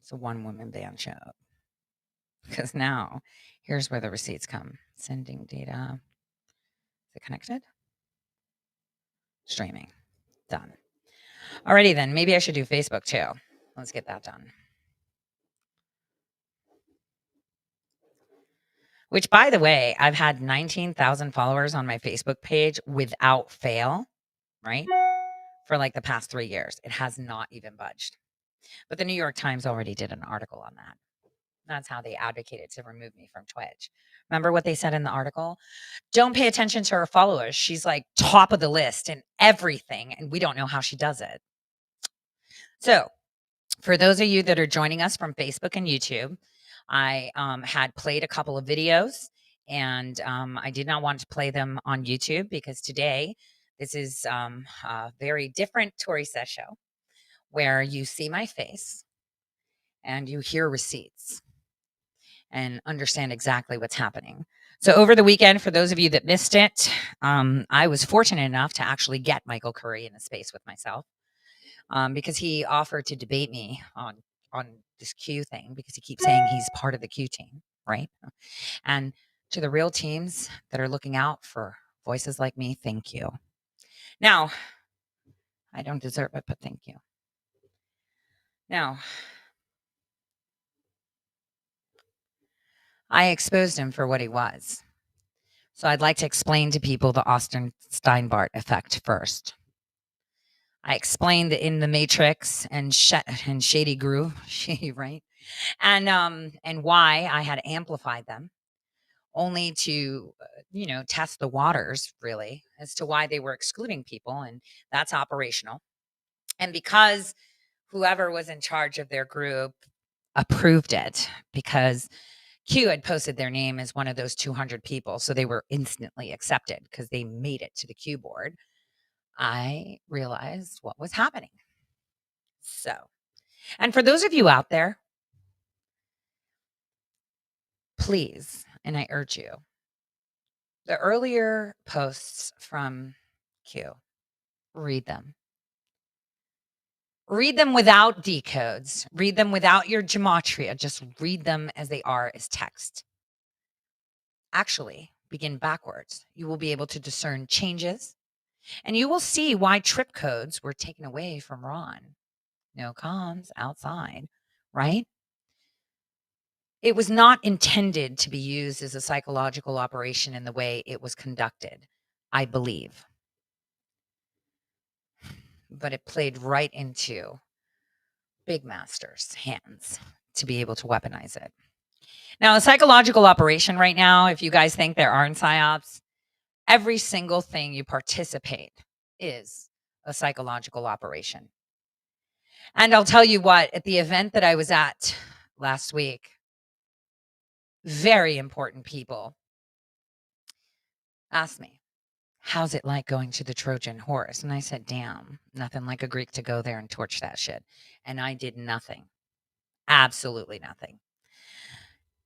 It's a one-woman band show. Because now, here's where the receipts come. Sending data. Is it connected? Streaming. Done. Alrighty then. Maybe I should do Facebook too. Let's get that done. Which, by the way, I've had 19,000 followers on my Facebook page without fail, right? For like the past 3 years. It has not even budged. But the New York Times already did an article on that. That's how they advocated to remove me from Twitch. Remember what they said in the article? Don't pay attention to her followers. She's like top of the list in everything, and we don't know how she does it. So, for those of you that are joining us from Facebook and YouTube, I had played a couple of videos, and I did not want to play them on YouTube because today this is a very different Tori Says show where you see my face and you hear receipts and understand exactly what's happening. So over the weekend, for those of you that missed it, I was fortunate enough to actually get Michael Curry in the space with myself because he offered to debate me on this Q thing because he keeps saying he's part of the Q team, right? And to the real teams that are looking out for voices like me, thank you. Now, I don't deserve it, but thank you. Now, I exposed him for what he was. So I'd like to explain to people the Austin Steinbart effect first. I explained in the Matrix and Shady Groove, Shady, right? And why I had amplified them, only to test the waters really as to why they were excluding people, and that's operational. And because whoever was in charge of their group approved it, because Q had posted their name as one of those 200 people, so they were instantly accepted because they made it to the Q board. I realized what was happening. So, and for those of you out there, please, and I urge you, the earlier posts from Q, read them. Read them without decodes. Read them without your gematria. Just read them as they are as text. Actually, begin backwards. You will be able to discern changes, and you will see why trip codes were taken away from Ron. No comms outside, right? It was not intended to be used as a psychological operation in the way it was conducted, I believe. But it played right into Big Master's hands to be able to weaponize it. Now, a psychological operation right now, if you guys think there aren't psyops, every single thing you participate is a psychological operation. And I'll tell you what, at the event that I was at last week, very important people asked me, how's it like going to the Trojan horse? And I said, damn, nothing like a Greek to go there and torch that shit. And I did nothing, absolutely nothing.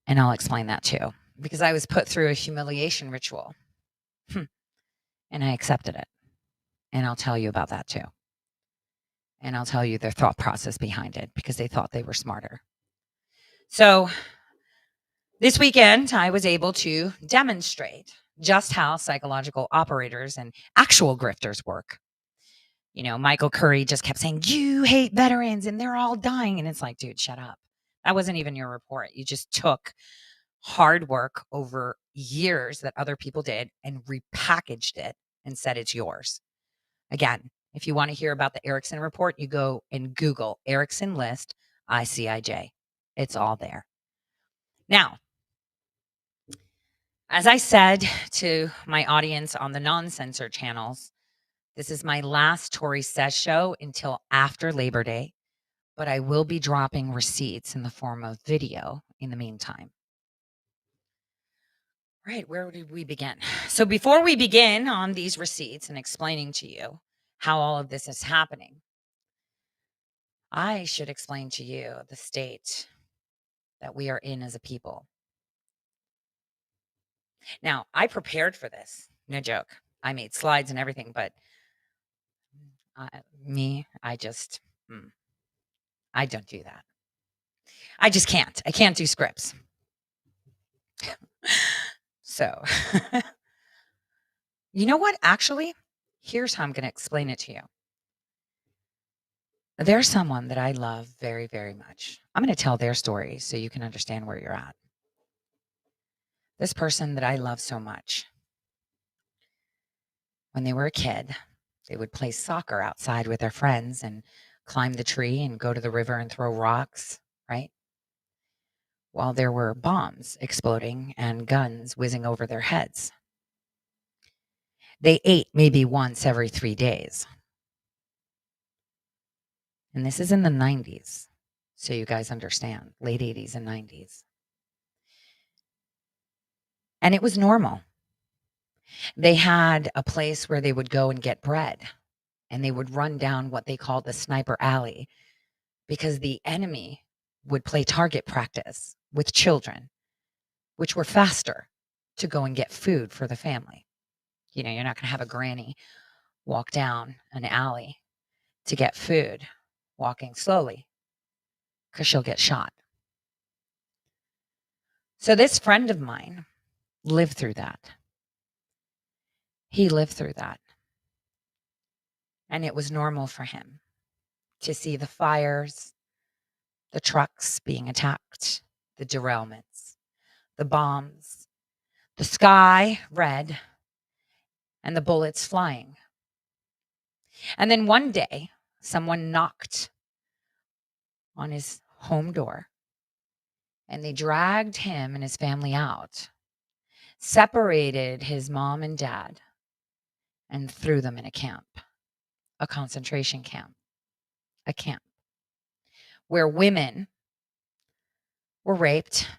And I'll explain that too, because I was put through a humiliation ritual and I accepted it. And I'll tell you about that too. And I'll tell you their thought process behind it because they thought they were smarter. So this weekend, I was able to demonstrate just how psychological operators and actual grifters work. You know, Michael Curry just kept saying, you hate veterans and they're all dying. And it's like, dude, shut up. That wasn't even your report. You just took hard work over years that other people did and repackaged it and said it's yours. Again, if you want to hear about the Erickson report, you go and Google Erickson list ICIJ. It's all there. Now, as I said to my audience on the non-censored channels, this is my last Tori Says show until after Labor Day, but I will be dropping receipts in the form of video in the meantime. All right, where did we begin? So before we begin on these receipts and explaining to you how all of this is happening, I should explain to you the state that we are in as a people. Now, I prepared for this, no joke. I made slides and everything, but I don't do that. I just can't. I can't do scripts. So, you know what? Actually, here's how I'm going to explain it to you. There's someone that I love very, very much. I'm going to tell their story so you can understand where you're at. This person that I love so much, when they were a kid, they would play soccer outside with their friends and climb the tree and go to the river and throw rocks, right? While there were bombs exploding and guns whizzing over their heads. They ate maybe once every 3 days. And this is in the 90s. So you guys understand, late 80s and 90s. And it was normal. They had a place where they would go and get bread, and they would run down what they called the sniper alley because the enemy would play target practice with children, which were faster to go and get food for the family. You know, you're not going to have a granny walk down an alley to get food, walking slowly, because she'll get shot. So this friend of mine lived through that. He lived through that. And it was normal for him to see the fires, the trucks being attacked, the derailments, the bombs, the sky red, and the bullets flying. And then one day, someone knocked on his home door, and they dragged him and his family out, separated his mom and dad, and threw them in a camp, a concentration camp, a camp where women were raped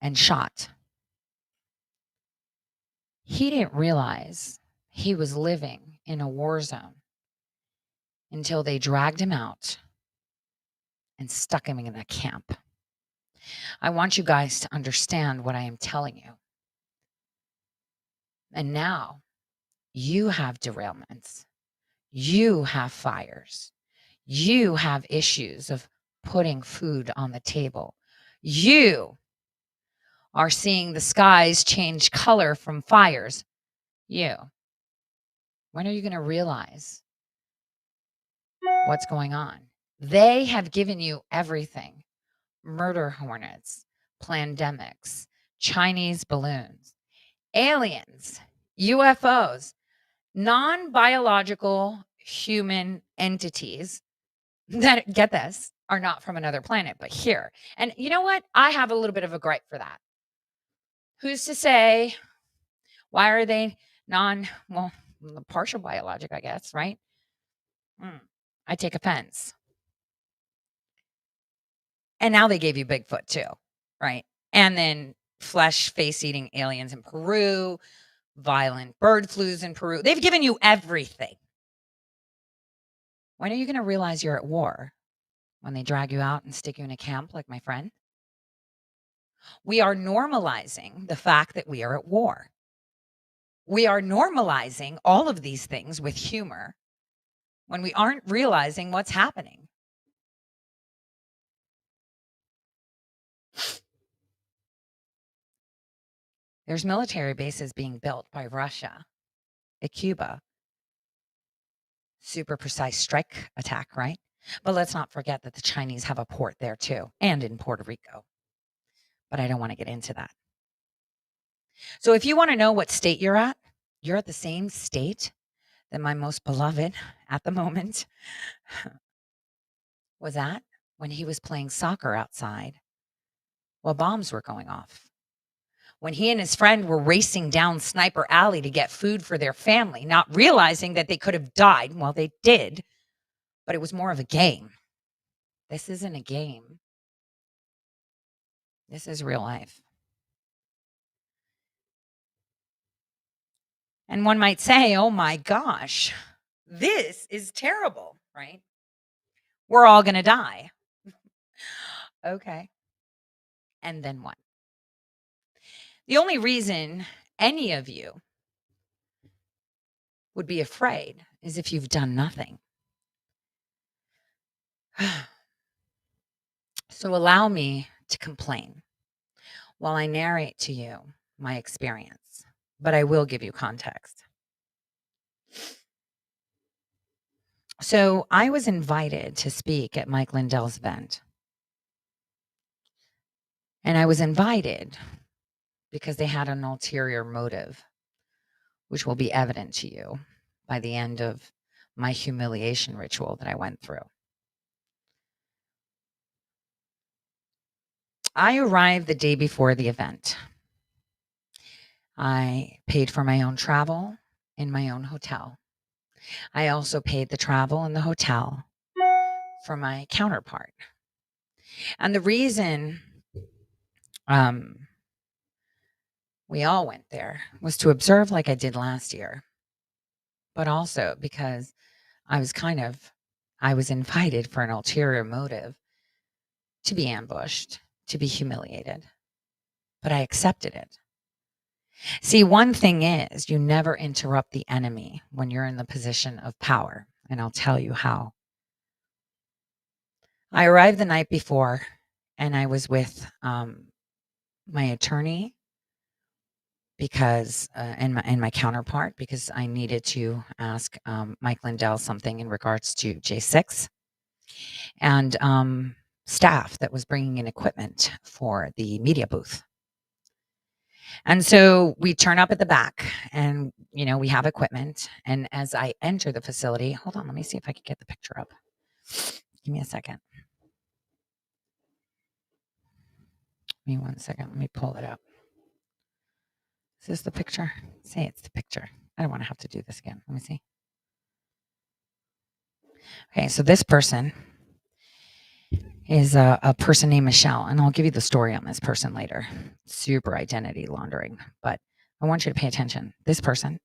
and shot. He didn't realize he was living in a war zone until they dragged him out and stuck him in that camp. I want you guys to understand what I am telling you. And now you have derailments. You have fires. You have issues of putting food on the table. You are seeing the skies change color from fires. You. When are you going to realize what's going on? They have given you everything: murder hornets, pandemics, Chinese balloons, aliens, UFOs, non biological human entities that, get this, are not from another planet, but here. And you know what? I have a little bit of a gripe for that. Who's to say, why are they well, partial biologic, I guess, right? I take offense. And now they gave you Bigfoot too, right? And then flesh face eating aliens in Peru, violent bird flus in Peru. They've given you everything. When are you going to realize you're at war? When they drag you out and stick you in a camp like my friend? We are normalizing the fact that we are at war. We are normalizing all of these things with humor when we aren't realizing what's happening. There's military bases being built by Russia at Cuba. Super precise strike attack, right? But let's not forget that the Chinese have a port there too, and in Puerto Rico. But I don't want to get into that. So if you want to know what state you're at the same state that my most beloved at the moment was at when he was playing soccer outside while bombs were going off. When he and his friend were racing down Sniper Alley to get food for their family, not realizing that they could have died. Well, they did, but it was more of a game. This isn't a game. This is real life. And one might say, oh my gosh, this is terrible, right? We're all going to die. Okay. And then what? The only reason any of you would be afraid is if you've done nothing. So allow me to complain while I narrate to you my experience, but I will give you context. So I was invited to speak at Mike Lindell's event. And I was invited because they had an ulterior motive, which will be evident to you by the end of my humiliation ritual that I went through. I arrived the day before the event. I paid for my own travel in my own hotel. I also paid the travel and the hotel for my counterpart. And the reason we all went there was to observe like I did last year, but also because I was invited for an ulterior motive to be ambushed, to be humiliated, but I accepted it. See, one thing is you never interrupt the enemy when you're in the position of power, and I'll tell you how. I arrived the night before, and I was with my attorney because and my counterpart because I needed to ask Mike Lindell something in regards to J6 and staff that was bringing in equipment for the media booth. And so we turn up at the back and, we have equipment. And as I enter the facility, hold on, let me see if I can get the picture up. Give me a second. Give me 1 second. Let me pull it up. Is this the picture? Say it's the picture. I don't want to have to do this again. Let me see. Okay, so this person is a person named Michelle, and I'll give you the story on this person later. Super identity laundering, but I want you to pay attention. This person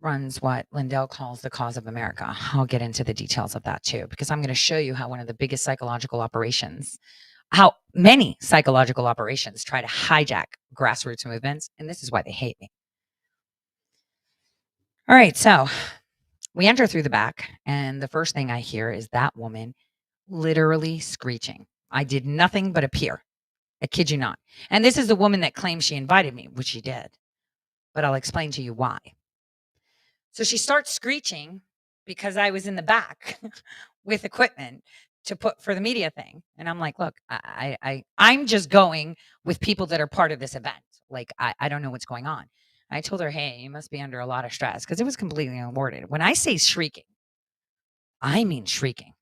runs what Lindell calls the cause of America. I'll get into the details of that too, because I'm going to show you how one of the biggest psychological operations, how many psychological operations try to hijack grassroots movements, and this is why they hate me. All right, so we enter through the back, and the first thing I hear is that woman literally screeching. I did nothing but appear. I kid you not. And this is the woman that claims she invited me, which she did. But I'll explain to you why. So she starts screeching because I was in the back with equipment to put for the media thing. And I'm like, look, I'm just going with people that are part of this event. Like, I don't know what's going on. I told her, hey, you must be under a lot of stress because it was completely unworded. When I say shrieking, I mean shrieking.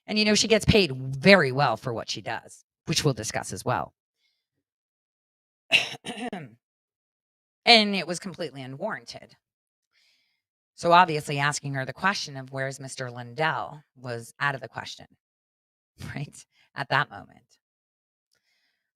And, she gets paid very well for what she does, which we'll discuss as well. And it was completely unwarranted. So obviously asking her the question of where's Mr. Lindell was out of the question, right? At that moment.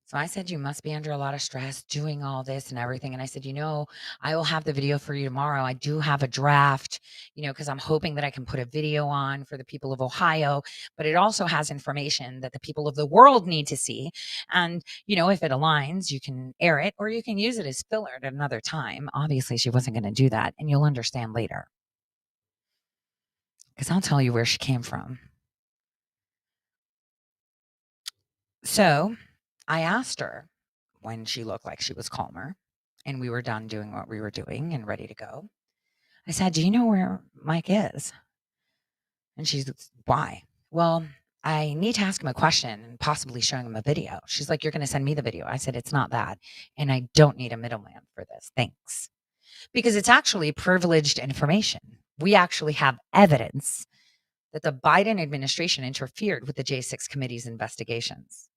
So I said, you must be under a lot of stress doing all this and everything. And I said, I will have the video for you tomorrow. I do have a draft, because I'm hoping that I can put a video on for the people of Ohio, but it also has information that the people of the world need to see. And, if it aligns, you can air it or you can use it as filler at another time. Obviously, she wasn't going to do that. And you'll understand later. Because I'll tell you where she came from. So I asked her when she looked like she was calmer and we were done doing what we were doing and ready to go. I said, do you know where Mike is? And she's, why? Well, I need to ask him a question and possibly showing him a video. She's like, you're going to send me the video. I said, it's not that. And I don't need a middleman for this. Thanks. Because it's actually privileged information. We actually have evidence that the Biden administration interfered with the J6 committee's investigations.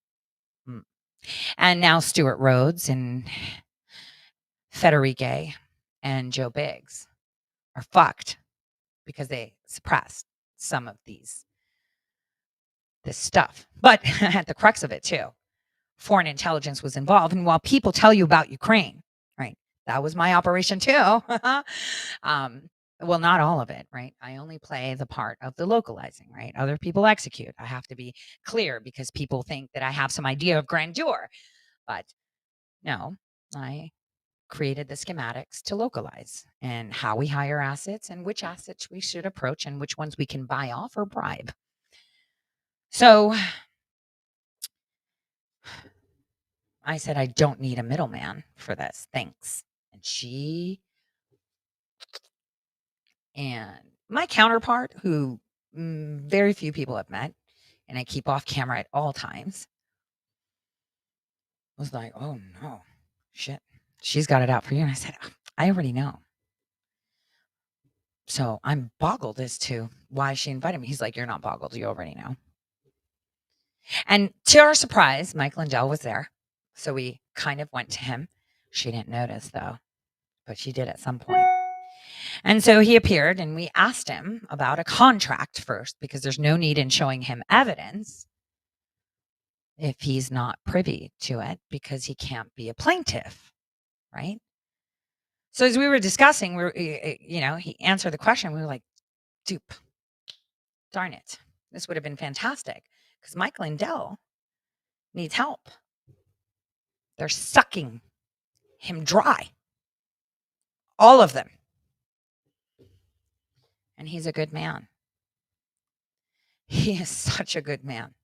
And now Stuart Rhodes and Federique and Joe Biggs are fucked because they suppressed some of this stuff. But at the crux of it too, foreign intelligence was involved. And while people tell you about Ukraine, right, that was my operation too. Well, not all of it, right? I only play the part of the localizing, right? Other people execute. I have to be clear because people think that I have some idea of grandeur. But no, I created the schematics to localize and how we hire assets and which assets we should approach and which ones we can buy off or bribe. So I said, "I don't need a middleman for this. Thanks." And and my counterpart, who very few people have met, and I keep off camera at all times, was like, "Oh no, shit, she's got it out for you." And I said, "I already know." So I'm boggled as to why she invited me. He's like, "You're not boggled. You already know." And to our surprise, Mike Lindell was there. So we kind of went to him. She didn't notice though, but she did at some point. And so he appeared and we asked him about a contract first because there's no need in showing him evidence if he's not privy to it because he can't be a plaintiff, right? So as we were discussing, he answered the question. We were like, dupe, darn it. This would have been fantastic because Mike Lindell needs help. They're sucking him dry. All of them. And he's a good man. He is such a good man.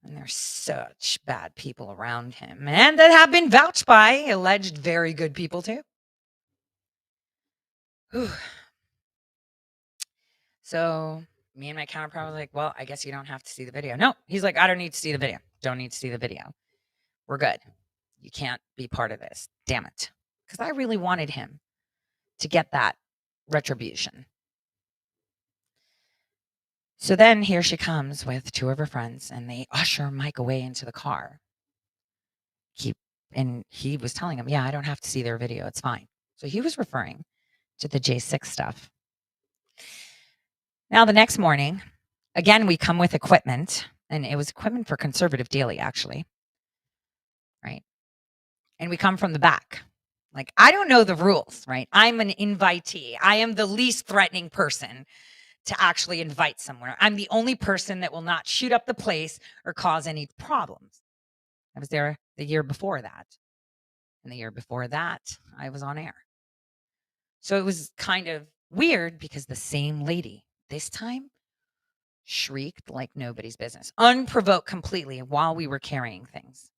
And there's such bad people around him. And that have been vouched by alleged very good people too. Whew. So me and my counterpart was like, well, I guess you don't have to see the video. No, he's like, I don't need to see the video. Don't need to see the video. We're good. You can't be part of this. Damn it. Because I really wanted him to get that retribution. So then here she comes with two of her friends and they usher Mike away into the car. And he was telling him, yeah, I don't have to see their video. It's fine. So he was referring to the J6 stuff. Now, the next morning, again, we come with equipment, and it was equipment for Conservative Daily, actually. Right. And we come from the back. Like, I don't know the rules, right? I'm an invitee. I am the least threatening person to actually invite somewhere. I'm the only person that will not shoot up the place or cause any problems. I was there the year before that. And the year before that, I was on air. So it was kind of weird because the same lady this time shrieked like nobody's business, unprovoked completely while we were carrying things.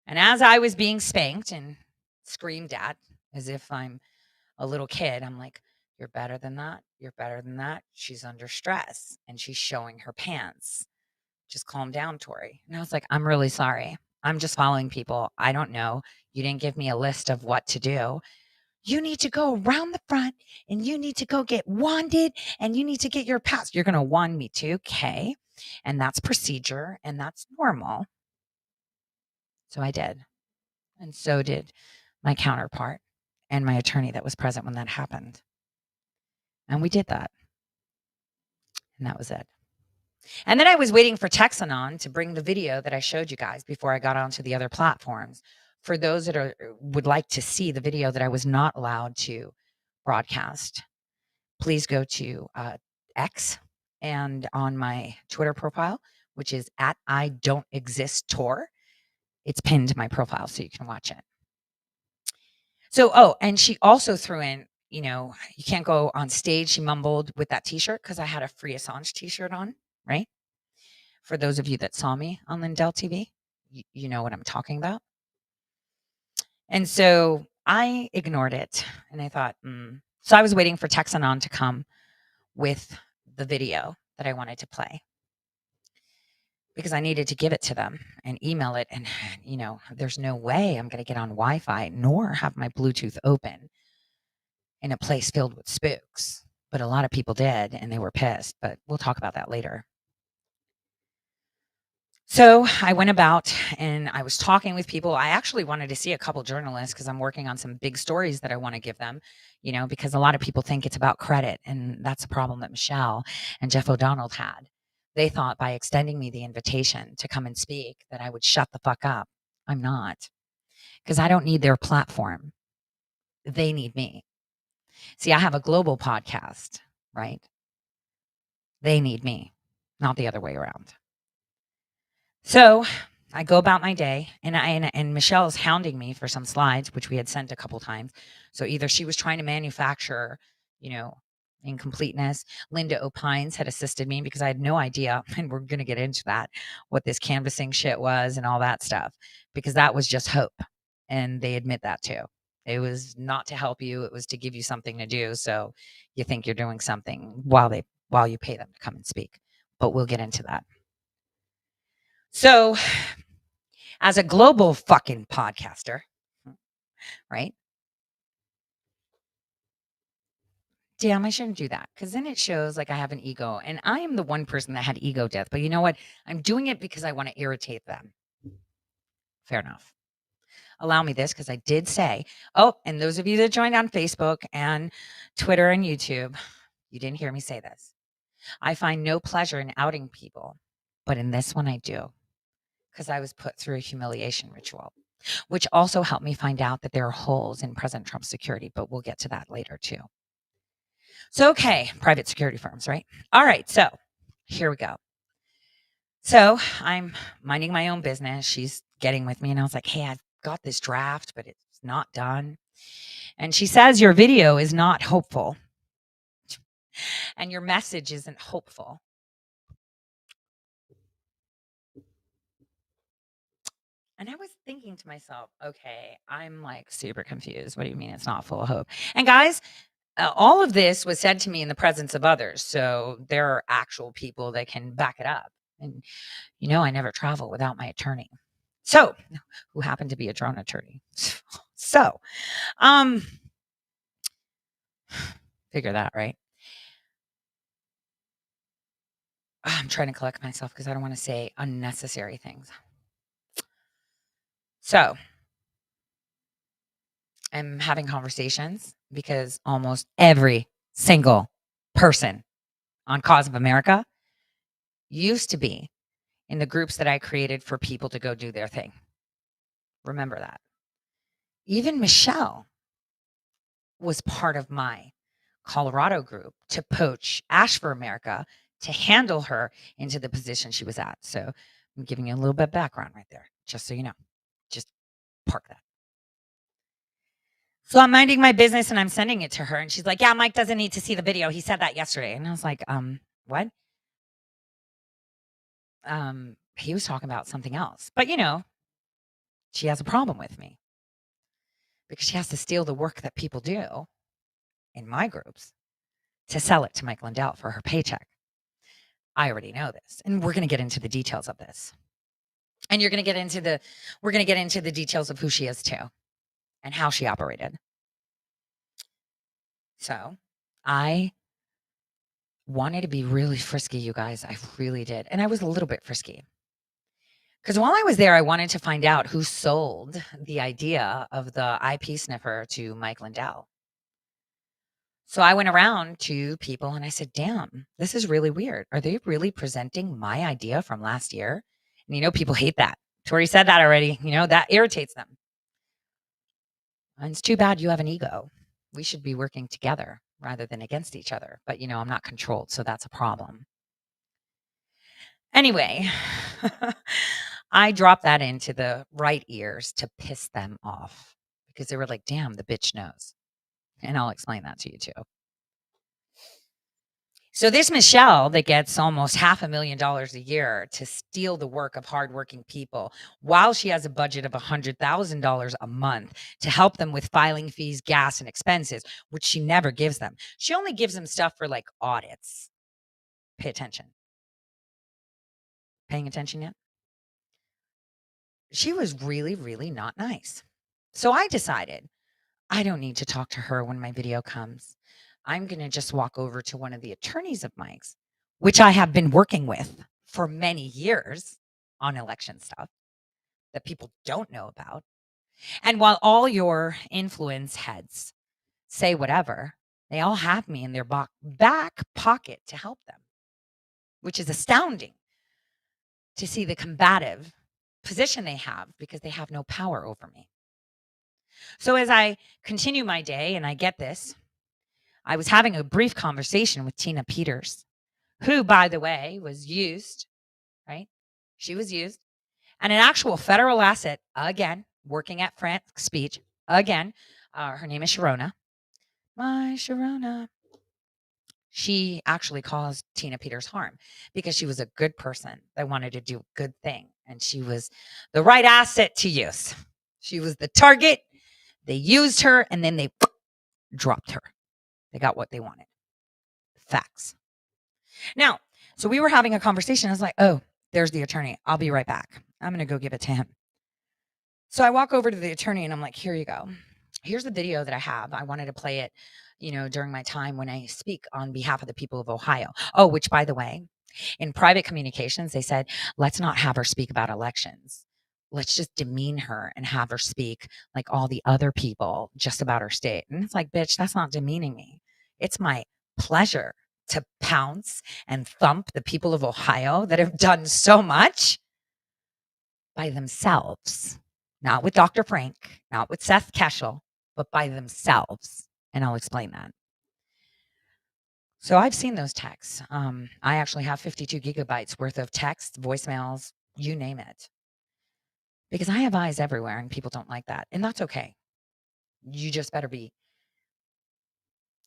And as I was being spanked and screamed at as if I'm a little kid, I'm like, you're better than that. You're better than that. She's under stress and she's showing her pants. Just calm down, Tori. And I was like, I'm really sorry. I'm just following people. I don't know. You didn't give me a list of what to do. You need to go around the front and you need to go get wanded and you need to get your pass. You're going to wand me too. Okay. And that's procedure and that's normal. So I did. And so did my counterpart and my attorney that was present when that happened. And we did that. And that was it. And then I was waiting for Texanon to bring the video that I showed you guys before I got onto the other platforms. For those that would like to see the video that I was not allowed to broadcast, please go to X and on my Twitter profile, which is at I Don't Exist Tour. It's pinned to my profile so you can watch it. So, and she also threw in, you can't go on stage, she mumbled, with that t-shirt because I had a Free Assange t-shirt on, right? For those of you that saw me on Lindell TV, you know what I'm talking about. And so I ignored it and I thought, So I was waiting for Texanon to come with the video that I wanted to play because I needed to give it to them and email it. And, there's no way I'm going to get on Wi-Fi nor have my Bluetooth open in a place filled with spooks. But a lot of people did and they were pissed, but we'll talk about that later. So I went about and I was talking with people. I actually wanted to see a couple journalists because I'm working on some big stories that I want to give them, because a lot of people think it's about credit. And that's a problem that Michelle and Jeff O'Donnell had. They thought by extending me the invitation to come and speak that I would shut the fuck up. I'm not, because I don't need their platform. They need me. See, I have a global podcast, right? They need me, not the other way around. So I go about my day and Michelle's hounding me for some slides, which we had sent a couple times. So either she was trying to manufacture, incompleteness. Linda Opines had assisted me because I had no idea, and we're going to get into that, what this canvassing shit was and all that stuff, because that was just hope. And they admit that too. It was not to help you, it was to give you something to do. So you think you're doing something while you pay them to come and speak. But we'll get into that. So, as a global fucking podcaster, right? Damn, I shouldn't do that because then it shows like I have an ego. And I am the one person that had ego death. But you know what? I'm doing it because I want to irritate them. Fair enough. Allow me this because I did say, oh, and those of you that joined on Facebook and Twitter and YouTube, you didn't hear me say this. I find no pleasure in outing people, but in this one I do because I was put through a humiliation ritual, which also helped me find out that there are holes in President Trump's security, but we'll get to that later too. So, okay, private security firms, right? All right, so here we go. So I'm minding my own business. She's getting with me, and I was like, hey, I've got this draft, but it's not done. And she says, your video is not hopeful, and your message isn't hopeful. And I was thinking to myself, okay, I'm like super confused. What do you mean it's not full of hope? And guys, all of this was said to me in the presence of others. So there are actual people that can back it up. And, you know, I never travel without my attorney. So, who happened to be a drone attorney. So, figure that, right? I'm trying to collect myself because I don't want to say unnecessary things. So, I'm having conversations because almost every single person on Cause of America used to be in the groups that I created for people to go do their thing. Remember that. Even Michelle was part of my Colorado group to poach Ash for America to handle her into the position she was at. So I'm giving you a little bit of background right there, just so you know. Just park that. So I'm minding my business and I'm sending it to her. And she's like, yeah, Mike doesn't need to see the video. He said that yesterday. And I was like, what? He was talking about something else. But you know, she has a problem with me because she has to steal the work that people do in my groups to sell it to Mike Lindell for her paycheck. I already know this. And we're going to get into the details of this. And we're going to get into the details of who she is too and how she operated. So I wanted to be really frisky, you guys. I really did. And I was a little bit frisky. Because while I was there, I wanted to find out who sold the idea of the IP sniffer to Mike Lindell. So I went around to people and I said, damn, this is really weird. Are they really presenting my idea from last year? And you know, people hate that. Tori said that already. You know, that irritates them. And it's too bad you have an ego. We should be working together rather than against each other. But, you know, I'm not controlled, so that's a problem. Anyway, I dropped that into the right ears to piss them off because they were like, damn, the bitch knows. And I'll explain that to you too. So this Michelle that gets almost $500,000 a year to steal the work of hardworking people while she has a budget of $100,000 a month to help them with filing fees, gas, and expenses, which she never gives them. She only gives them stuff for like audits. Pay attention. Paying attention yet? She was really, really not nice. So I decided I don't need to talk to her when my video comes. I'm going to just walk over to one of the attorneys of Mike's, which I have been working with for many years on election stuff that people don't know about. And while all your influence heads say whatever, they all have me in their back pocket to help them, which is astounding to see the combative position they have because they have no power over me. So as I continue my day and I get this, I was having a brief conversation with Tina Peters, who, by the way, was used, right? She was used and an actual federal asset, again, working at Frank Speech, again. Her name is Sharona. My Sharona. She actually caused Tina Peters harm because she was a good person that wanted to do a good thing, and she was the right asset to use. She was the target. They used her, and then they dropped her. They got what they wanted. Facts. Now, so we were having a conversation. I was like, oh, there's the attorney. I'll be right back. I'm going to go give it to him. So I walk over to the attorney and I'm like, here you go. Here's the video that I have. I wanted to play it, during my time when I speak on behalf of the people of Ohio. Oh, which by the way, in private communications, they said, let's not have her speak about elections. Let's just demean her and have her speak like all the other people just about her state. And it's like, bitch, that's not demeaning me. It's my pleasure to pounce and thump the people of Ohio that have done so much by themselves, not with Dr. Frank, not with Seth Keshel, but by themselves. And I'll explain that. So I've seen those texts. I actually have 52 gigabytes worth of texts, voicemails, you name it. Because I have eyes everywhere and people don't like that. And that's okay. You just better be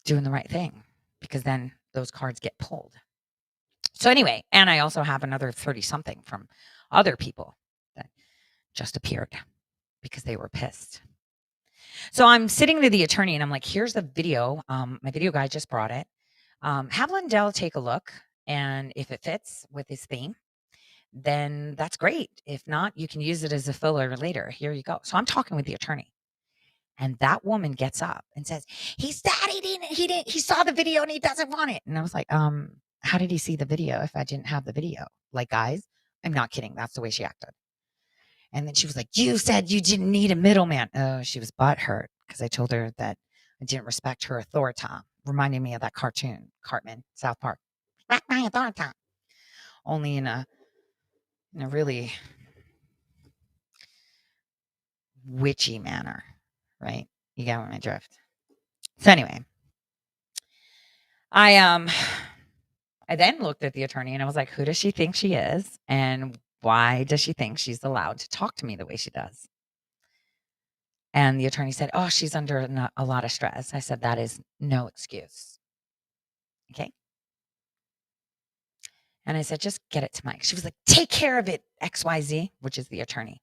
doing the right thing because then those cards get pulled. So anyway, and I also have another 30 something from other people that just appeared because they were pissed. So I'm sitting to the attorney and I'm like, here's the video. My video guy just brought it. Have Lindell take a look. And if it fits with his theme, then that's great. If not, you can use it as a filler later. Here you go. So I'm talking with the attorney. And that woman gets up and says, he saw the video and he doesn't want it. And I was like, how did he see the video if I didn't have the video? Like, guys, I'm not kidding. That's the way she acted. And then she was like, you said you didn't need a middleman. Oh, she was butthurt because I told her that I didn't respect her authority. Reminding me of that cartoon, Cartman, South Park. Respect my authority. Only in a really witchy manner, right? You get my drift. So anyway, I then looked at the attorney and I was like, who does she think she is? And why does she think she's allowed to talk to me the way she does? And the attorney said, oh, she's under a lot of stress. I said, that is no excuse. Okay. And I said, just get it to Mike. She was like, take care of it, XYZ, which is the attorney.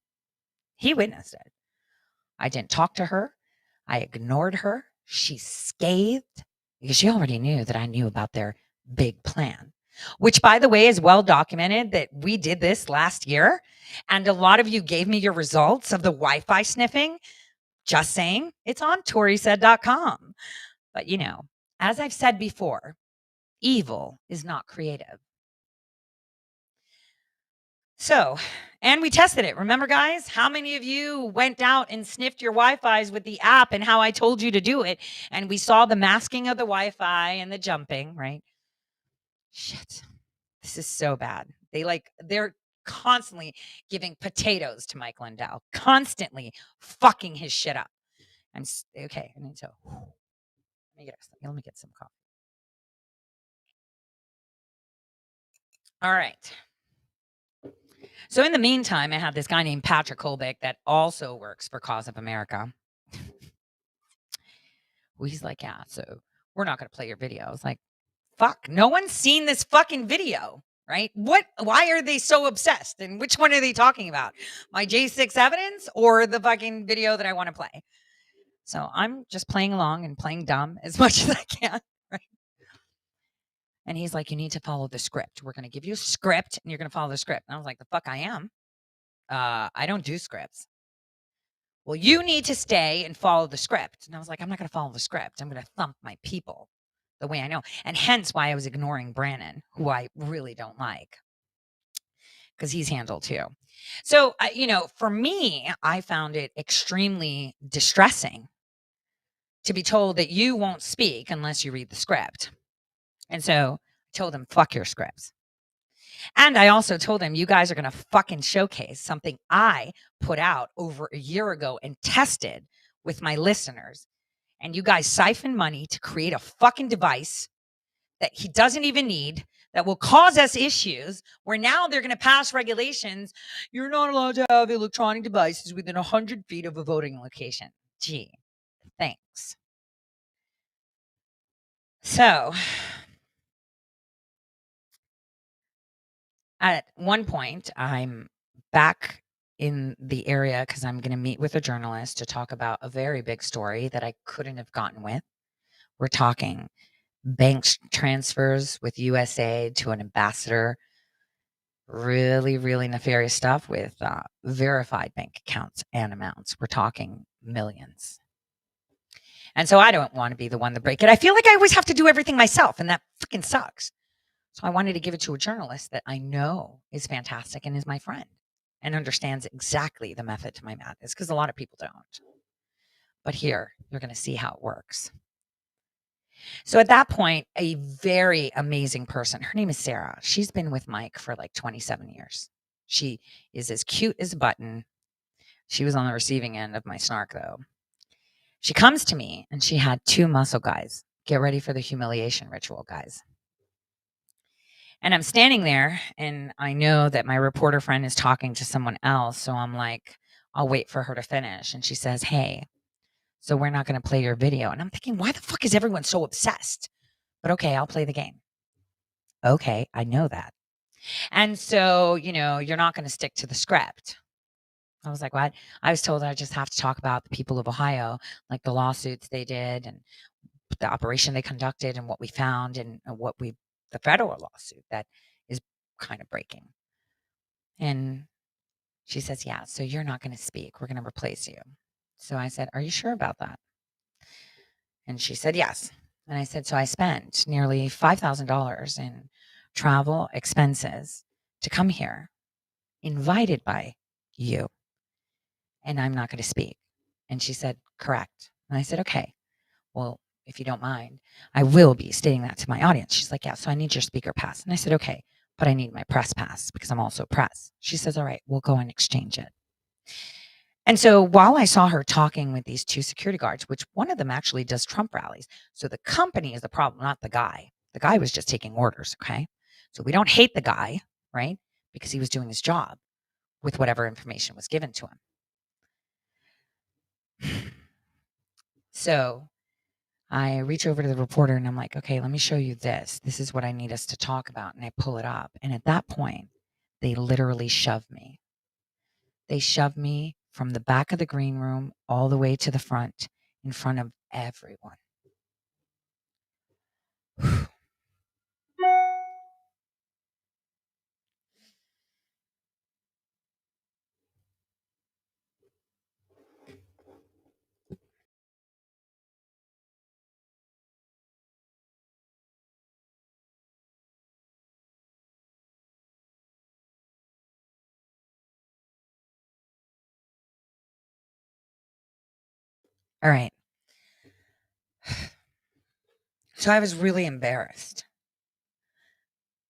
He witnessed it. I didn't talk to her. I ignored her. She scathed because she already knew that I knew about their big plan, which, by the way, is well documented that we did this last year. And a lot of you gave me your results of the Wi-Fi sniffing. Just saying, it's on ToriSaid.com. But, as I've said before, evil is not creative. So, and we tested it. Remember, guys, how many of you went out and sniffed your Wi-Fis with the app and how I told you to do it? And we saw the masking of the Wi-Fi and the jumping, right? Shit. This is so bad. They're constantly giving potatoes to Mike Lindell, constantly fucking his shit up. Okay. I need to, let me get some coffee. All right. So in the meantime, I have this guy named Patrick Kolbeck that also works for Cause of America. Well, he's like, yeah, so we're not going to play your video. I was like, fuck, no one's seen this fucking video, right? Why are they so obsessed? And which one are they talking about? My J6 evidence or the fucking video that I want to play? So I'm just playing along and playing dumb as much as I can, right? And he's like, you need to follow the script. We're going to give you a script and you're going to follow the script. And I was like, the fuck I am. I don't do scripts. Well, you need to stay and follow the script. And I was like, I'm not going to follow the script. I'm going to thump my people the way I know. And hence why I was ignoring Brannon, who I really don't like because he's handled too. So, for me, I found it extremely distressing to be told that you won't speak unless you read the script. And so I told him, fuck your scripts. And I also told him, you guys are going to fucking showcase something I put out over a year ago and tested with my listeners. And you guys siphon money to create a fucking device that he doesn't even need, that will cause us issues, where now they're going to pass regulations. You're not allowed to have electronic devices within 100 feet of a voting location. Gee, thanks. So At one point, I'm back in the area because I'm going to meet with a journalist to talk about a very big story that I couldn't have gotten with. We're talking bank transfers with USA to an ambassador, really, really nefarious stuff with verified bank accounts and amounts. We're talking millions. And so I don't want to be the one to break it. I feel like I always have to do everything myself, and that freaking sucks. So I wanted to give it to a journalist that I know is fantastic and is my friend and understands exactly the method to my madness because a lot of people don't. But here, you're going to see how it works. So at that point, a very amazing person, her name is Sarah. She's been with Mike for like 27 years. She is as cute as a button. She was on the receiving end of my snark, though. She comes to me and she had two muscle guys. Get ready for the humiliation ritual, guys. And I'm standing there and I know that my reporter friend is talking to someone else. So I'm like, I'll wait for her to finish. And she says, "Hey, so we're not going to play your video." And I'm thinking, why the fuck is everyone so obsessed? But okay, I'll play the game. Okay, I know that. And so, you're not going to stick to the script. I was like, what? I was told I just have to talk about the people of Ohio, like the lawsuits they did and the operation they conducted and what we found and the federal lawsuit that is kind of breaking. And she says, "Yeah, so you're not going to speak. We're going to replace you." So I said, "Are you sure about that?" And she said, "Yes." And I said, "So I spent nearly $5,000 in travel expenses to come here, invited by you, and I'm not going to speak." And she said, "Correct." And I said, "Okay, well, if you don't mind, I will be stating that to my audience." She's like, "Yeah, so I need your speaker pass." And I said, "Okay, but I need my press pass because I'm also press." She says, "All right, we'll go and exchange it." And so while I saw her talking with these two security guards, which one of them actually does Trump rallies. So the company is the problem, not the guy. The guy was just taking orders. Okay. So we don't hate the guy, right? Because he was doing his job with whatever information was given to him. So I reach over to the reporter and I'm like, "Okay, let me show you this. This is what I need us to talk about." And I pull it up. And at that point, they literally shove me. They shoved me from the back of the green room all the way to the front in front of everyone. All right. So I was really embarrassed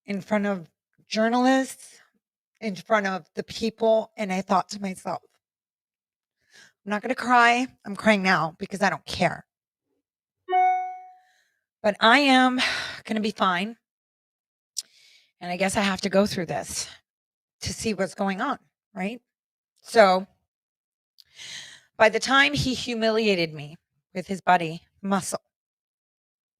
in front of journalists, in front of the people. And I thought to myself, I'm not going to cry. I'm crying now because I don't care. But I am going to be fine. And I guess I have to go through this to see what's going on. Right. So by the time he humiliated me with his buddy, Muscle,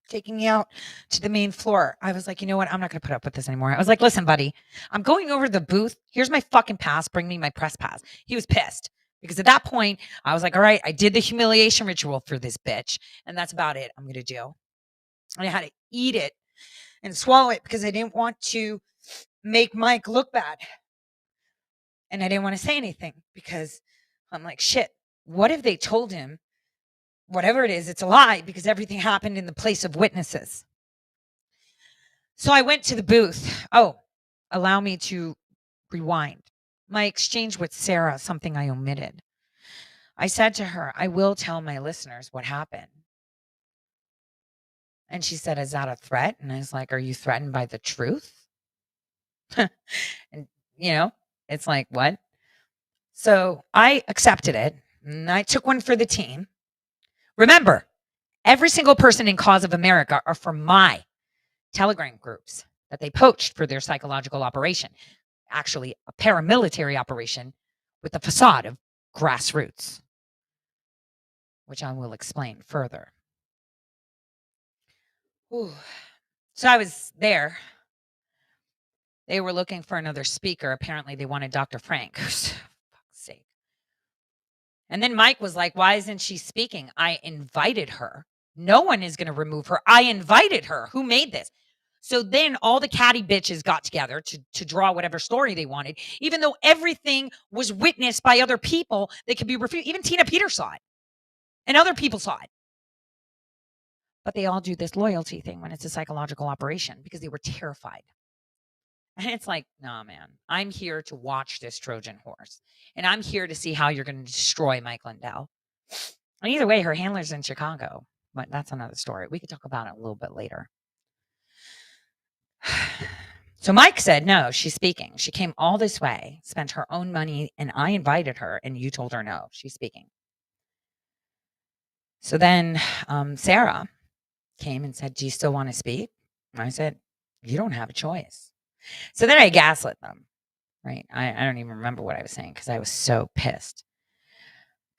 taking me out to the main floor, I was like, you know what? I'm not going to put up with this anymore. I was like, "Listen, buddy, I'm going over to the booth. Here's my fucking pass. Bring me my press pass." He was pissed because at that point, I was like, "All right, I did the humiliation ritual for this bitch, and that's about it. I'm going to do." And I had to eat it and swallow it because I didn't want to make Mike look bad. And I didn't want to say anything because I'm like, shit, what if they told him whatever it is, it's a lie because everything happened in the place of witnesses? So I went to the booth. Oh, allow me to rewind. My exchange with Sarah, something I omitted. I said to her, "I will tell my listeners what happened." And she said, "Is that a threat?" And I was like, "Are you threatened by the truth?" And, it's like, what? So I accepted it and I took one for the team. Remember, every single person in Cause of America are from my Telegram groups that they poached for their psychological operation. Actually, a paramilitary operation with the facade of grassroots, which I will explain further. Ooh. So I was there They were looking for another speaker. Apparently, they wanted Dr. Frank. Fuck's sake. And then Mike was like, "Why isn't she speaking? I invited her. No one is going to remove her. I invited her. Who made this?" So then all the catty bitches got together to draw whatever story they wanted, even though everything was witnessed by other people that could be refuted. Even Tina Peters saw it, and other people saw it. But they all do this loyalty thing when it's a psychological operation because they were terrified. And it's like, nah, man, I'm here to watch this Trojan horse. And I'm here to see how you're going to destroy Mike Lindell. And either way, her handler's in Chicago, but that's another story. We could talk about it a little bit later. So Mike said, no, she's speaking. She came all this way, spent her own money, and I invited her, and you told her no, she's speaking. So then Sarah came and said, do you still want to speak? And I said, you don't have a choice. So then I gaslit them, right? I don't even remember what I was saying because I was so pissed.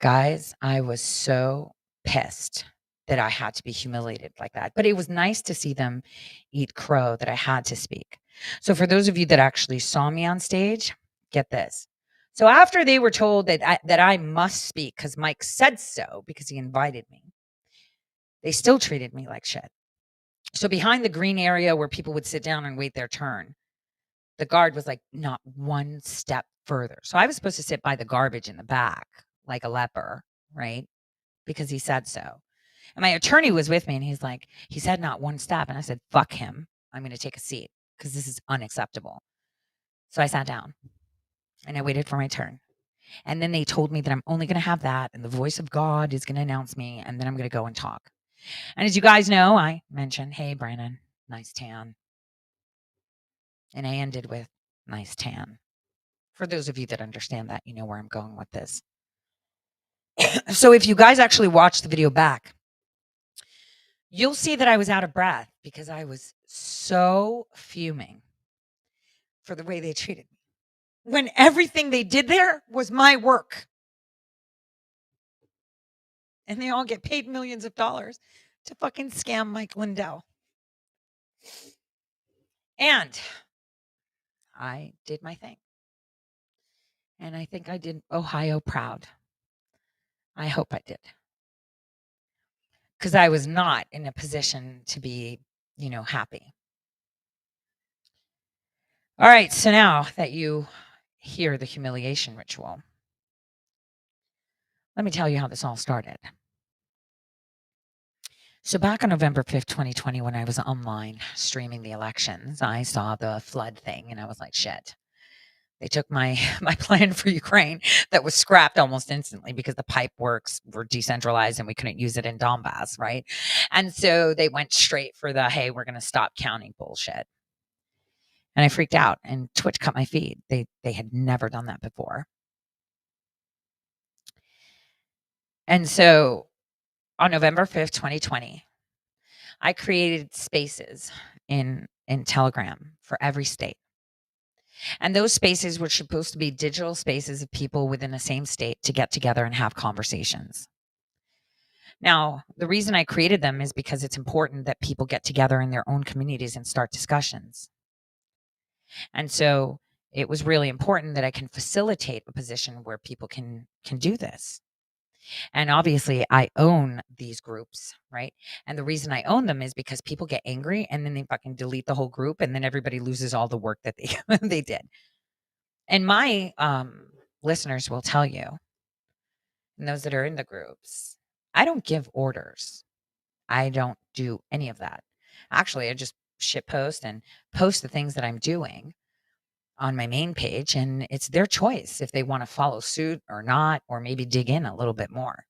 Guys, I was so pissed that I had to be humiliated like that. But it was nice to see them eat crow that I had to speak. So for those of you that actually saw me on stage, get this. So after they were told that I must speak because Mike said so because he invited me, they still treated me like shit. So behind the green area where people would sit down and wait their turn, the guard was like not one step further. So I was supposed to sit by the garbage in the back like a leper, right? Because he said so. And my attorney was with me and he's like, he said not one step. And I said, fuck him. I'm going to take a seat because this is unacceptable. So I sat down and I waited for my turn. And then they told me that I'm only going to have that. And the voice of God is going to announce me. And then I'm going to go and talk. And as you guys know, I mentioned, hey, Brandon, nice tan. And I ended with nice tan. For those of you that understand that, you know where I'm going with this. So if you guys actually watch the video back, you'll see that I was out of breath because I was so fuming for the way they treated me when everything they did there was my work. And they all get paid millions of dollars to fucking scam Mike Lindell. And I did my thing. And I think I did Ohio proud. I hope I did. Because I was not in a position to be, happy. All right. So now that you hear the humiliation ritual, let me tell you how this all started. So back on November 5th, 2020, when I was online streaming the elections, I saw the flood thing and I was like, shit. They took my plan for Ukraine that was scrapped almost instantly because the pipe works were decentralized and we couldn't use it in Donbass, right? And so they went straight for the, hey, we're going to stop counting bullshit. And I freaked out and Twitch cut my feed. They had never done that before. And so on November 5th, 2020, I created spaces in Telegram for every state. And those spaces were supposed to be digital spaces of people within the same state to get together and have conversations. Now, the reason I created them is because it's important that people get together in their own communities and start discussions. And so it was really important that I can facilitate a position where people can do this. And obviously I own these groups, right? And the reason I own them is because people get angry and then they fucking delete the whole group and then everybody loses all the work that they did. And my listeners will tell you, and those that are in the groups, I don't give orders. I don't do any of that. Actually, I just shit post and post the things that I'm doing on my main page, and it's their choice if they want to follow suit or not, or maybe dig in a little bit more.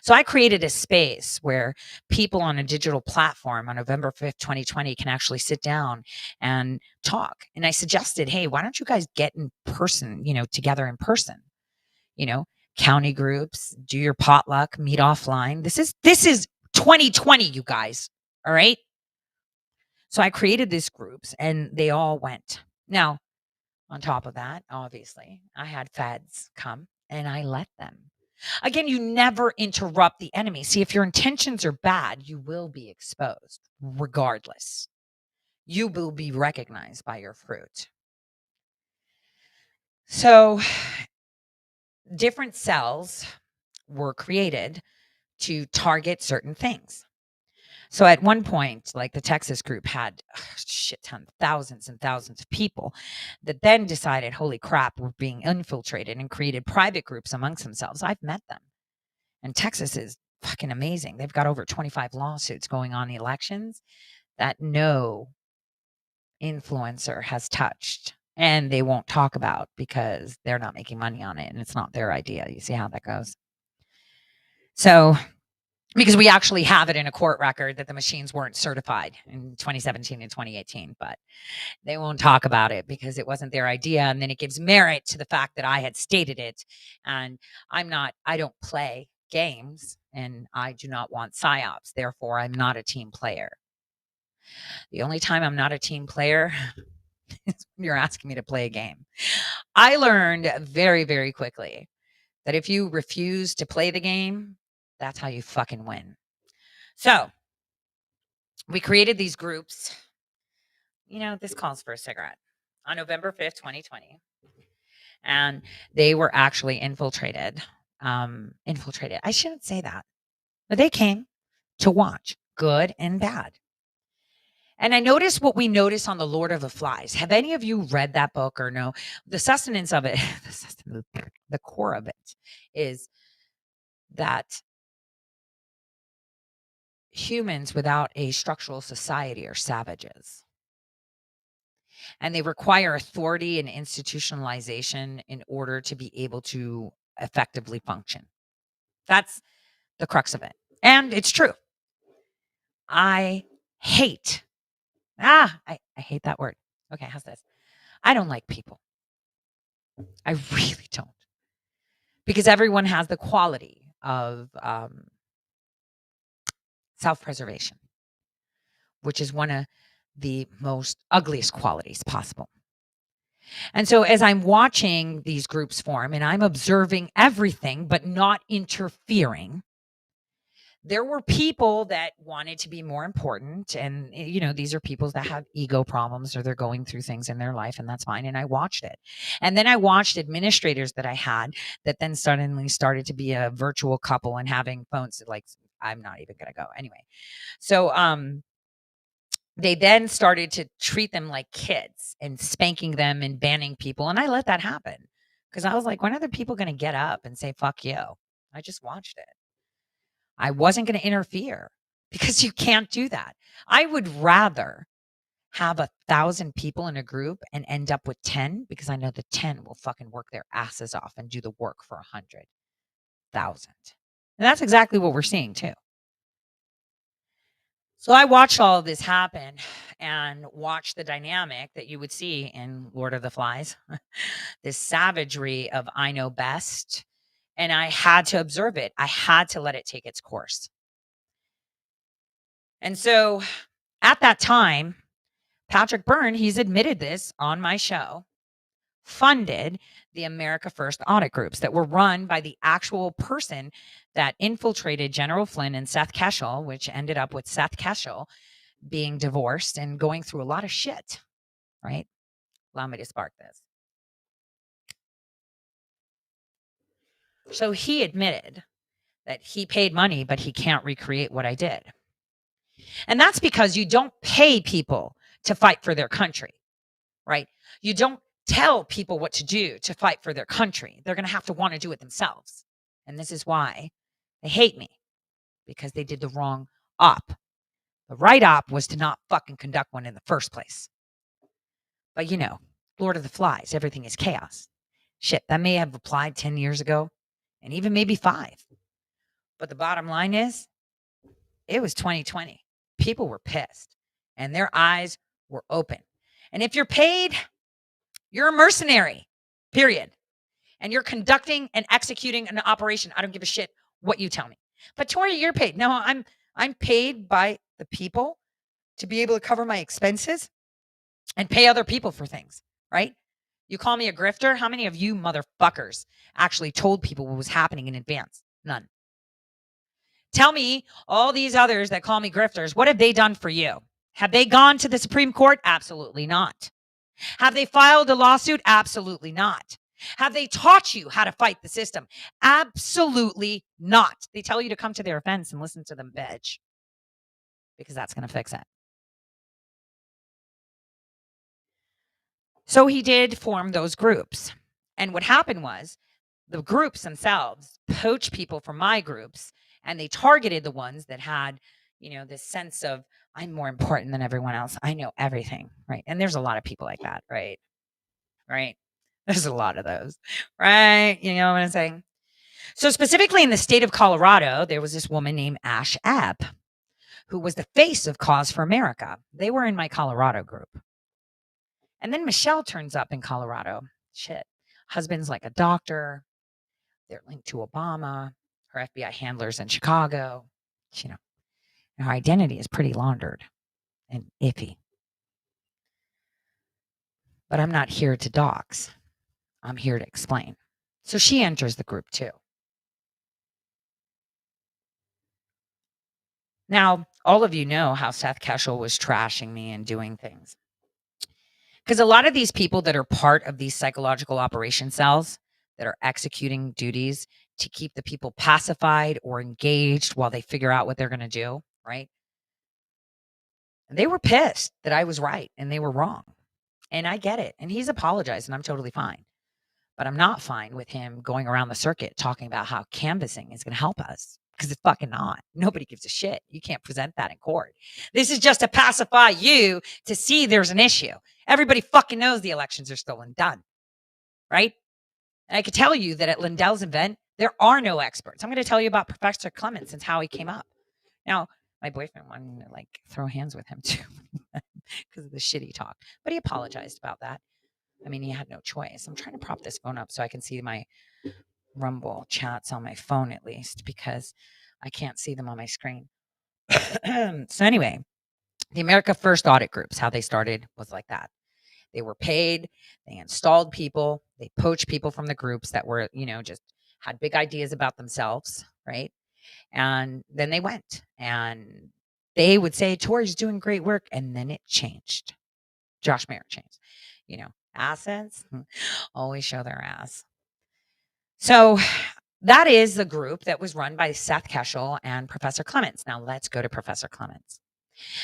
So I created a space where people on a digital platform on November 5th, 2020 can actually sit down and talk. And I suggested, hey, why don't you guys get in person, together in person, county groups, do your potluck, meet offline. This is 2020, you guys. All right. So I created these groups and they all went. Now, on top of that, obviously, I had feds come and I let them. Again, you never interrupt the enemy. See, if your intentions are bad, you will be exposed regardless. You will be recognized by your fruit. So different cells were created to target certain things. So at one point, like the Texas group had a shit ton, thousands and thousands of people that then decided, holy crap, we're being infiltrated, and created private groups amongst themselves. I've met them. And Texas is fucking amazing. They've got over 25 lawsuits going on in elections that no influencer has touched. And they won't talk about because they're not making money on it and it's not their idea. You see how that goes? So because we actually have it in a court record that the machines weren't certified in 2017 and 2018, but they won't talk about it because it wasn't their idea. And then it gives merit to the fact that I had stated it. And I don't play games and I do not want psyops. Therefore, I'm not a team player. The only time I'm not a team player is when you're asking me to play a game. I learned very, very quickly that if you refuse to play the game, that's how you fucking win. So we created these groups. This calls for a cigarette on November 5th, 2020. And they were actually infiltrated. Infiltrated. I shouldn't say that. But they came to watch, good and bad. And I noticed what we notice on The Lord of the Flies. Have any of you read that book or no? The sustenance of it, the core of it is that humans without a structural society are savages. And they require authority and institutionalization in order to be able to effectively function. That's the crux of it. And it's true. I hate, I hate that word. Okay, how's this? I don't like people. I really don't. Because everyone has the quality of self-preservation, which is one of the most ugliest qualities possible. And so as I'm watching these groups form and I'm observing everything but not interfering, there were people that wanted to be more important. And, these are people that have ego problems or they're going through things in their life, and that's fine. And I watched it. And then I watched administrators that I had that then suddenly started to be a virtual couple and having phones like, I'm not even going to go anyway. So, they then started to treat them like kids and spanking them and banning people. And I let that happen because I was like, when are the people going to get up and say, fuck you? I just watched it. I wasn't going to interfere because you can't do that. I would rather have 1,000 people in a group and end up with 10 because I know the 10 will fucking work their asses off and do the work for 100,000. And that's exactly what we're seeing too. So I watched all of this happen and watched the dynamic that you would see in Lord of the Flies, this savagery of I know best. And I had to observe it. I had to let it take its course. And so at that time, Patrick Byrne, he's admitted this on my show, funded the America First audit groups that were run by the actual person that infiltrated General Flynn and Seth Keshel, which ended up with Seth Keshel being divorced and going through a lot of shit, right? Allow me to spark this. So he admitted that he paid money, but he can't recreate what I did. And that's because you don't pay people to fight for their country, right? You don't tell people what to do to fight for their country. They're going to have to want to do it themselves. And this is why they hate me, because they did the wrong op. The right op was to not fucking conduct one in the first place. But Lord of the Flies, everything is chaos. Shit, that may have applied 10 years ago and even maybe 5. But the bottom line is, it was 2020. People were pissed and their eyes were open. And if you're paid, you're a mercenary, period. And you're conducting and executing an operation. I don't give a shit what you tell me. But Tori, you're paid. No, I'm paid by the people to be able to cover my expenses and pay other people for things, right? You call me a grifter? How many of you motherfuckers actually told people what was happening in advance? None. Tell me, all these others that call me grifters, what have they done for you? Have they gone to the Supreme Court? Absolutely not. Have they filed a lawsuit? Absolutely not. Have they taught you how to fight the system? Absolutely not. They tell you to come to their events and listen to them bitch because that's going to fix it. So he did form those groups. And what happened was the groups themselves poached people from my groups and they targeted the ones that had, this sense of I'm more important than everyone else. I know everything, right? And there's a lot of people like that, right? Right? There's a lot of those, right? You know what I'm saying? So specifically in the state of Colorado, there was this woman named Ash Abb who was the face of Cause for America. They were in my Colorado group. And then Michelle turns up in Colorado. Shit. Husband's like a doctor. They're linked to Obama. Her FBI handler's in Chicago. You know, her identity is pretty laundered and iffy. But I'm not here to dox. I'm here to explain. So she enters the group too. Now, all of you know how Seth Keshel was trashing me and doing things. Because a lot of these people that are part of these psychological operation cells that are executing duties to keep the people pacified or engaged while they figure out what they're going to do, right? They were pissed that I was right and they were wrong. And I get it. And he's apologized and I'm totally fine. But I'm not fine with him going around the circuit talking about how canvassing is going to help us because it's fucking not. Nobody gives a shit. You can't present that in court. This is just to pacify you to see there's an issue. Everybody fucking knows the elections are stolen. Done. Right? And I could tell you that at Lindell's event, there are no experts. I'm going to tell you about Professor Clements and how he came up. Now, my boyfriend wanted to throw hands with him too because of the shit he talked. But he apologized about that. I mean, he had no choice. I'm trying to prop this phone up so I can see my Rumble chats on my phone at least because I can't see them on my screen. So anyway, the America First audit groups, how they started was like that. They were paid, they installed people, they poached people from the groups that were, just had big ideas about themselves, right? And then they went and they would say, Tori's doing great work. And then it changed. Josh Mayer changed, assets always show their ass. So that is the group that was run by Seth Keshel and Professor Clements. Now let's go to Professor Clements.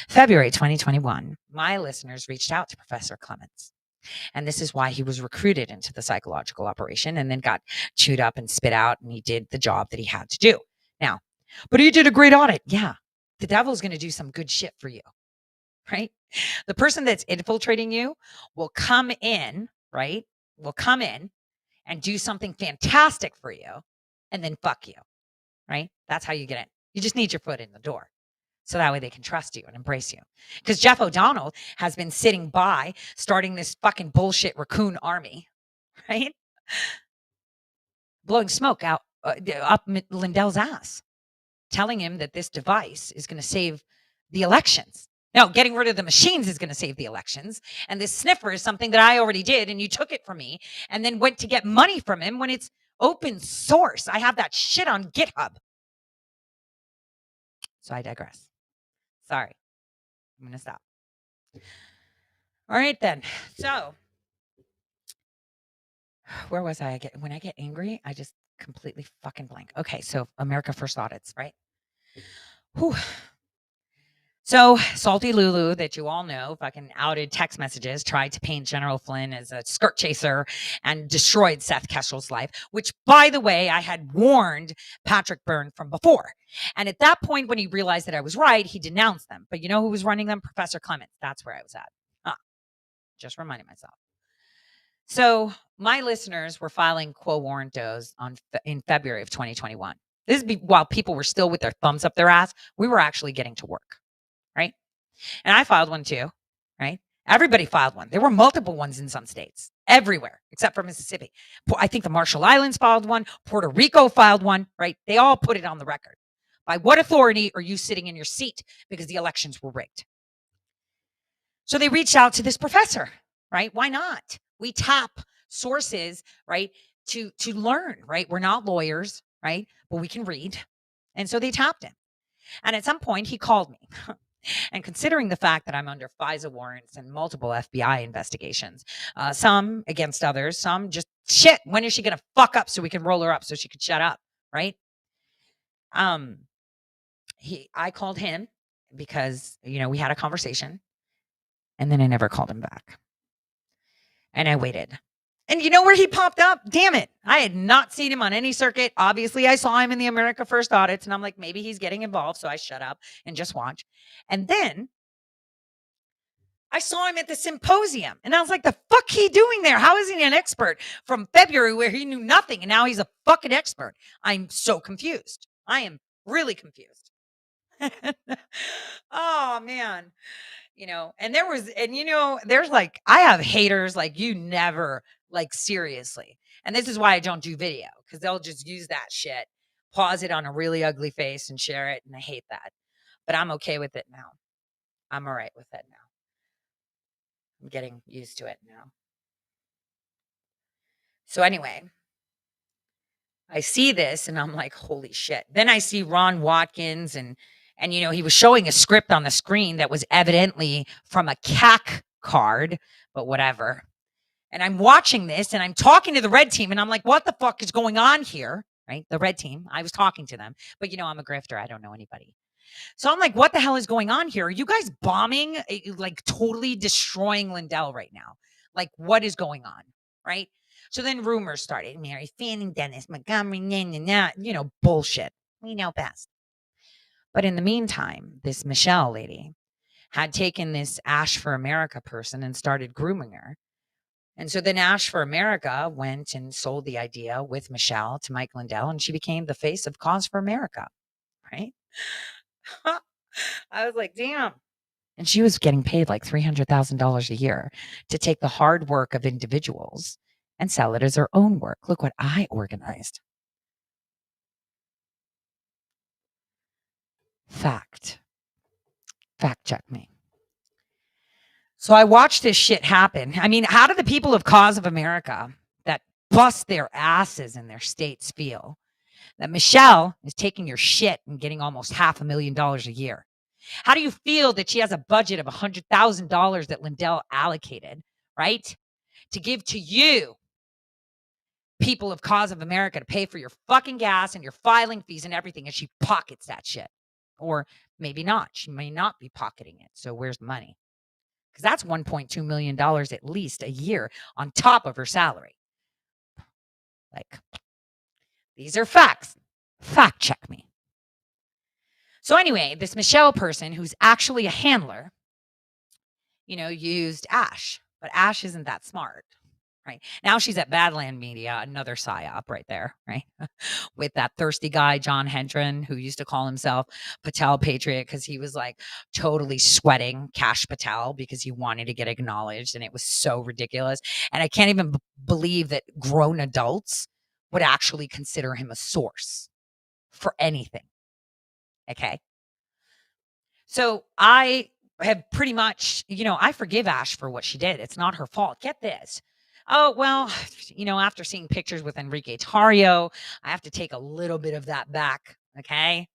February 2021, my listeners reached out to Professor Clements. And this is why he was recruited into the psychological operation and then got chewed up and spit out. And he did the job that he had to do. Now, but he did a great audit. Yeah. The devil's going to do some good shit for you, right? The person that's infiltrating you will come in, right? Will come in and do something fantastic for you and then fuck you, right? That's how you get in. You just need your foot in the door. So that way they can trust you and embrace you. Because Jeff O'Donnell has been sitting by starting this fucking bullshit raccoon army, right? Blowing smoke out up Lindell's ass, telling him that this device is going to save the elections. No, getting rid of the machines is going to save the elections. And this sniffer is something that I already did. And you took it from me and then went to get money from him when it's open source. I have that shit on GitHub. So I digress. Sorry. I'm going to stop. All right, then. So where was I? When I get angry, I just completely fucking blank. Okay, so America First audits, right? Whew. So Salty Lulu, that you all know, fucking outed text messages, tried to paint General Flynn as a skirt chaser and destroyed Seth Keshel's life, which, by the way, I had warned Patrick Byrne from before. And at that point, when he realized that I was right, he denounced them. But you know who was running them? Professor Clements. That's where I was at. Just reminding myself. So my listeners were filing quo warrantos in February of 2021. This is while people were still with their thumbs up their ass. We were actually getting to work, right? And I filed one too, right? Everybody filed one. There were multiple ones in some states, everywhere except for Mississippi. I think the Marshall Islands filed one. Puerto Rico filed one, right? They all put it on the record. By what authority are you sitting in your seat because the elections were rigged? So they reached out to this professor, right? Why not? We tap sources, right, to learn, right? We're not lawyers, right? But we can read. And so they tapped him. And at some point he called me. And considering the fact that I'm under FISA warrants and multiple FBI investigations, some against others, some just Shit, when is she gonna fuck up so we can roll her up so she could shut up, right? Um, I called him because, we had a conversation, and then I never called him back. And I waited. And you know where he popped up? Damn it. I had not seen him on any circuit. Obviously, I saw him in the America First audits, and I'm like, maybe he's getting involved. So I shut up and just watch. And then I saw him at the symposium, and I was like, the fuck he doing there? How is he an expert from February where he knew nothing, and now he's a fucking expert? I'm so confused. I am really confused. Oh, man. There's like, I have haters like you never, like, seriously. And this is why I don't do video, because they'll just use that shit, pause it on a really ugly face and share it. And I hate that. But I'm okay with it now. I'm all right with it now. I'm getting used to it now. So anyway, I see this and I'm like, holy shit. Then I see Ron Watkins and he was showing a script on the screen that was evidently from a CAC card, but whatever. And I'm watching this and I'm talking to the red team and I'm like, what the fuck is going on here? Right? The red team. I was talking to them, but I'm a grifter. I don't know anybody. So I'm like, what the hell is going on here? Are you guys bombing, like totally destroying Lindell right now? Like, what is going on? Right? So then rumors started. Mary Fanning, Dennis Montgomery, bullshit. We know best. But in the meantime, this Michelle lady had taken this Ash for America person and started grooming her. And so then Ash for America went and sold the idea with Michelle to Mike Lindell, and she became the face of Cause for America. Right? I was like, damn. And she was getting paid like $300,000 a year to take the hard work of individuals and sell it as her own work. Look what I organized. Fact check me. So I watched this shit happen. I mean, how do the people of Cause of America that bust their asses in their states feel that Michelle is taking your shit and getting almost $500,000 a year? How do you feel that she has a budget of $100,000 that Lindell allocated, right, to give to you, people of Cause of America, to pay for your fucking gas and your filing fees and everything, and she pockets that shit? Or maybe not. She may not be pocketing it. So where's the money? Because that's $1.2 million at least a year on top of her salary. Like, these are facts. Fact check me. So anyway, this Michelle person, who's actually a handler, used Ash, but Ash isn't that smart, right? Now she's at Badland Media, another psyop right there, right? With that thirsty guy, John Hendren, who used to call himself Patel Patriot because he was like totally sweating Cash Patel because he wanted to get acknowledged. And it was so ridiculous. And I can't even believe that grown adults would actually consider him a source for anything. Okay. So I have pretty much, I forgive Ash for what she did. It's not her fault. Get this. Oh, well, after seeing pictures with Enrique Tarrio, I have to take a little bit of that back. Okay.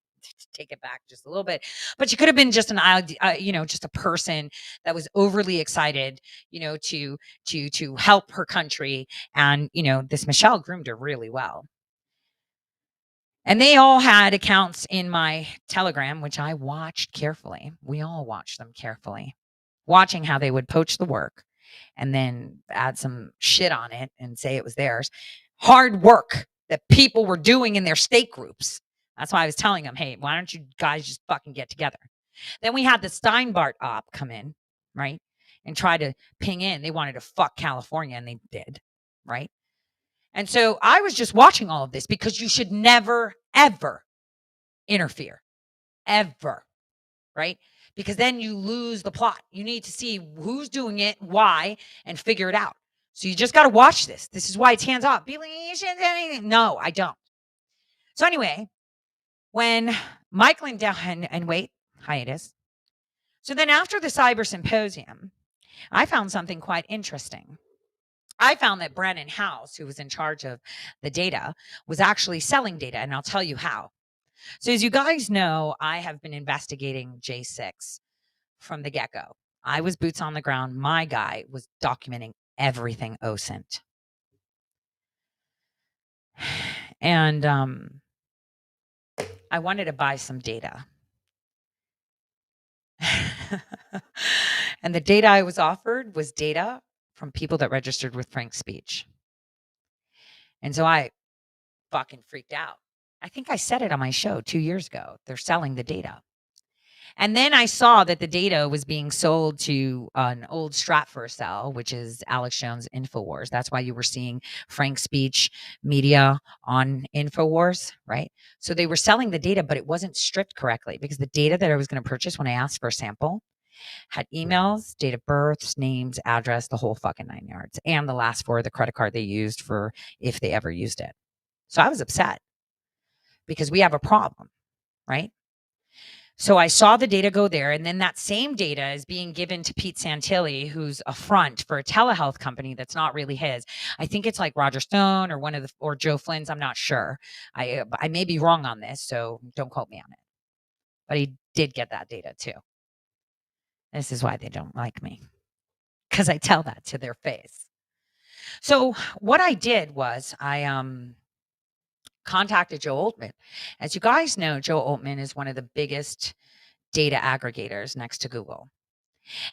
Take it back just a little bit. But she could have been just just a person that was overly excited, to help her country. And, this Michelle groomed her really well. And they all had accounts in my Telegram, which I watched carefully. We all watched them carefully, watching how they would poach the work and then add some shit on it and say it was theirs. Hard work that people were doing in their state groups. That's why I was telling them, hey, why don't you guys just fucking get together? Then we had the Steinbart op come in, right? And try to ping in. They wanted to fuck California, and they did, right? And so I was just watching all of this because you should never, ever interfere, ever, right? Because then you lose the plot. You need to see who's doing it, why, and figure it out. So you just got to watch this. This is why it's hands off. No, I don't. So anyway, when Mike Lindell and wait, hiatus. So then after the cyber symposium, I found something quite interesting. I found that Brennan House, who was in charge of the data, was actually selling data, and I'll tell you how. So as you guys know, I have been investigating J6 from the get-go. I was boots on the ground. My guy was documenting everything OSINT. And I wanted to buy some data. And the data I was offered was data from people that registered with Frank Speech. And so I fucking freaked out. I think I said it on my show 2 years ago. They're selling the data. And then I saw that the data was being sold to an old Stratfor cell, which is Alex Jones Infowars. That's why you were seeing Frank Speech media on Infowars, right? So they were selling the data, but it wasn't stripped correctly because the data that I was going to purchase when I asked for a sample had emails, date of births, names, address, the whole fucking 9 yards, and the last four of the credit card they used for if they ever used it. So I was upset because we have a problem, right? So I saw the data go there, and then that same data is being given to Pete Santilli, who's a front for a telehealth company that's not really his. I think it's like Roger Stone or one of the or Joe Flynn's. I'm not sure. I may be wrong on this, so don't quote me on it. But he did get that data too. This is why they don't like me, because I tell that to their face. So what I did was I contacted Joe Altman. As you guys know, Joe Altman is one of the biggest data aggregators next to Google.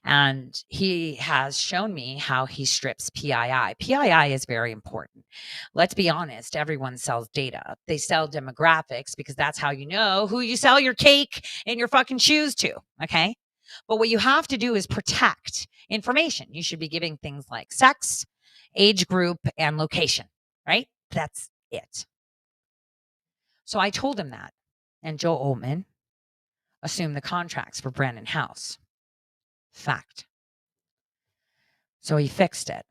And he has shown me how he strips PII. PII is very important. Let's be honest, everyone sells data. They sell demographics because that's how you know who you sell your cake and your fucking shoes to. Okay. But what you have to do is protect information. You should be giving things like sex, age group, and location, right? That's it. So I told him that. And Joe Altman assumed the contracts for Brandon House. Fact. So he fixed it.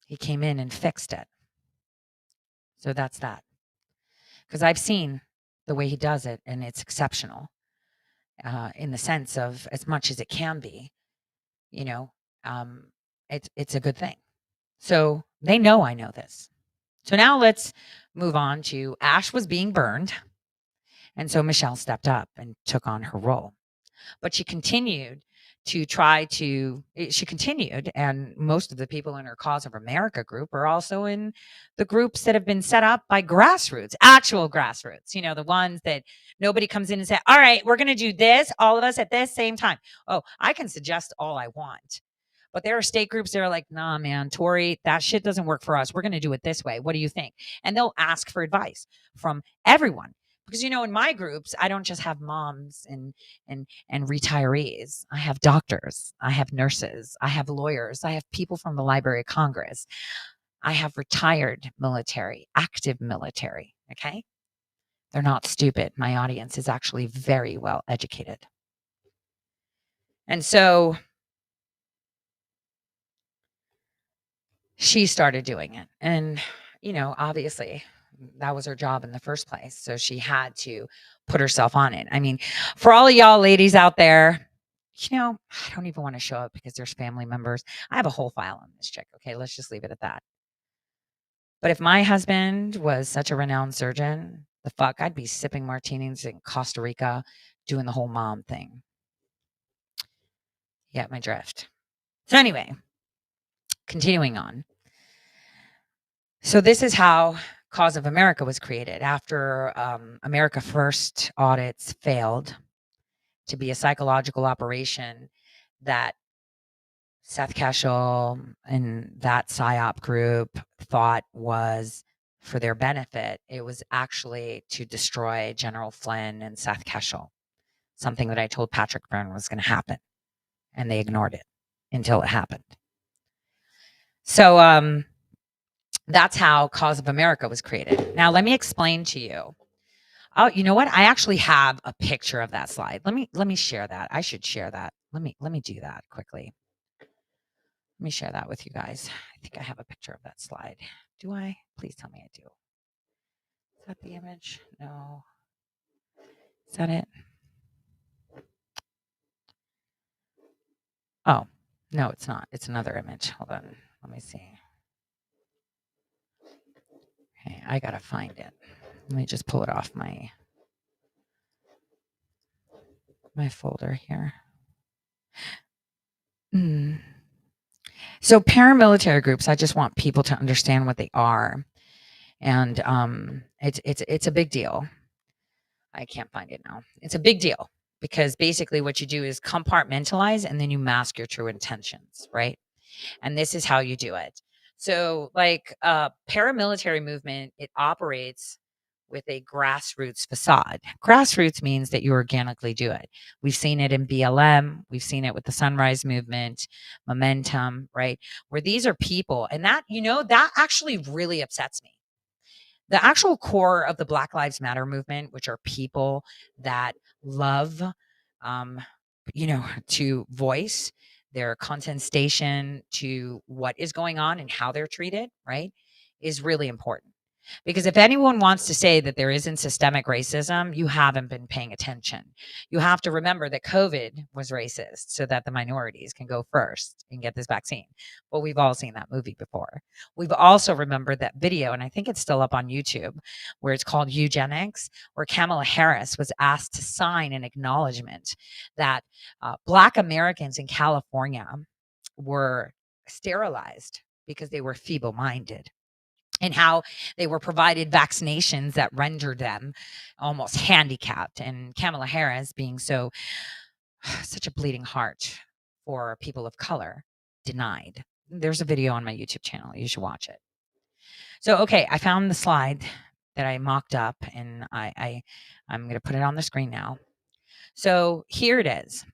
He came in and fixed it. So that's that. Because I've seen the way he does it, and it's exceptional in the sense of as much as it can be, you know, it's a good thing. So they know I know this. So now let's move on to Ash was being burned. And so Michelle stepped up and took on her role. But she continued, and most of the people in her Cause of America group are also in the groups that have been set up by grassroots, actual grassroots, the ones that nobody comes in and say, all right, we're going to do this, all of us at this same time. Oh, I can suggest all I want. But there are state groups that are like, nah, man, Tori, that shit doesn't work for us. We're going to do it this way. What do you think? And they'll ask for advice from everyone. Because, in my groups, I don't just have moms and retirees. I have doctors. I have nurses. I have lawyers. I have people from the Library of Congress. I have retired military, active military. Okay. They're not stupid. My audience is actually very well educated. And so she started doing it. And, obviously that was her job in the first place. So she had to put herself on it. I mean, for all of y'all ladies out there, I don't even want to show up because there's family members. I have a whole file on this chick. Okay. Let's just leave it at that. But if my husband was such a renowned surgeon, the fuck, I'd be sipping martinis in Costa Rica doing the whole mom thing. You get my drift. So anyway, continuing on. So this is how Cause of America was created after America First audits failed to be a psychological operation that Seth Keshel and that PSYOP group thought was for their benefit. It was actually to destroy General Flynn and Seth Keshel, something that I told Patrick Byrne was going to happen. And they ignored it until it happened. So that's how Cause of America was created. Now, let me explain to you. Oh, you know what? I actually have a picture of that slide. Let me share that. I should share that. Let me do that quickly. Let me share that with you guys. I think I have a picture of that slide. Do I? Please tell me I do. Is that the image? No. Is that it? Oh, no, it's not. It's another image. Hold on. Let me see. Okay, I gotta find it. Let me just pull it off my folder here. So paramilitary groups, I just want people to understand what they are. And it's a big deal. I can't find it now. It's a big deal because basically what you do is compartmentalize and then you mask your true intentions, right? And this is how you do it. So, like paramilitary movement, it operates with a grassroots facade. Grassroots means that you organically do it. We've seen it in BLM, we've seen it with the Sunrise Movement, Momentum, right? Where these are people, and that, that actually really upsets me. The actual core of the Black Lives Matter movement, which are people that love, um, to voice their content station to what is going on and how they're treated, right, is really important. Because if anyone wants to say that there isn't systemic racism, you haven't been paying attention. You have to remember that COVID was racist so that the minorities can go first and get this vaccine. Well, we've all seen that movie before. We've also remembered that video, and I think it's still up on YouTube, where it's called Eugenics, where Kamala Harris was asked to sign an acknowledgement that Black Americans in California were sterilized because they were feeble minded, and how they were provided vaccinations that rendered them almost handicapped. And Kamala Harris, being such a bleeding heart for people of color, denied. There's a video on my YouTube channel. You should watch it. So, okay, I found the slide that I mocked up, and I'm going to put it on the screen now. So here it is.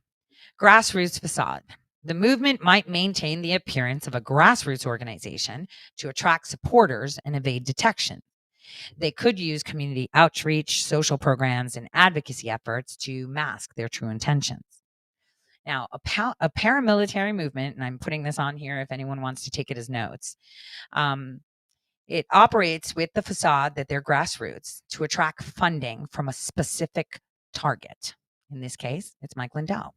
Grassroots facade. The movement might maintain the appearance of a grassroots organization to attract supporters and evade detection. They could use community outreach, social programs, and advocacy efforts to mask their true intentions. Now, a paramilitary movement, and I'm putting this on here if anyone wants to take it as notes, it operates with the facade that they're grassroots to attract funding from a specific target. In this case, it's Mike Lindell.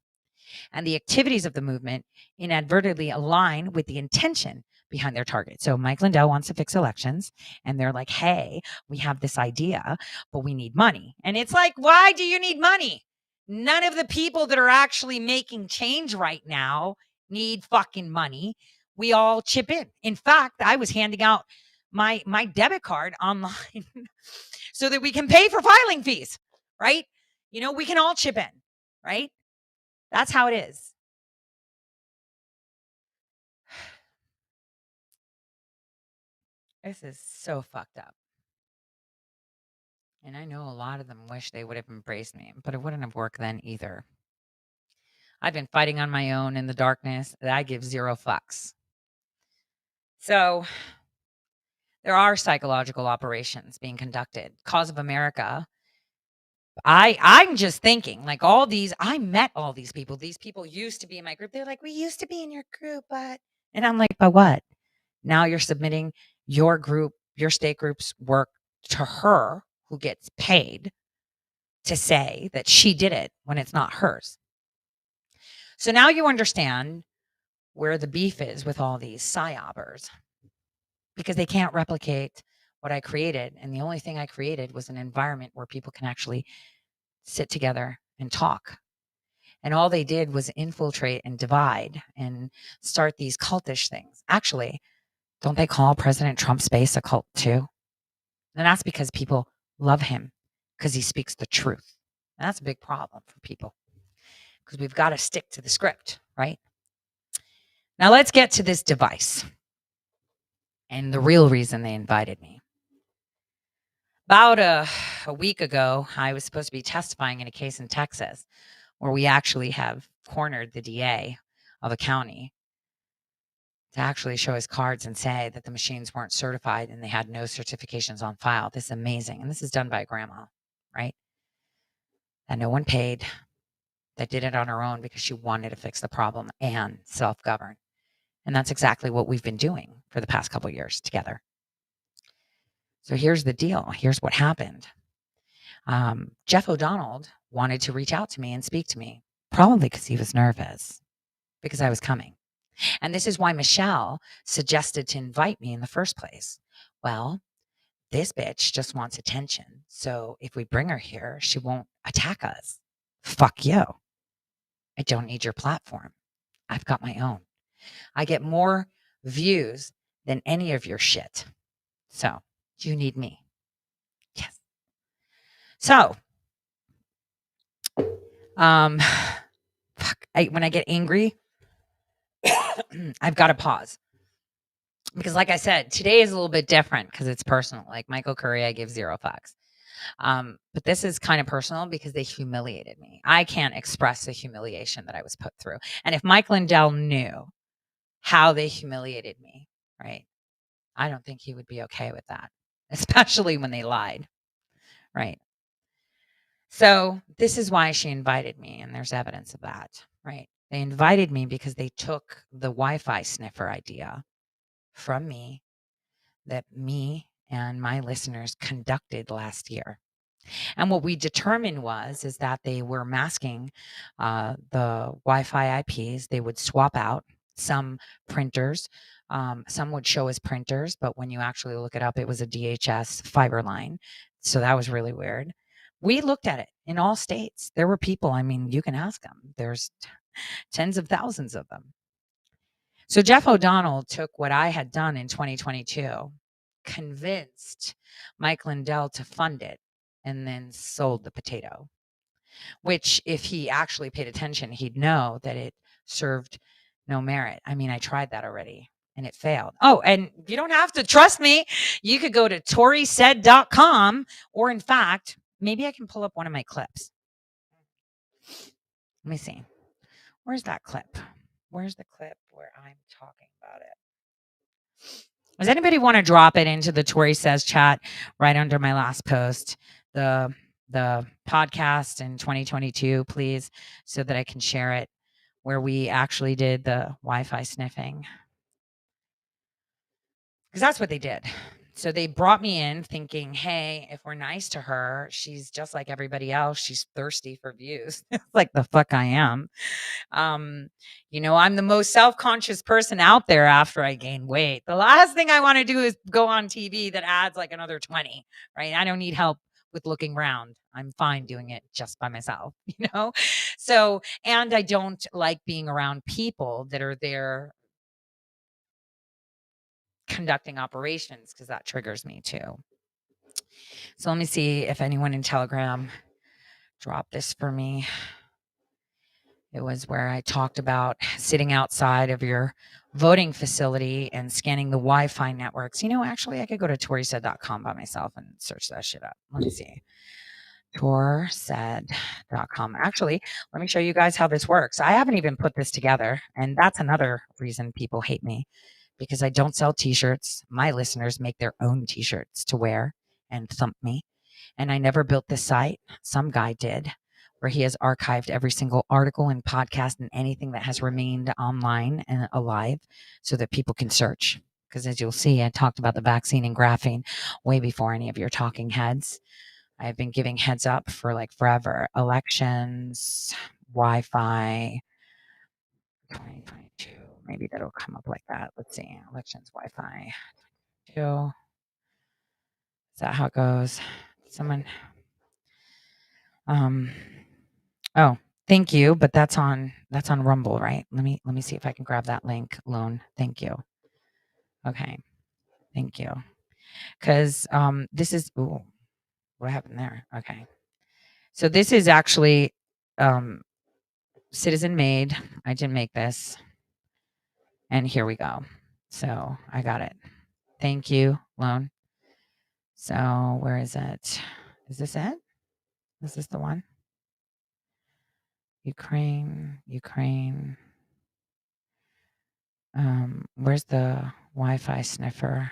And the activities of the movement inadvertently align with the intention behind their target. So Mike Lindell wants to fix elections, and they're like, hey, we have this idea, but we need money. And it's like, why do you need money? None of the people that are actually making change right now need fucking money. We all chip in. In fact, I was handing out my debit card online so that we can pay for filing fees, right? We can all chip in, right? That's how it is. This is so fucked up. And I know a lot of them wish they would have embraced me, but it wouldn't have worked then either. I've been fighting on my own in the darkness. I give zero fucks. So there are psychological operations being conducted. Cause of America. I'm just thinking, like, I met all these people. These people used to be in my group. They're like, we used to be in your group, and I'm like, but what? Now you're submitting your group, your state group's work to her, who gets paid to say that she did it when it's not hers. So now you understand where the beef is with all these psyoppers, because they can't replicate what I created. And the only thing I created was an environment where people can actually sit together and talk. And all they did was infiltrate and divide and start these cultish things. Actually, don't they call President Trump's base a cult too? And that's because people love him because he speaks the truth. And that's a big problem for people, because we've got to stick to the script, right? Now let's get to this device and the real reason they invited me. About a week ago, I was supposed to be testifying in a case in Texas where we actually have cornered the DA of a county to actually show his cards and say that the machines weren't certified and they had no certifications on file. This is amazing. And this is done by a grandma, right? That no one paid, that did it on her own because she wanted to fix the problem and self-govern. And that's exactly what we've been doing for the past couple of years together. So here's the deal. Here's what happened. Jeff O'Donnell wanted to reach out to me and speak to me, probably because he was nervous, because I was coming. And this is why Michelle suggested to invite me in the first place. Well, this bitch just wants attention. So if we bring her here, she won't attack us. Fuck you. I don't need your platform. I've got my own. I get more views than any of your shit. So Do you need me? Yes. So, um, fuck, when I get angry, I've got to pause because, like I said, today is a little bit different because it's personal. Like Michael Curry, I give 0 fucks. But this is kind of personal because they humiliated me. I can't express the humiliation that I was put through. And if Mike Lindell knew how they humiliated me, right, I don't think he would be okay with that, especially when they lied, right? So this is why she invited me, and there's evidence of that, right? They invited me because they took the Wi-Fi sniffer idea from me that me and my listeners conducted last year. And what we determined is that they were masking the Wi-Fi IPs. They would swap out some printers. Some would show as printers, but when you actually look it up, it was a DHS fiber line. So that was really weird. We looked at it in all states. There were people, I mean, you can ask them. There's tens of thousands of them. So Jeff O'Donnell took what I had done in 2022, convinced Mike Lindell to fund it, and then sold the potato, which if he actually paid attention, he'd know that it served no merit. I mean, I tried that already and it failed. Oh, and you don't have to trust me. You could go to ToriSaid.com, or in fact, maybe I can pull up one of my clips. Let me see. Where's that clip? Where's the clip where I'm talking about it? Does anybody want to drop it into the Tori Says chat right under my last post? The podcast in 2022, please, so that I can share it, where we actually did the Wi-Fi sniffing. Because that's what they did. So they brought me in thinking, hey, if we're nice to her, she's just like everybody else. She's thirsty for views. Like the fuck I am. I'm the most self-conscious person out there after I gain weight. The last thing I want to do is go on TV that adds like another 20, right? I don't need help with looking round. I'm fine doing it just by myself, So, and I don't like being around people that are there conducting operations because that triggers me too. So let me see if anyone in Telegram dropped this for me. It was where I talked about sitting outside of your voting facility and scanning the Wi-Fi networks. Actually, I could go to ToriSaid.com by myself and search that shit up. Let me see. ToriSaid.com. Actually, let me show you guys how this works. I haven't even put this together, and that's another reason people hate me, because I don't sell t-shirts. My listeners make their own t-shirts to wear and thump me. And I never built this site. Some guy did, where he has archived every single article and podcast and anything that has remained online and alive so that people can search. Because as you'll see, I talked about the vaccine and graphene way before any of your talking heads. I've been giving heads up for like forever. Elections, Wi-Fi, 2022. Maybe that'll come up like that. Let's see. Elections, Wi-Fi. Is that how it goes? Someone. Oh, thank you. But that's on Rumble, right? Let me see if I can grab that link. Loan. Thank you. Okay. Thank you. Because this is what happened there? Okay. So this is actually citizen made. I didn't make this. And here we go. So I got it. Thank you, loan. So where is it? Is this it? Is this the one? Ukraine. Where's the Wi-Fi sniffer?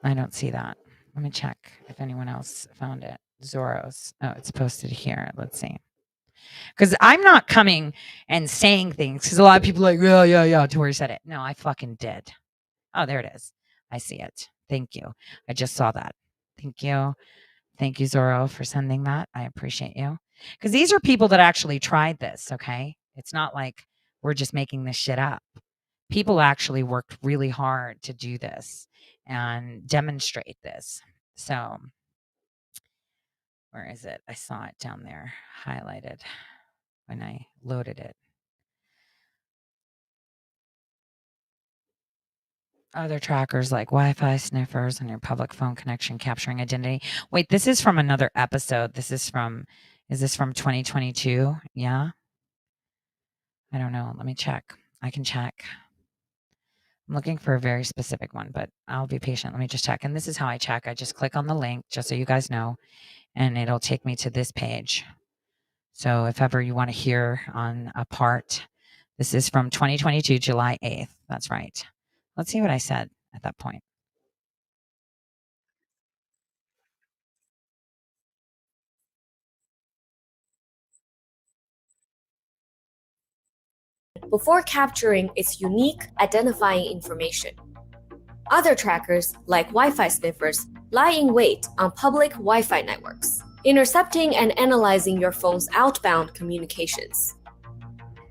I don't see that. Let me check if anyone else found it. Zoros. Oh, it's posted here. Let's see. Because I'm not coming and saying things, because a lot of people are like, yeah, Tori said it. No, I fucking did. Oh, there it is. I see it. Thank you. I just saw that. Thank you. Thank you, Zorro, for sending that. I appreciate you. Because these are people that actually tried this, okay? It's not like we're just making this shit up. People actually worked really hard to do this and demonstrate this. So, where is it? I saw it down there highlighted when I loaded it. Other trackers like Wi-Fi sniffers on your public phone connection capturing identity. Wait, this is from another episode. Is this from 2022? Yeah. I don't know. Let me check. I can check. I'm looking for a very specific one, but I'll be patient. Let me just check. And this is how I check. I just click on the link, just so you guys know, and it'll take me to this page. So if ever you want to hear on a part, this is from 2022, July 8th. That's right. Let's see what I said at that point. Before capturing its unique identifying information. Other trackers, like Wi-Fi sniffers, lie in wait on public Wi-Fi networks, intercepting and analyzing your phone's outbound communications.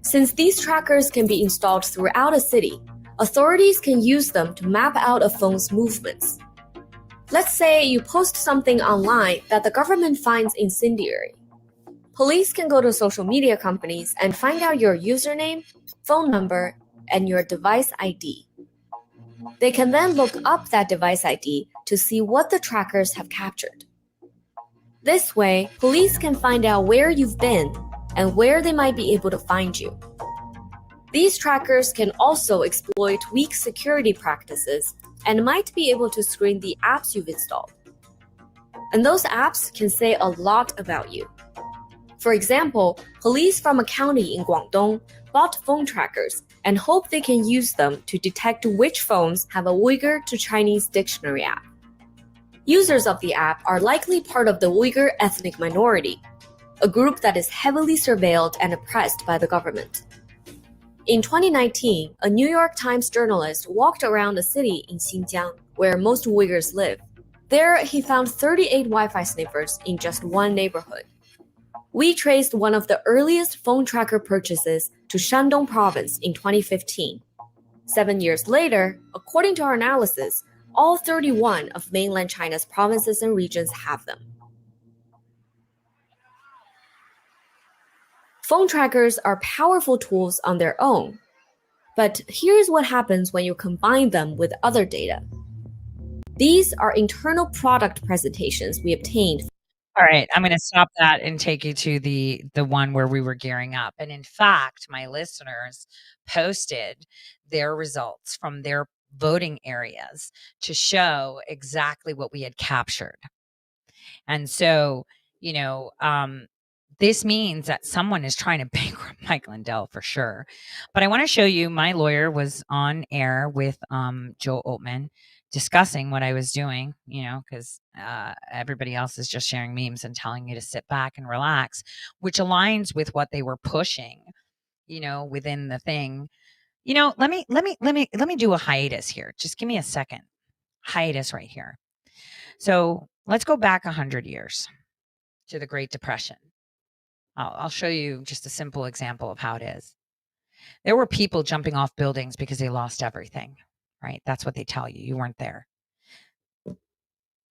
Since these trackers can be installed throughout a city, authorities can use them to map out a phone's movements. Let's say you post something online that the government finds incendiary. Police can go to social media companies and find out your username, phone number, and your device ID. They can then look up that device ID to see what the trackers have captured. This way, police can find out where you've been and where they might be able to find you. These trackers can also exploit weak security practices and might be able to screen the apps you've installed. And those apps can say a lot about you. For example, police from a county in Guangdong bought phone trackers and hope they can use them to detect which phones have a Uyghur to Chinese dictionary app. Users of the app are likely part of the Uyghur ethnic minority, a group that is heavily surveilled and oppressed by the government. In 2019, a New York Times journalist walked around a city in Xinjiang, where most Uyghurs live. There, he found 38 Wi-Fi sniffers in just one neighborhood. We traced one of the earliest phone tracker purchases to Shandong province in 2015. 7 years later, according to our analysis, all 31 of mainland China's provinces and regions have them. Phone trackers are powerful tools on their own, but here's what happens when you combine them with other data. These are internal product presentations we obtained. All right, I'm gonna stop that and take you to the one where we were gearing up, and in fact, my listeners posted their results from their voting areas to show exactly what we had captured. And so, you know, this means that someone is trying to bankrupt Mike Lindell for sure. But I wanna show you, my lawyer was on air with, Joe Altman discussing what I was doing, you know, 'cause, everybody else is just sharing memes and telling you to sit back and relax, which aligns with what they were pushing, you know, within the thing. You know, let me do a hiatus here. Just give me a second. Hiatus right here. So, let's go back 100 years to the Great Depression. I'll show you just a simple example of how it is. There were people jumping off buildings because they lost everything, right? That's what they tell you. You weren't there.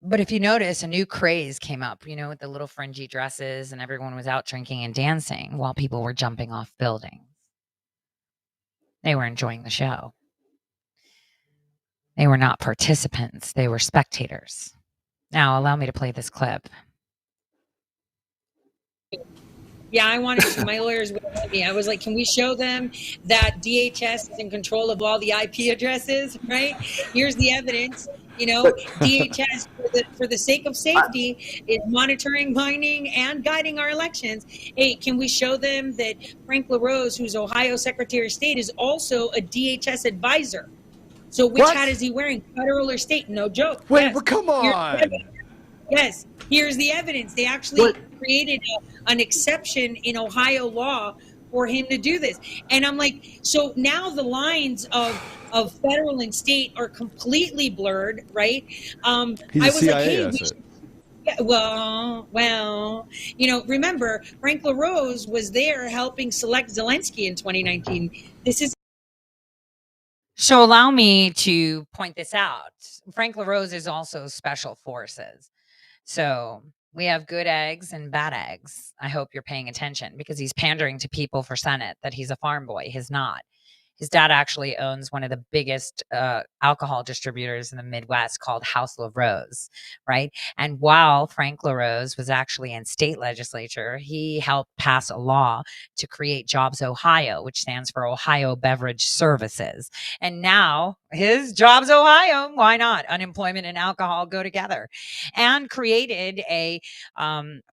But if you notice, a new craze came up, you know, with the little fringy dresses, and everyone was out drinking and dancing while people were jumping off buildings. They were enjoying the show. They were not participants, they were spectators. Now, allow me to play this clip. Yeah, I wanted to. My lawyers would let me. I was like, can we show them that DHS is in control of all the IP addresses, right? Here's the evidence. You know, DHS, for the sake of safety, is monitoring, mining, and guiding our elections. Hey, can we show them that Frank LaRose, who's Ohio Secretary of State, is also a DHS advisor? So which hat is he wearing, federal or state? No joke. Wait, yes. But come on. Yes, here's the evidence. They actually created an exception in Ohio law for him to do this. And I'm like, so now the lines of federal and state are completely blurred, right? He's I a was CIA like, hey, asset. yeah, well, you know, remember, Frank LaRose was there helping select Zelensky in 2019. This is so allow me to point this out. Frank LaRose is also special forces. So we have good eggs and bad eggs. I hope you're paying attention because he's pandering to people for Senate that he's a farm boy. He's not. His dad actually owns one of the biggest alcohol distributors in the Midwest called House LaRose, right? And while Frank LaRose was actually in state legislature, he helped pass a law to create Jobs Ohio, which stands for Ohio Beverage Services. And now his Jobs Ohio, why not? Unemployment and alcohol go together. And created a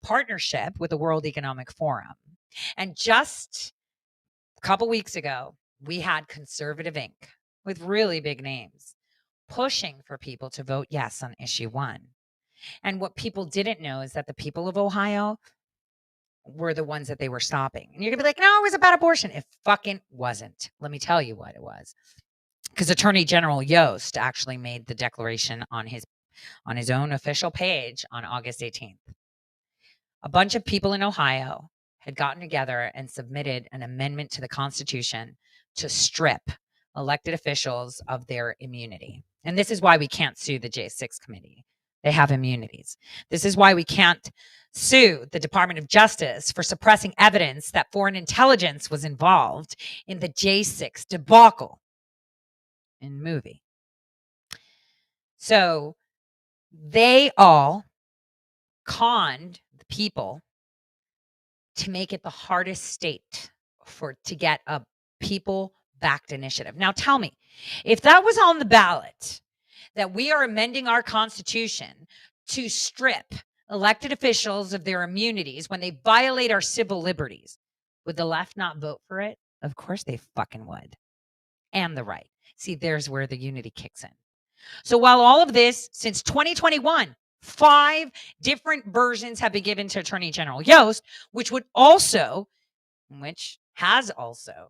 partnership with the World Economic Forum. And just a couple weeks ago, we had Conservative Inc. with really big names pushing for people to vote yes on issue 1. And what people didn't know is that the people of Ohio were the ones that they were stopping. And you're going to be like, no, it was about abortion. It fucking wasn't. Let me tell you what it was. Because Attorney General Yost actually made the declaration on his own official page on August 18th. A bunch of people in Ohio had gotten together and submitted an amendment to the Constitution to strip elected officials of their immunity. And this is why we can't sue the J6 committee. They have immunities. This is why we can't sue the Department of Justice for suppressing evidence that foreign intelligence was involved in the J6 debacle in movie. So they all conned the people to make it the hardest state to get a people-backed initiative. Now tell me, if that was on the ballot, that we are amending our Constitution to strip elected officials of their immunities when they violate our civil liberties, would the left not vote for it? Of course they fucking would. And the right. See, there's where the unity kicks in. So while all of this, since 2021, 5 different versions have been given to Attorney General Yost, which has also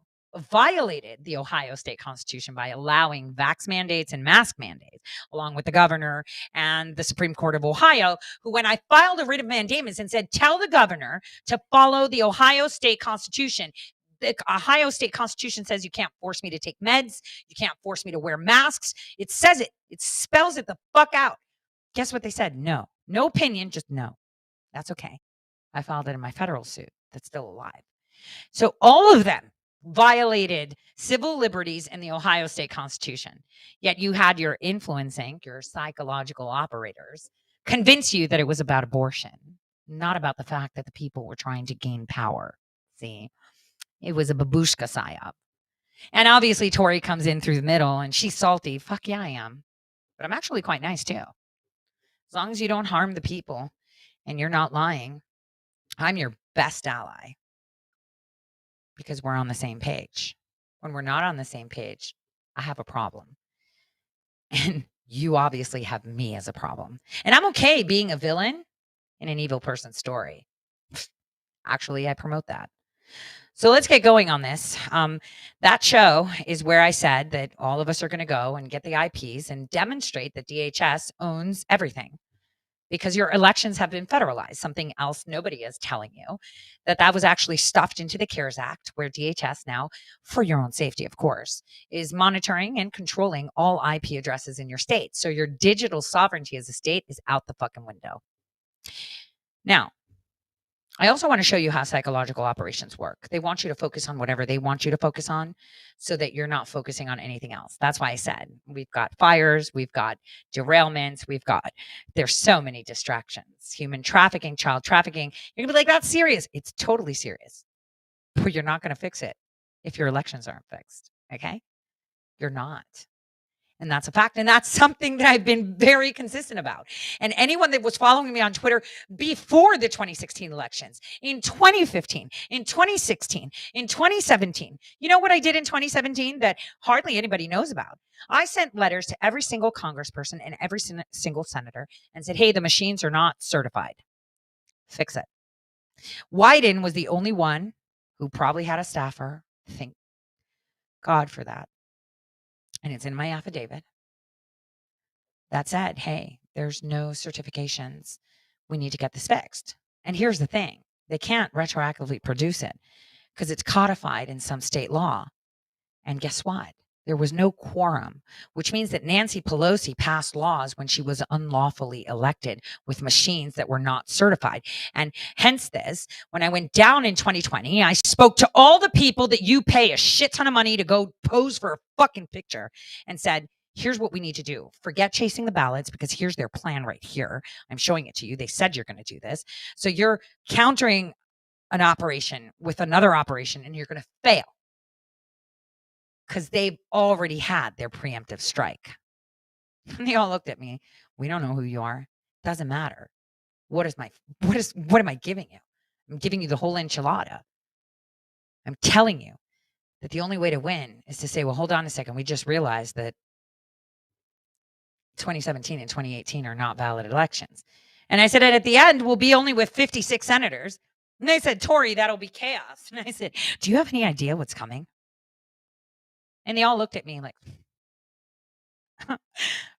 violated the Ohio state constitution by allowing vax mandates and mask mandates, along with the governor and the Supreme Court of Ohio, who, when I filed a writ of mandamus and said, tell the governor to follow the Ohio state constitution. The Ohio state constitution says you can't force me to take meds. You can't force me to wear masks. It says it. It spells it the fuck out. Guess what they said? No. No opinion, just no. That's okay. I filed it in my federal suit that's still alive. So all of them violated civil liberties in the Ohio state constitution. Yet you had your psychological operators convince you that it was about abortion, not about the fact that the people were trying to gain power. See, it was a babushka psyop. And obviously Tori comes in through the middle and she's salty. Fuck yeah, I am. But I'm actually quite nice too. As long as you don't harm the people and you're not lying, I'm your best ally because we're on the same page. When we're not on the same page, I have a problem. And you obviously have me as a problem. And I'm okay being a villain in an evil person's story. Actually, I promote that. So let's get going on this. That show is where I said that all of us are going to go and get the IPs and demonstrate that DHS owns everything because your elections have been federalized. Something else nobody is telling you, that was actually stuffed into the CARES Act, where DHS now, for your own safety, of course, is monitoring and controlling all IP addresses in your state. So your digital sovereignty as a state is out the fucking window. Now, I also want to show you how psychological operations work. They want you to focus on whatever they want you to focus on so that you're not focusing on anything else. That's why I said we've got fires, we've got derailments, there's so many distractions. Human trafficking, child trafficking. You're going to be like, that's serious. It's totally serious. But you're not going to fix it if your elections aren't fixed. Okay? You're not. And that's a fact. And that's something that I've been very consistent about. And anyone that was following me on Twitter before the 2016 elections, in 2015, in 2016, in 2017, you know what I did in 2017 that hardly anybody knows about? I sent letters to every single congressperson and every single senator and said, hey, the machines are not certified. Fix it. Wyden was the only one who probably had a staffer. Thank God for that. And it's in my affidavit that said, hey, there's no certifications. We need to get this fixed. And here's the thing. They can't retroactively produce it because it's codified in some state law. And guess what? There was no quorum, which means that Nancy Pelosi passed laws when she was unlawfully elected with machines that were not certified. And hence this, when I went down in 2020, I spoke to all the people that you pay a shit ton of money to go pose for a fucking picture and said, here's what we need to do. Forget chasing the ballots because here's their plan right here. I'm showing it to you. They said you're going to do this. So you're countering an operation with another operation and you're going to fail because they've already had their preemptive strike. And they all looked at me. We don't know who you are. Doesn't matter. What am I giving you? I'm giving you the whole enchilada. I'm telling you that the only way to win is to say, well, hold on a second. We just realized that 2017 and 2018 are not valid elections. And I said, and at the end, we'll be only with 56 senators. And they said, Tori, that'll be chaos. And I said, do you have any idea what's coming? And they all looked at me like,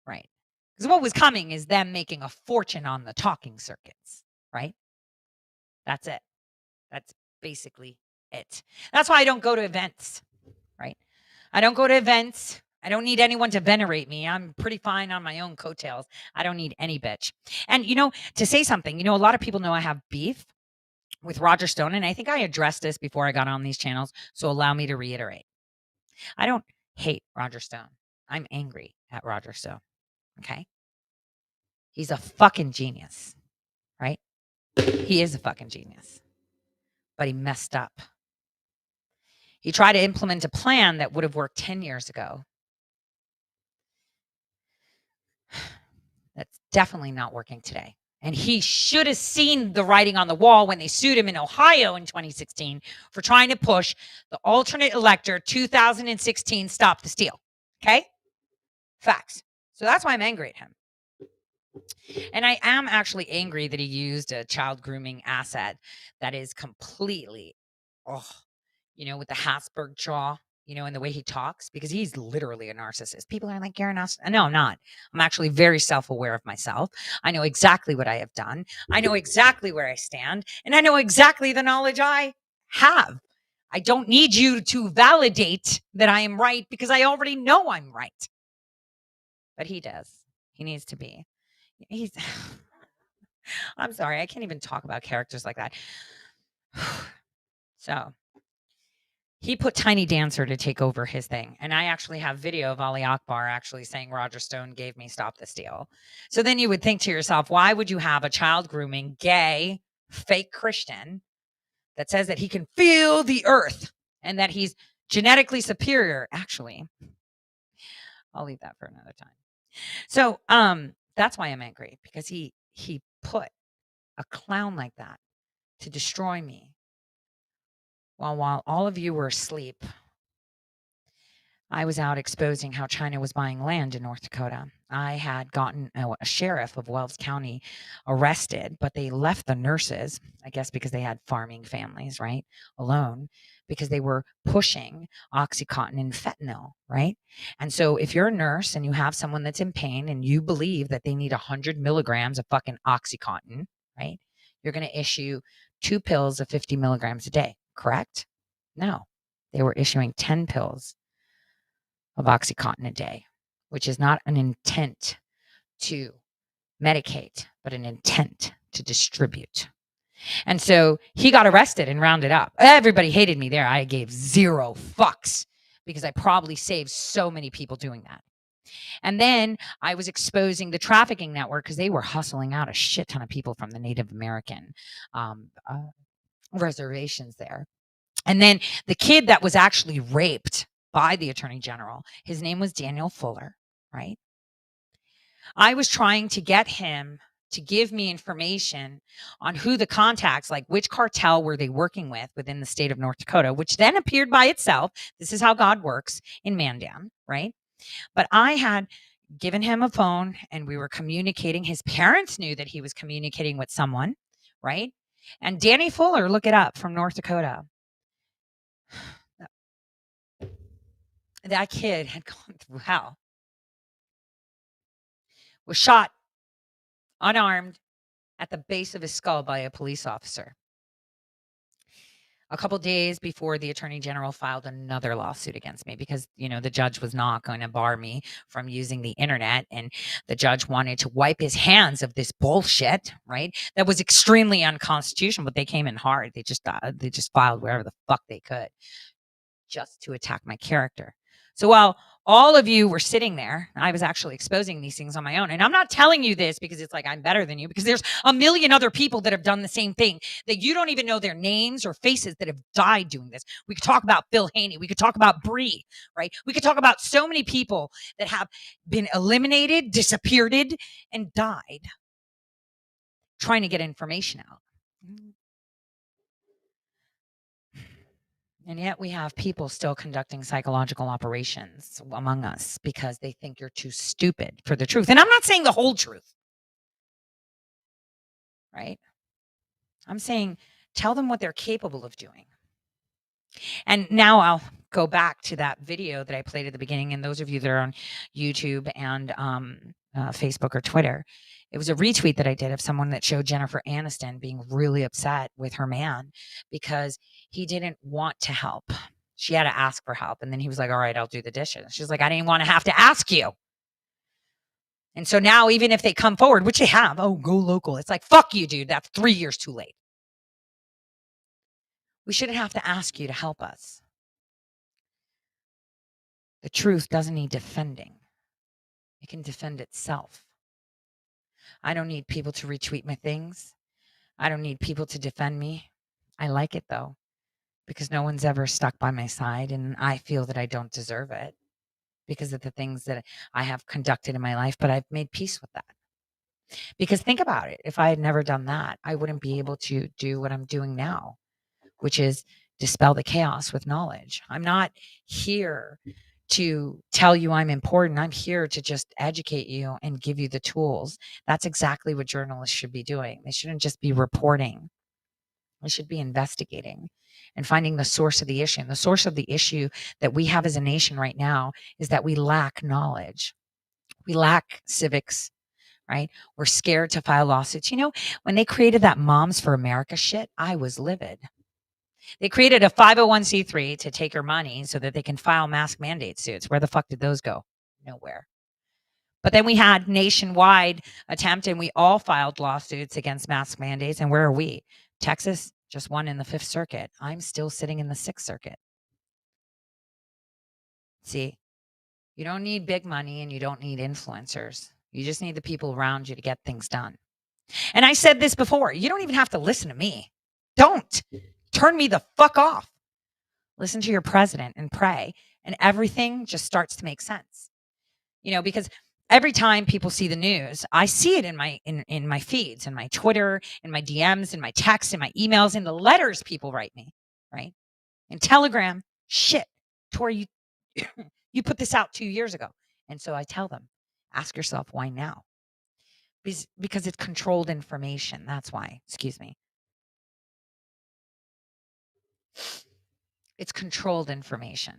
right. Because what was coming is them making a fortune on the talking circuits, right? That's it. That's basically it. That's why I don't go to events, right? I don't go to events. I don't need anyone to venerate me. I'm pretty fine on my own coattails. I don't need any bitch. And, to say something, a lot of people know I have beef with Roger Stone. And I think I addressed this before I got on these channels. So allow me to reiterate. I don't hate Roger Stone. I'm angry at Roger Stone. Okay. He's a fucking genius, right? He is a fucking genius, but he messed up. He tried to implement a plan that would have worked 10 years ago. That's definitely not working today. And he should have seen the writing on the wall when they sued him in Ohio in 2016 for trying to push the alternate elector 2016 Stop the Steal. Okay? Facts. So that's why I'm angry at him. And I am actually angry that he used a child grooming asset that is completely, with the Habsburg jaw, and the way he talks, because he's literally a narcissist. People are like, you're a narcissist. No, I'm not. I'm actually very self-aware of myself. I know exactly what I have done. I know exactly where I stand. And I know exactly the knowledge I have. I don't need you to validate that I am right because I already know I'm right. But he does. He needs to be. He's I'm sorry, I can't even talk about characters like that. So he put Tiny Dancer to take over his thing. And I actually have video of Ali Akbar actually saying Roger Stone gave me Stop the Steal. So then you would think to yourself, why would you have a child grooming, gay, fake Christian that says that he can feel the earth and that he's genetically superior? Actually, I'll leave that for another time. So that's why I'm angry, because he put a clown like that to destroy me while all of you were asleep. I was out exposing how China was buying land in North Dakota. I had gotten a sheriff of Wells County arrested, but they left the nurses, I guess because they had farming families, right, alone, because they were pushing Oxycontin and fentanyl, right? And so if you're a nurse and you have someone that's in pain and you believe that they need 100 milligrams of fucking Oxycontin, right, you're going to issue 2 pills of 50 milligrams a day, correct? No, they were issuing 10 pills of Oxycontin a day, which is not an intent to medicate, but an intent to distribute. And so he got arrested and rounded up. Everybody hated me there. I gave 0 fucks because I probably saved so many people doing that. And then I was exposing the trafficking network because they were hustling out a shit ton of people from the Native American reservations there. And then the kid that was actually raped by the attorney general, his name was Daniel Fuller, right? I was trying to get him to give me information on who the contacts, like which cartel were they working with within the state of North Dakota, which then appeared by itself. This is how God works in Mandan, right? But I had given him a phone and we were communicating. His parents knew that he was communicating with someone, right? And Danny Fuller, look it up, from North Dakota. That kid had gone through hell, was shot unarmed at the base of his skull by a police officer. a couple days before the attorney general filed another lawsuit against me because, the judge was not going to bar me from using the internet. And the judge wanted to wipe his hands of this bullshit, right? That was extremely unconstitutional, but they came in hard. They just filed wherever the fuck they could just to attack my character. So while all of you were sitting there, I was actually exposing these things on my own. And I'm not telling you this because it's like I'm better than you, because there's a million other people that have done the same thing that you don't even know their names or faces that have died doing this. We could talk about Phil Haney. We could talk about Bree, right? We could talk about so many people that have been eliminated, disappeared, and died trying to get information out. And yet we have people still conducting psychological operations among us because they think you're too stupid for the truth. And I'm not saying the whole truth, right? I'm saying tell them what they're capable of doing. And now I'll go back to that video that I played at the beginning. And those of you that are on YouTube and Facebook or Twitter, it was a retweet that I did of someone that showed Jennifer Aniston being really upset with her man because he didn't want to help. She had to ask for help. And then he was like, all right, I'll do the dishes. She's like, I didn't want to have to ask you. And so now, even if they come forward, which they have, oh, go local. It's like, fuck you, dude. That's 3 years too late. We shouldn't have to ask you to help us. The truth doesn't need defending. It can defend itself. I don't need people to retweet my things. I don't need people to defend me. I like it though, because no one's ever stuck by my side, and I feel that I don't deserve it because of the things that I have conducted in my life, but I've made peace with that. Because think about it. If I had never done that, I wouldn't be able to do what I'm doing now, which is dispel the chaos with knowledge. I'm not here to tell you I'm important. I'm here to just educate you and give you the tools. That's exactly what journalists should be doing. They shouldn't just be reporting. They should be investigating and finding the source of the issue. And the source of the issue that we have as a nation right now is that we lack knowledge. We lack civics, right? We're scared to file lawsuits. When they created that Moms for America shit, I was livid. They created a 501c3 to take your money so that they can file mask mandate suits. Where the fuck did those go? Nowhere. But then we had nationwide attempt, and we all filed lawsuits against mask mandates. And where are we? Texas just won in the 5th Circuit. I'm still sitting in the 6th Circuit. See, you don't need big money and you don't need influencers. You just need the people around you to get things done. And I said this before, you don't even have to listen to me. Don't turn me the fuck off. Listen to your president and pray, and everything just starts to make sense. Because every time people see the news, I see it in my feeds, in my Twitter, in my DMs, in my texts, in my emails, in the letters people write me, right? In Telegram, shit, Tori, you put this out 2 years ago. And so I tell them, ask yourself, why now? Because it's controlled information. That's why. Excuse me. It's controlled information.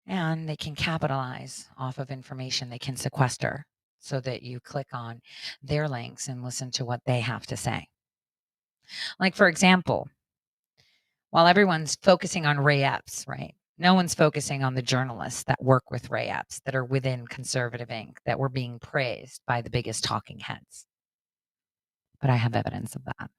And they can capitalize off of information they can sequester so that you click on their links and listen to what they have to say. Like, for example, while everyone's focusing on Ray Epps, right? No one's focusing on the journalists that work with Ray Epps, that are within Conservative Inc., that were being praised by the biggest talking heads. But I have evidence of that.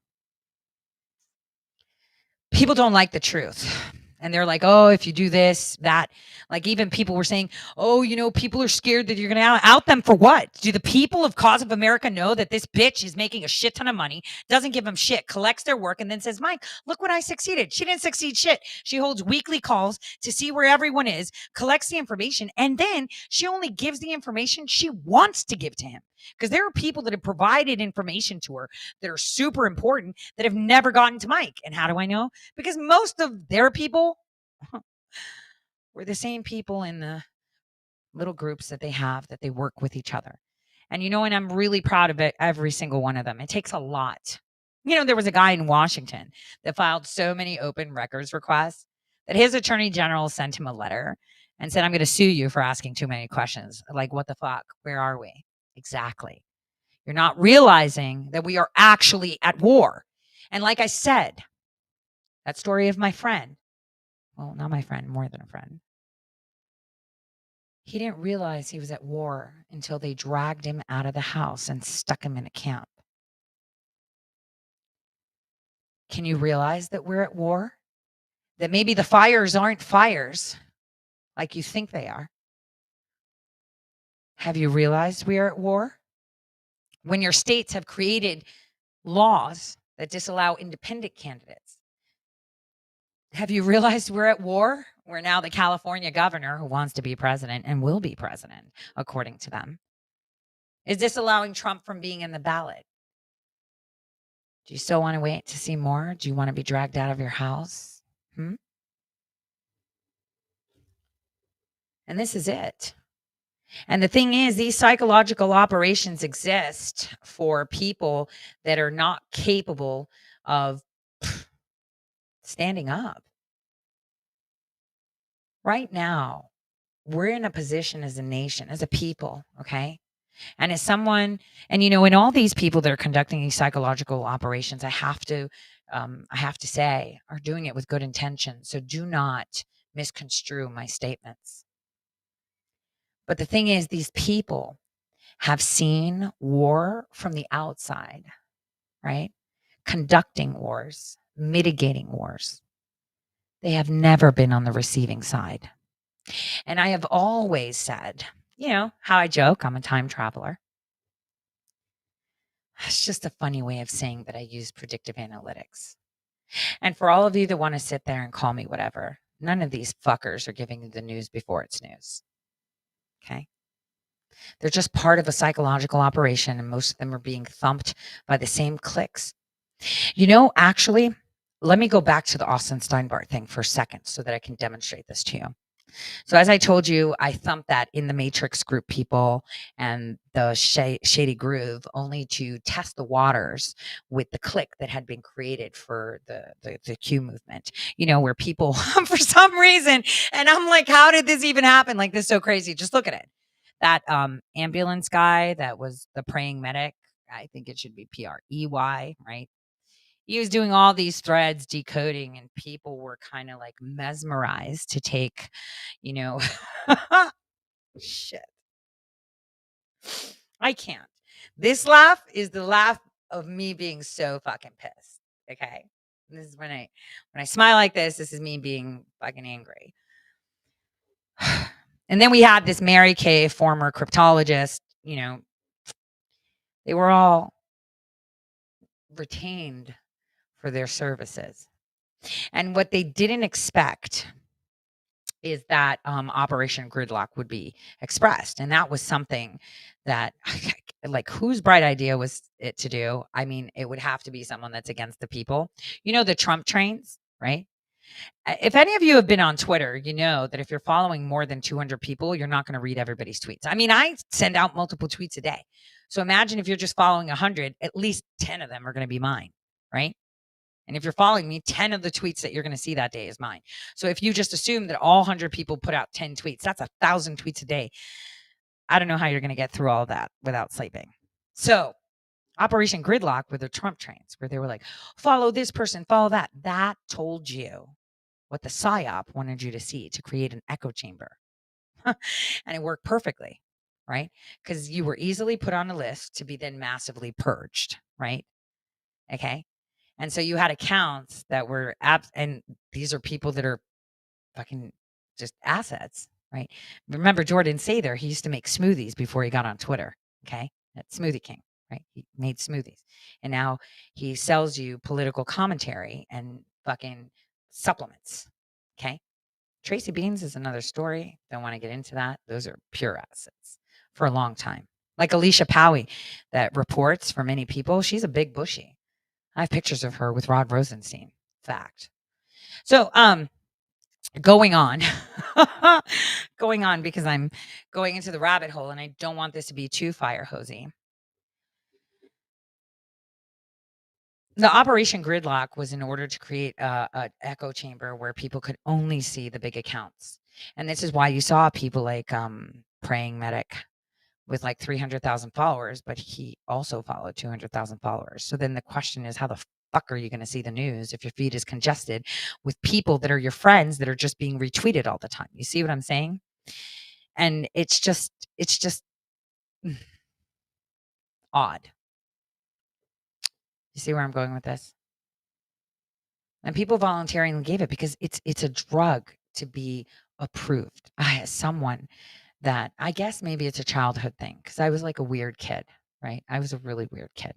People don't like the truth. And they're like, oh, if you do this, that, like even people were saying, oh, people are scared that you're going to out them for what? Do the people of Cause of America know that this bitch is making a shit ton of money, doesn't give them shit, collects their work, and then says, Mike, look what I succeeded. She didn't succeed shit. She holds weekly calls to see where everyone is, collects the information, and then she only gives the information she wants to give to him. Because there are people that have provided information to her that are super important that have never gotten to Mike. And how do I know? Because most of their people were the same people in the little groups that they have, that they work with each other. And and I'm really proud of it, every single one of them. It takes a lot. There was a guy in Washington that filed so many open records requests that his attorney general sent him a letter and said, I'm going to sue you for asking too many questions. Like, what the fuck? Where are we? Exactly. You're not realizing that we are actually at war. And like I said, That story of my friend, well, not my friend, more than a friend. He didn't realize he was at war until they dragged him out of the house and stuck him in a camp. Can you realize that we're at war? That maybe the fires aren't fires like you think they are. Have you realized we are at war? When your states have created laws that disallow independent candidates, have you realized we're at war? Where now the California governor, who wants to be president and will be president, according to them, is disallowing Trump from being in the ballot. Do you still want to wait to see more? Do you want to be dragged out of your house? Hmm? And this is it. And the thing is, these psychological operations exist for people that are not capable of standing up. Right now, we're in a position as a nation, as a people, okay? And as someone, and in all these people that are conducting these psychological operations, I have to say, are doing it with good intention. So do not misconstrue my statements. But the thing is, these people have seen war from the outside, right? Conducting wars, mitigating wars. They have never been on the receiving side. And I have always said, how I joke, I'm a time traveler. It's just a funny way of saying that I use predictive analytics. And for all of you that want to sit there and call me whatever, none of these fuckers are giving you the news before it's news. Okay? They're just part of a psychological operation, and most of them are being thumped by the same clicks. Actually, let me go back to the Austin Steinbart thing for a second so that I can demonstrate this to you. So as I told you, I thumped that In the Matrix group people and the Shady Groove only to test the waters with the click that had been created for the Q movement, where people for some reason, and I'm like, how did this even happen? Like, this is so crazy. Just look at it. That ambulance guy that was the praying medic, I think it should be PREY, right? He was doing all these threads decoding, and people were kind of like mesmerized to take, shit. I can't. This laugh is the laugh of me being so fucking pissed. Okay. This is when I smile like this is me being fucking angry. And then we had this Mary Kay, former cryptologist, they were all retained for their services. And what they didn't expect is that Operation Gridlock would be expressed. And that was something that, like, whose bright idea was it to do? I mean, it would have to be someone that's against the people. The Trump trains, right? If any of you have been on Twitter, you know that if you're following more than 200 people, you're not going to read everybody's tweets. I mean, I send out multiple tweets a day. So imagine if you're just following 100, at least 10 of them are going to be mine, right? And if you're following me, 10 of the tweets that you're going to see that day is mine. So if you just assume that all 100 people put out 10 tweets, that's 1,000 tweets a day. I don't know how you're going to get through all that without sleeping. So Operation Gridlock with the Trump trains, where they were like, follow this person, follow that. That told you what the PSYOP wanted you to see, to create an echo chamber. And it worked perfectly, right? Because you were easily put on a list to be then massively purged, right? Okay. And so you had accounts that were and these are people that are fucking just assets, right? Remember Jordan Sather, he used to make smoothies before he got on Twitter, okay? At Smoothie King, right? He made smoothies. And now he sells you political commentary and fucking supplements, okay? Tracy Beans is another story. Don't want to get into that. Those are pure assets for a long time. Like Alicia Powie that reports for many people, she's a big bushy. I have pictures of her with Rod Rosenstein. Fact. So, going on, going on, because I'm going into the rabbit hole and I don't want this to be too fire hosey. The Operation Gridlock was in order to create a echo chamber where people could only see the big accounts. And this is why you saw people like Praying Medic with like 300,000 followers, but he also followed 200,000 followers. So then the question is, how the fuck are you going to see the news if your feed is congested with people that are your friends that are just being retweeted all the time? You see what I'm saying? And it's just mm, odd. You see where I'm going with this? And people voluntarily gave it because it's a drug to be approved. I someone that I guess maybe it's a childhood thing because I was like a weird kid, right? I was a really weird kid.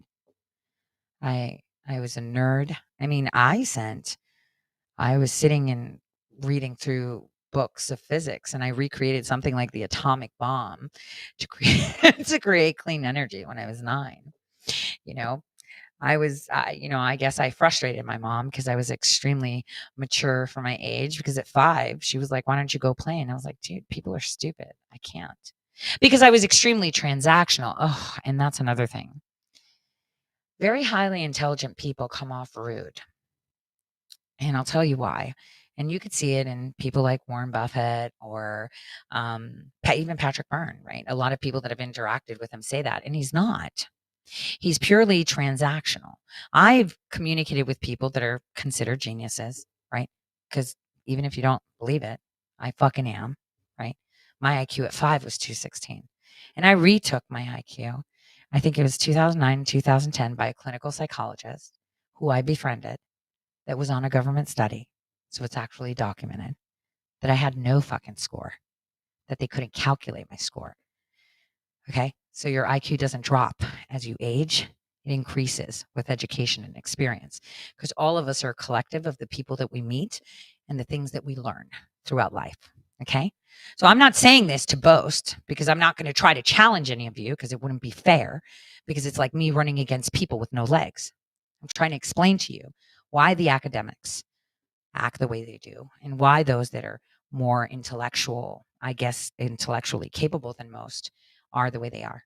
I was a nerd. I mean, I was sitting and reading through books of physics and I recreated something like the atomic bomb to create to create clean energy when I was 9, you know? I guess I frustrated my mom because I was extremely mature for my age because at 5, she was like, "Why don't you go play?" And I was like, "Dude, people are stupid. I can't." Because I was extremely transactional. Oh, and that's another thing. Very highly intelligent people come off rude. And I'll tell you why. And you could see it in people like Warren Buffett or even Patrick Byrne, right? A lot of people that have interacted with him say that, and he's not. He's purely transactional. I've communicated with people that are considered geniuses, right? Because even if you don't believe it, I fucking am, right? My IQ at 5 was 216. And I retook my IQ. I think it was 2009, 2010 by a clinical psychologist who I befriended that was on a government study. So it's actually documented that I had no fucking score, that they couldn't calculate my score. Okay. So your IQ doesn't drop as you age, it increases with education and experience because all of us are a collective of the people that we meet and the things that we learn throughout life. Okay. So I'm not saying this to boast because I'm not going to try to challenge any of you because it wouldn't be fair because it's like me running against people with no legs. I'm trying to explain to you why the academics act the way they do and why those that are more intellectual, I guess, intellectually capable than most are the way they are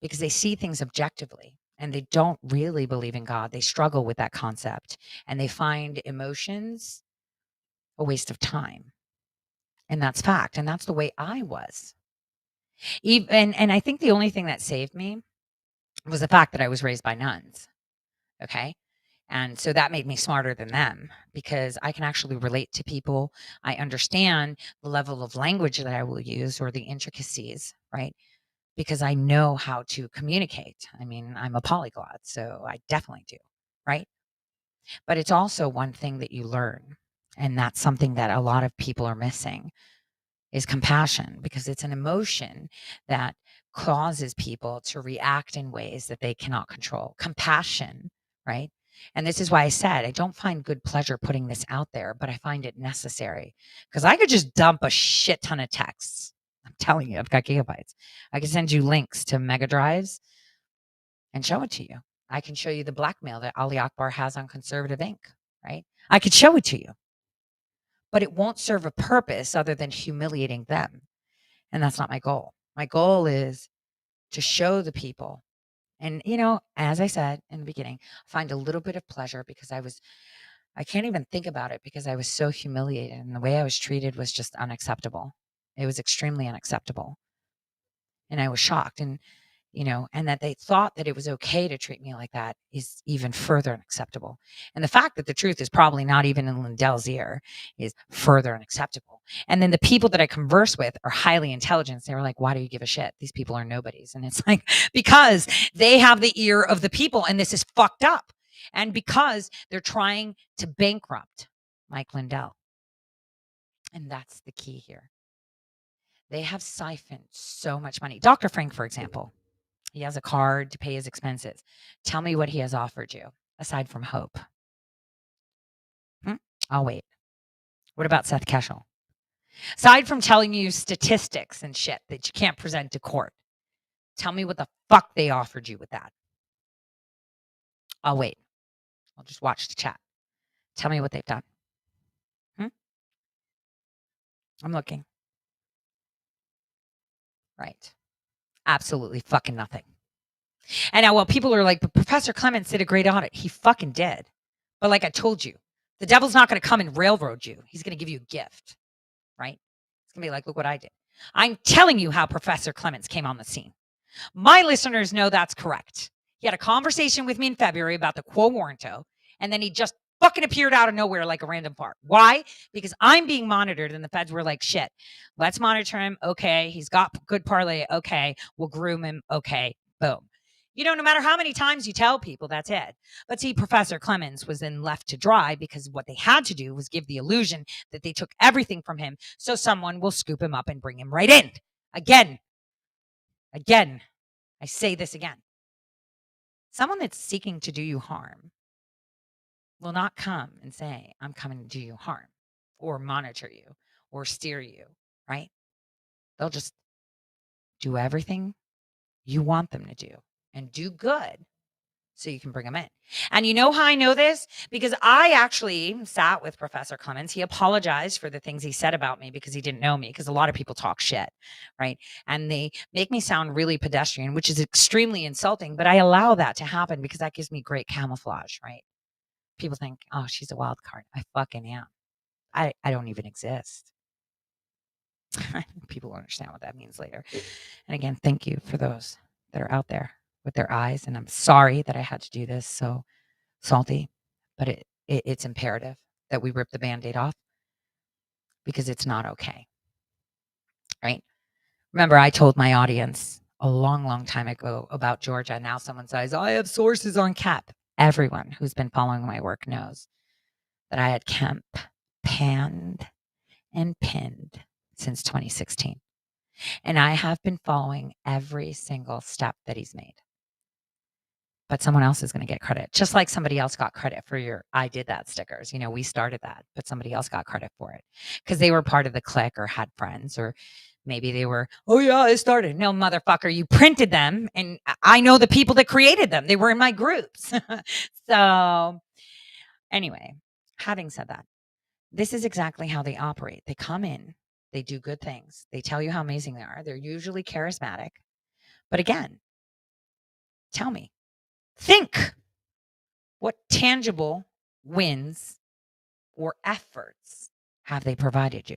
because they see things objectively and they don't really believe in God. They struggle with that concept and they find emotions a waste of time. And that's fact. And that's the way I was. Even, and I think the only thing that saved me was the fact that I was raised by nuns. Okay. And so that made me smarter than them because I can actually relate to people. I understand the level of language that I will use or the intricacies, right? Because I know how to communicate. I mean, I'm a polyglot, so I definitely do, right? But it's also one thing that you learn. And that's something that a lot of people are missing is compassion because it's an emotion that causes people to react in ways that they cannot control. Compassion, right? And this is why I said I don't find good pleasure putting this out there, but I find it necessary because I could just dump a shit ton of texts. I'm telling you, I've got gigabytes. I can send you links to mega drives and show it to you. I can show you the blackmail that Ali Akbar has on Conservative Inc., right? I could show it to you, but it won't serve a purpose other than humiliating them. And that's not my goal. My goal is to show the people. And, as I said in the beginning, find a little bit of pleasure because I can't even think about it because I was so humiliated and the way I was treated was just unacceptable. It was extremely unacceptable. And I was shocked. And that they thought that it was okay to treat me like that is even further unacceptable. And the fact that the truth is probably not even in Lindell's ear is further unacceptable. And then the people that I converse with are highly intelligent. They were like, why do you give a shit? These people are nobodies. And it's like, because they have the ear of the people and this is fucked up. And because they're trying to bankrupt Mike Lindell. And that's the key here. They have siphoned so much money. Dr. Frank, for example, he has a card to pay his expenses. Tell me what he has offered you aside from hope. I'll wait. What about Seth Keshel? Aside from telling you statistics and shit that you can't present to court, tell me what the fuck they offered you with that. I'll wait. I'll just watch the chat. Tell me what they've done. I'm looking. Right. Absolutely fucking nothing. And now, while people are like, but Professor Clements did a great audit. He fucking did. But like I told you, the devil's not going to come and railroad you. He's going to give you a gift, right? It's going to be like, look what I did. I'm telling you how Professor Clements came on the scene. My listeners know that's correct. He had a conversation with me in February about the quo warranto, And then he just fucking appeared out of nowhere like a random fart. Why? Because I'm being monitored and the feds were like, shit, let's monitor him. Okay. He's got good parlay. Okay. We'll groom him. Okay. Boom. No matter how many times you tell people, that's it. But see, Professor Clemens was then left to dry because what they had to do was give the illusion that they took everything from him so someone will scoop him up and bring him right in. Again, I say this again. Someone that's seeking to do you harm will not come and say, I'm coming to do you harm or monitor you or steer you, right? They'll just do everything you want them to do and do good so you can bring them in. And you know how I know this? Because I actually sat with Professor Clemens. He apologized for the things he said about me because he didn't know me, because a lot of people talk shit, right? And they make me sound really pedestrian, which is extremely insulting, but I allow that to happen because that gives me great camouflage, right? People think, oh, she's a wild card. I fucking am. I don't even exist. People will understand what that means later. And again, thank you for those that are out there with their eyes. And I'm sorry that I had to do this so salty, but it's imperative that we rip the Band-Aid off because it's not okay, right? Remember, I told my audience a long, long time ago about Georgia. Now someone says, I have sources on Kemp. Everyone who's been following my work knows that I had Kemp panned and pinned since 2016. And I have been following every single step that he's made. But someone else is going to get credit, just like somebody else got credit for your I did that stickers. We started that, but somebody else got credit for it because they were part of the clique or had friends, or maybe they were, oh yeah, I started. No, motherfucker, you printed them. And I know the people that created them. They were in my groups. So anyway, having said that, this is exactly how they operate. They come in, they do good things. They tell you how amazing they are. They're usually charismatic. But again, tell me, think, what tangible wins or efforts have they provided you?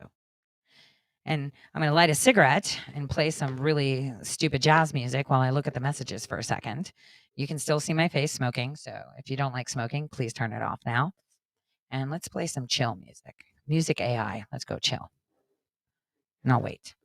And I'm going to light a cigarette and play some really stupid jazz music while I look at the messages for a second. You can still see my face smoking. So if you don't like smoking, please turn it off now. And let's play some chill music. Music AI. Let's go chill. And I'll wait.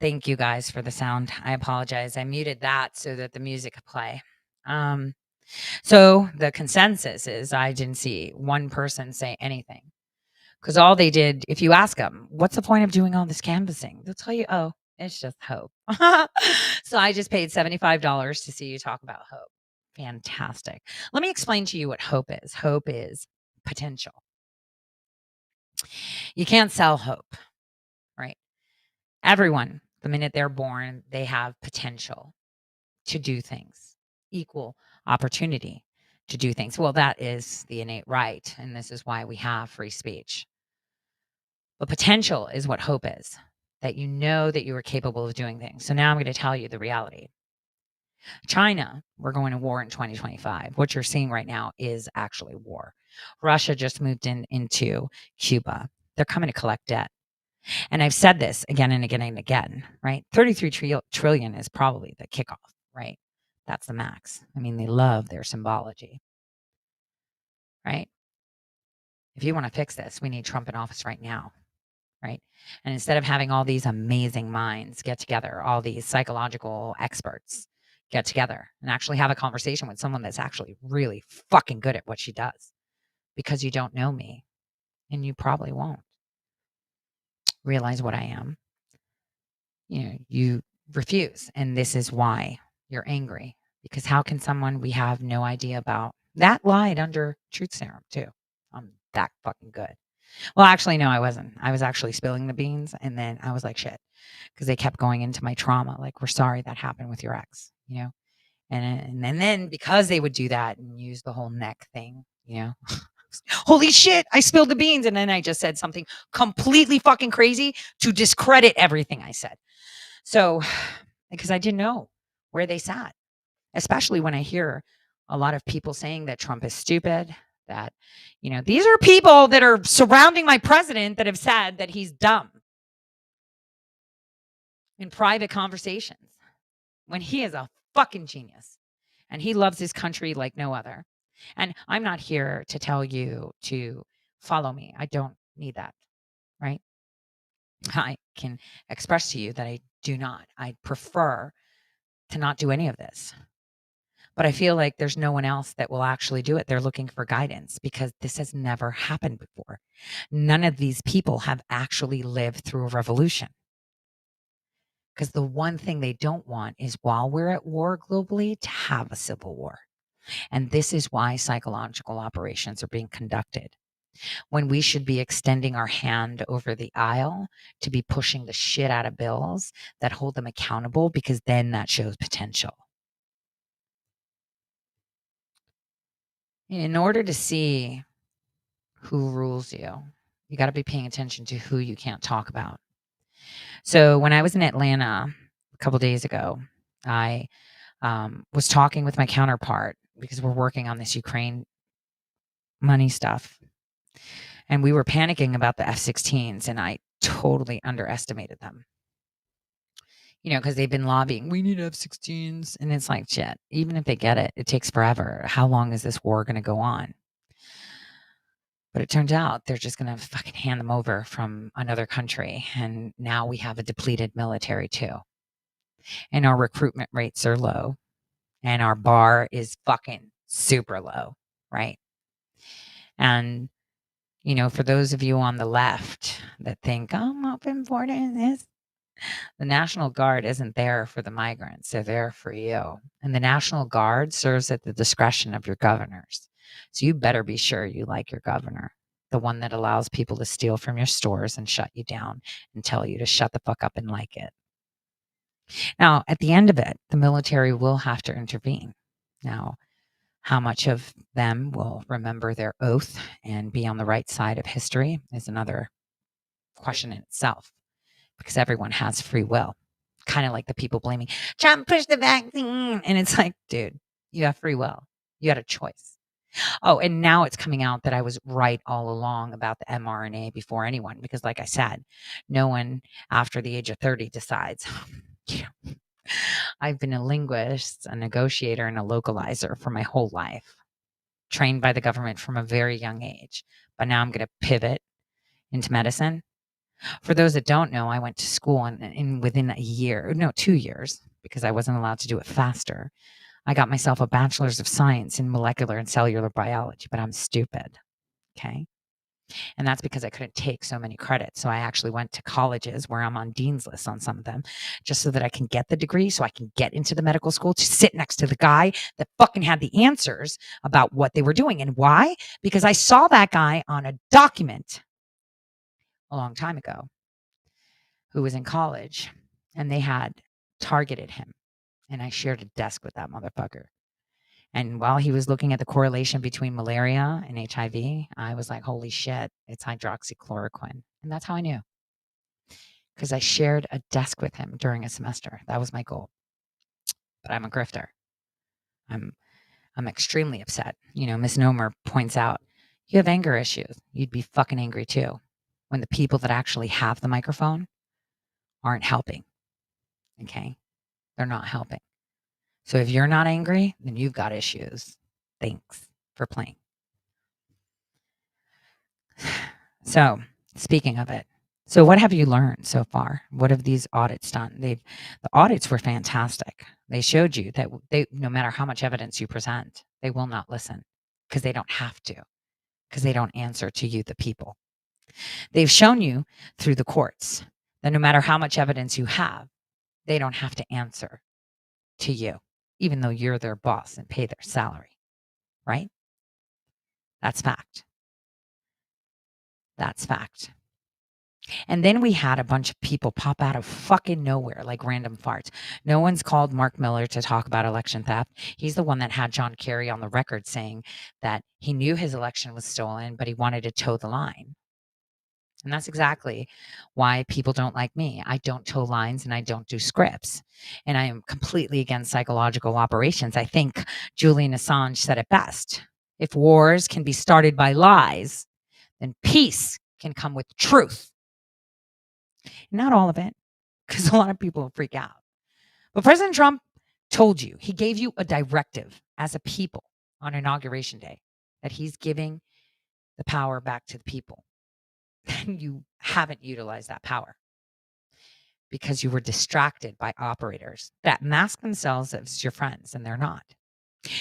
Thank you guys for the sound. I apologize. I muted that so that the music could play. Um, so the consensus is I didn't see one person say anything because all they did, if you ask them, what's the point of doing all this canvassing? They'll tell you, oh, it's just hope. So I just paid $75 to see you talk about hope. Fantastic. Let me explain to you what hope is. Hope is potential. You can't sell hope, right? Everyone, the minute they're born, they have potential to do things, equal opportunity to do things. Well, that is the innate right. And this is why we have free speech. But potential is what hope is, that you know that you are capable of doing things. So now I'm going to tell you the reality. China, we're going to war in 2025. What you're seeing right now is actually war. Russia just moved into Cuba. They're coming to collect debt. And I've said this again and again and again, right? 33 trillion is probably the kickoff, right? That's the max. I mean, they love their symbology, right? If you want to fix this, we need Trump in office right now, right? And instead of having all these amazing minds get together, all these psychological experts get together and actually have a conversation with someone that's actually really fucking good at what she does, because you don't know me and you probably won't realize what I am. You refuse. And this is why you're angry, because how can someone we have no idea about that lied under truth serum too? I'm that fucking good. Well, actually, no, I wasn't. I was actually spilling the beans. And then I was like, shit, because they kept going into my trauma. Like, we're sorry that happened with your ex, you know? And then because they would do that and use the whole neck thing, holy shit, I spilled the beans. And then I just said something completely fucking crazy to discredit everything I said. So, because I didn't know where they sat, especially when I hear a lot of people saying that Trump is stupid, that, these are people that are surrounding my president that have said that he's dumb in private conversations when he is a fucking genius and he loves his country like no other. And I'm not here to tell you to follow me. I don't need that, right? I can express to you that I do not. I prefer to not do any of this. But I feel like there's no one else that will actually do it. They're looking for guidance because this has never happened before. None of these people have actually lived through a revolution. Because the one thing they don't want is, while we're at war globally, to have a civil war. And this is why psychological operations are being conducted, when we should be extending our hand over the aisle to be pushing the shit out of bills that hold them accountable, because then that shows potential. In order to see who rules you, you got to be paying attention to who you can't talk about. So when I was in Atlanta a couple days ago, I was talking with my counterpart because we're working on this Ukraine money stuff. And we were panicking about the F-16s, and I totally underestimated them. Because they've been lobbying, we need F-16s. And it's like, shit, even if they get it, it takes forever. How long is this war going to go on? But it turns out they're just going to fucking hand them over from another country. And now we have a depleted military too. And our recruitment rates are low. And our bar is fucking super low, right? And, for those of you on the left that think, I'm open for this, the National Guard isn't there for the migrants. They're there for you. And the National Guard serves at the discretion of your governors. So you better be sure you like your governor, the one that allows people to steal from your stores and shut you down and tell you to shut the fuck up and like it. Now, at the end of it, the military will have to intervene. Now, how much of them will remember their oath and be on the right side of history is another question in itself, because everyone has free will. Kind of like the people blaming Trump pushed the vaccine. And it's like, dude, you have free will. You had a choice. Oh, and now it's coming out that I was right all along about the mRNA before anyone, because like I said, no one after the age of 30 decides, I've been a linguist, a negotiator, and a localizer for my whole life, trained by the government from a very young age. But now I'm going to pivot into medicine. For those that don't know, I went to school and within a year, no, 2 years, because I wasn't allowed to do it faster, I got myself a bachelor's of science in molecular and cellular biology, but I'm stupid, okay? And that's because I couldn't take so many credits. So I actually went to colleges where I'm on dean's lists on some of them, just so that I can get the degree, so I can get into the medical school to sit next to the guy that fucking had the answers about what they were doing. And why? Because I saw that guy on a document a long time ago who was in college, and they had targeted him. And I shared a desk with that motherfucker. And while he was looking at the correlation between malaria and HIV, I was like, holy shit, it's hydroxychloroquine. And that's how I knew, because I shared a desk with him during a semester. That was my goal. But I'm a grifter. I'm I'm extremely upset. Miss Nomer points out, you have anger issues. You'd be fucking angry too when the people that actually have the microphone aren't helping. Okay? They're not helping. So if you're not angry, then you've got issues. Thanks for playing. So, speaking of it, so what have you learned so far? What have these audits done? The audits were fantastic. They showed you that no matter how much evidence you present, they will not listen, because they don't have to, because they don't answer to you, the people. They've shown you through the courts that no matter how much evidence you have, they don't have to answer to you, even though you're their boss and pay their salary, right? That's fact. That's fact. And then we had a bunch of people pop out of fucking nowhere like random farts. No one's called Mark Miller to talk about election theft. He's the one that had John Kerry on the record saying that he knew his election was stolen, but he wanted to toe the line. And that's exactly why people don't like me. I don't toe lines and I don't do scripts. And I am completely against psychological operations. I think Julian Assange said it best. If wars can be started by lies, then peace can come with truth. Not all of it, because a lot of people will freak out. But President Trump told you, he gave you a directive as a people on Inauguration Day that he's giving the power back to the people. And you haven't utilized that power because you were distracted by operators that mask themselves as your friends, and they're not.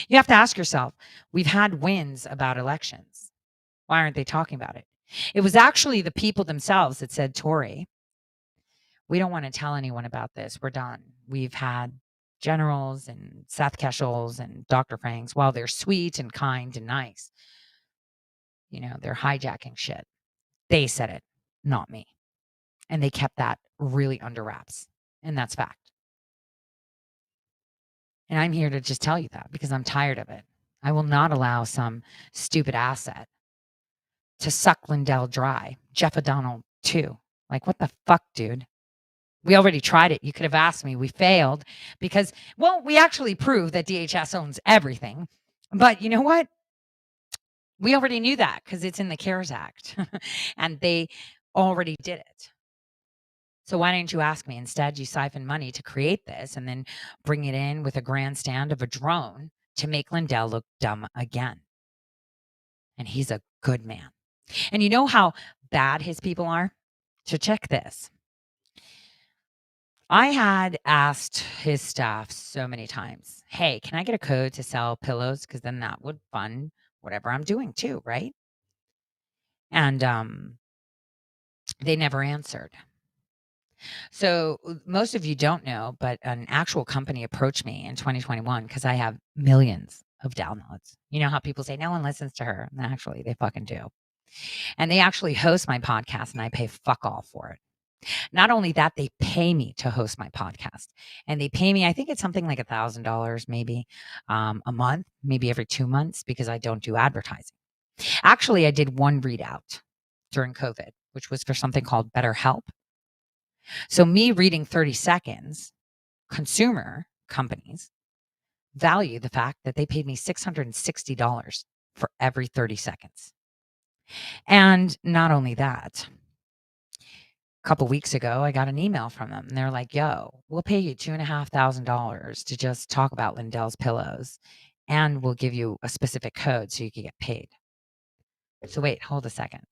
You have to ask yourself, we've had wins about elections. Why aren't they talking about it? It was actually the people themselves that said, Tory, we don't want to tell anyone about this. We're done. We've had generals and Seth Keshels and Dr. Franks, while they're sweet and kind and nice, they're hijacking shit. They said it, not me. And they kept that really under wraps. And that's fact. And I'm here to just tell you that because I'm tired of it. I will not allow some stupid asset to suck Lindell dry. Jeff O'Donnell, too. Like, what the fuck, dude? We already tried it. You could have asked me. We failed because, well, we actually proved that DHS owns everything. But you know what? We already knew that because it's in the CARES Act and they already did it. So why didn't you ask me? Instead, you siphon money to create this and then bring it in with a grandstand of a drone to make Lindell look dumb again. And he's a good man. And you know how bad his people are? So check this. I had asked his staff so many times, hey, can I get a code to sell pillows? Because then that would fund whatever I'm doing too, right? And they never answered. So most of you don't know, but an actual company approached me in 2021 because I have millions of downloads. You know how people say no one listens to her? And actually, they fucking do. And they actually host my podcast and I pay fuck all for it. Not only that, they pay me to host my podcast, and they pay me, I think it's something like $1,000 maybe a month, maybe every 2 months, because I don't do advertising. Actually, I did one readout during COVID, which was for something called BetterHelp. So me reading 30 seconds, consumer companies value the fact that they paid me $660 for every 30 seconds. And not only that, couple weeks ago, I got an email from them. And they're like, yo, we'll pay you $2,500 to just talk about Lindell's pillows. And we'll give you a specific code so you can get paid. So wait, hold a second.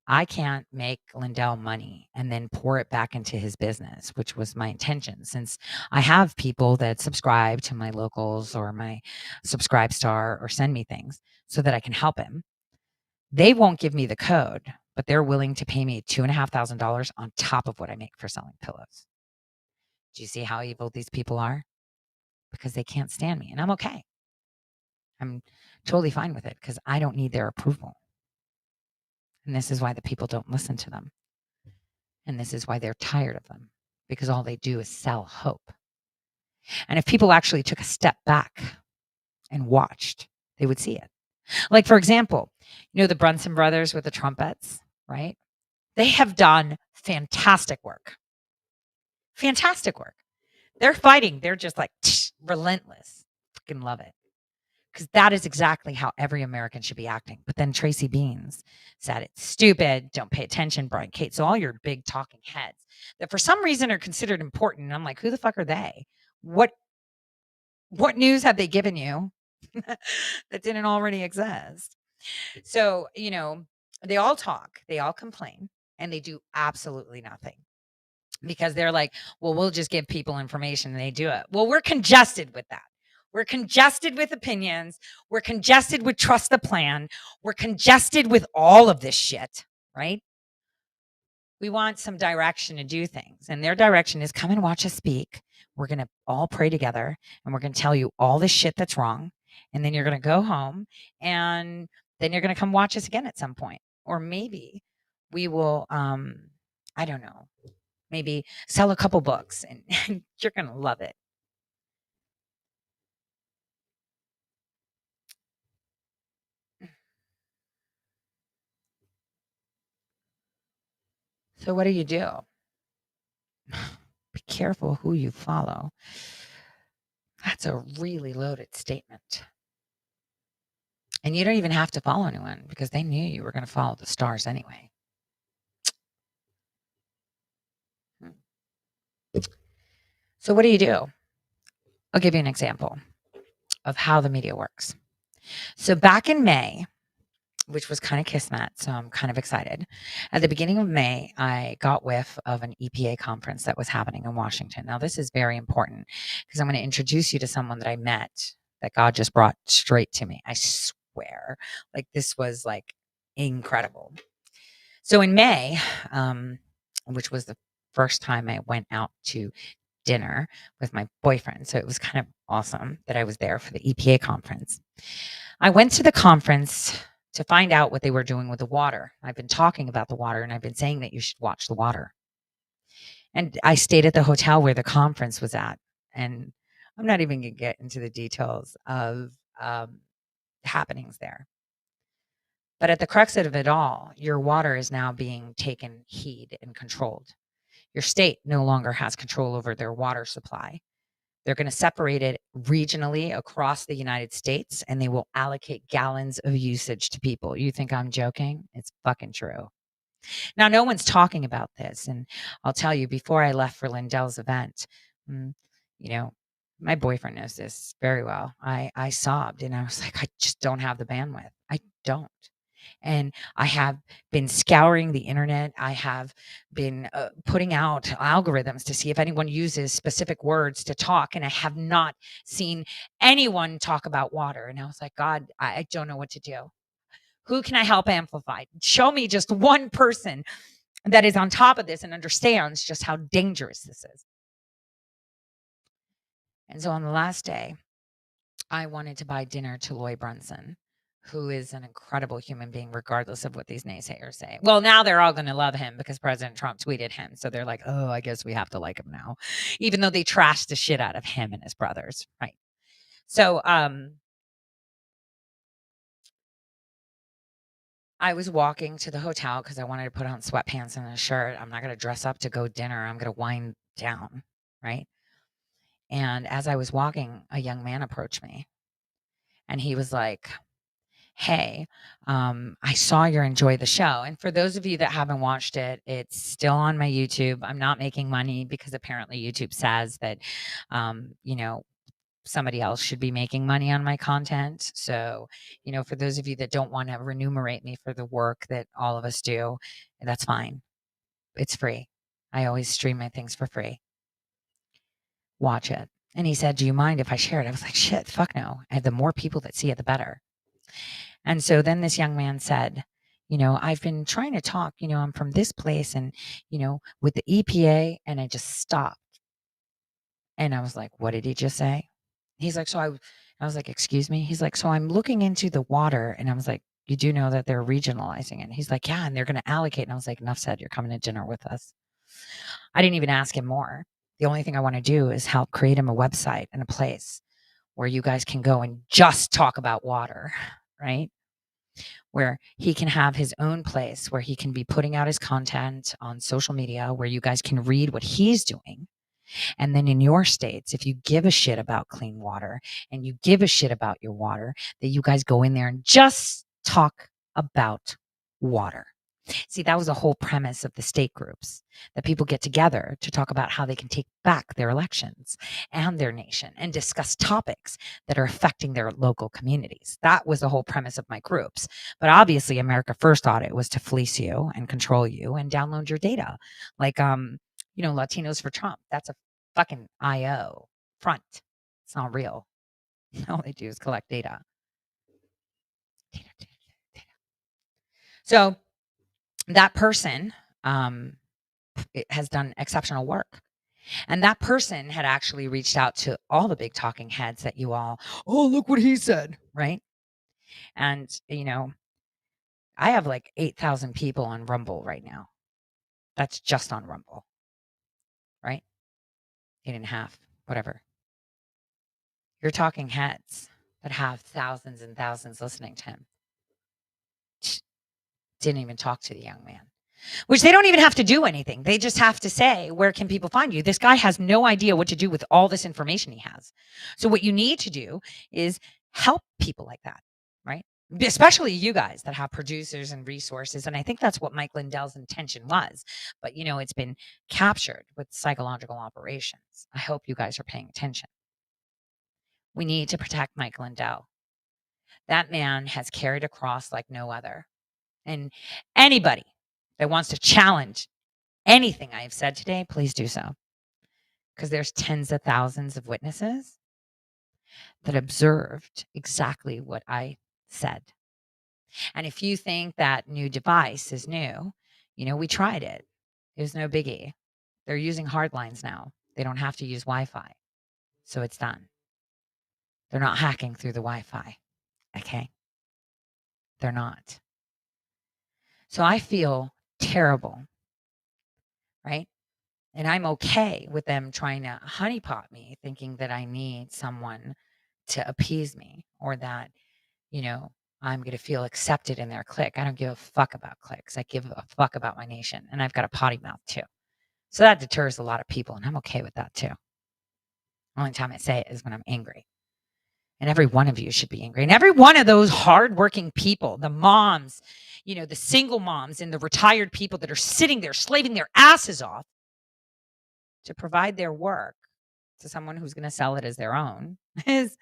I can't make Lindell money and then pour it back into his business, which was my intention. Since I have people that subscribe to my locals or my subscribe star or send me things so that I can help him. They won't give me the code, but they're willing to pay me $2,500 on top of what I make for selling pillows. Do you see how evil these people are? Because they can't stand me, and I'm okay. I'm totally fine with it because I don't need their approval. And this is why the people don't listen to them. And this is why they're tired of them, because all they do is sell hope. And if people actually took a step back and watched, they would see it. Like, for example, the Brunson brothers with the trumpets, right? They have done fantastic work. Fantastic work. They're fighting. They're just like relentless. Fucking love it. Because that is exactly how every American should be acting. But then Tracy Beans said it's stupid. Don't pay attention, Brian Kate. So all your big talking heads that for some reason are considered important. And I'm like, who the fuck are they? What news have they given you that didn't already exist? So, they all talk, they all complain, and they do absolutely nothing. Because they're like, well, we'll just give people information and they do it. Well, we're congested with that. We're congested with opinions. We're congested with trust the plan. We're congested with all of this shit, right? We want some direction to do things. And their direction is come and watch us speak. We're going to all pray together and we're going to tell you all this shit that's wrong. And then you're going to go home and then you're going to come watch us again at some point. Or maybe we will, I don't know, maybe sell a couple books and you're going to love it. So what do you do? Be careful who you follow. That's a really loaded statement. And you don't even have to follow anyone because they knew you were going to follow the stars anyway. So what do you do? I'll give you an example of how the media works. So back in May, which was kind of kismet, so I'm kind of excited. At the beginning of May, I got whiff of an EPA conference that was happening in Washington. Now, this is very important because I'm going to introduce you to someone that I met that God just brought straight to me. I swear. Like, this was like incredible. So in May, which was the first time I went out to dinner with my boyfriend. So it was kind of awesome that I was there for the EPA conference. I went to the conference to find out what they were doing with the water. I've been talking about the water and I've been saying that you should watch the water. And I stayed at the hotel where the conference was at. And I'm not even going to get into the details of happenings there. But at the crux of it all, your water is now being taken heed and controlled. Your state no longer has control over their water supply. They're going to separate it regionally across the United States and they will allocate gallons of usage to people. You think I'm joking? It's fucking true. Now, no one's talking about this. And I'll tell you, before I left for Lindell's event, my boyfriend knows this very well. I sobbed and I was like, I just don't have the bandwidth. I don't. And I have been scouring the internet. I have been putting out algorithms to see if anyone uses specific words to talk. And I have not seen anyone talk about water. And I was like, God, I don't know what to do. Who can I help amplify? Show me just one person that is on top of this and understands just how dangerous this is. And so on the last day, I wanted to buy dinner to Loy Brunson, who is an incredible human being, regardless of what these naysayers say. Well, now they're all going to love him because President Trump tweeted him. So they're like, oh, I guess we have to like him now, even though they trashed the shit out of him and his brothers. Right. So, I was walking to the hotel because I wanted to put on sweatpants and a shirt. I'm not going to dress up to go dinner. I'm going to wind down. Right. And as I was walking, a young man approached me and he was like, hey, I saw you enjoy the show. And for those of you that haven't watched it, it's still on my YouTube. I'm not making money because apparently YouTube says that, somebody else should be making money on my content. So, for those of you that don't want to remunerate me for the work that all of us do, that's fine. It's free. I always stream my things for free. Watch it. And he said, "Do you mind if I share it?" I was like, "Shit, fuck no. And the more people that see it, the better." And so then this young man said, "I've been trying to talk, I'm from this place and, with the EPA," and I just stopped. And I was like, "What did he just say?" He's like, I was like, "Excuse me?" He's like, "So I'm looking into the water." And I was like, "You do know that they're regionalizing it?" He's like, "Yeah, and they're going to allocate." And I was like, "Enough said. You're coming to dinner with us." I didn't even ask him more. The only thing I want to do is help create him a website and a place where you guys can go and just talk about water, right? Where he can have his own place where he can be putting out his content on social media, where you guys can read what he's doing. And then in your states, if you give a shit about clean water and you give a shit about your water, that you guys go in there and just talk about water. See, that was the whole premise of the state groups, that people get together to talk about how they can take back their elections and their nation and discuss topics that are affecting their local communities. That was the whole premise of my groups. But obviously, America First thought it was to fleece you and control you and download your data. Like, Latinos for Trump. That's a fucking IO front. It's not real. All they do is collect data. Data. So that person has done exceptional work. And that person had actually reached out to all the big talking heads that you all, "Oh, look what he said," right? And, I have like 8,000 people on Rumble right now. That's just on Rumble, right? 8.5, whatever. You're talking heads that have thousands and thousands listening to him. Didn't even talk to the young man. Which they don't even have to do anything. They just have to say, "Where can people find you?" This guy has no idea what to do with all this information he has. So what you need to do is help people like that, right? Especially you guys that have producers and resources. And I think that's what Mike Lindell's intention was. But, it's been captured with psychological operations. I hope you guys are paying attention. We need to protect Mike Lindell. That man has carried a cross like no other. And anybody that wants to challenge anything I have said today, please do so. Because there's tens of thousands of witnesses that observed exactly what I said. And if you think that new device is new, we tried it. It was no biggie. They're using hard lines now. They don't have to use Wi-Fi. So it's done. They're not hacking through the Wi-Fi. Okay? They're not. So I feel terrible, right? And I'm okay with them trying to honeypot me, thinking that I need someone to appease me or that, I'm going to feel accepted in their clique. I don't give a fuck about cliques. I give a fuck about my nation. And I've got a potty mouth too. So that deters a lot of people. And I'm okay with that too. Only time I say it is when I'm angry. And every one of you should be angry. And every one of those hardworking people, the moms, the single moms and the retired people that are sitting there slaving their asses off to provide their work to someone who's going to sell it as their own is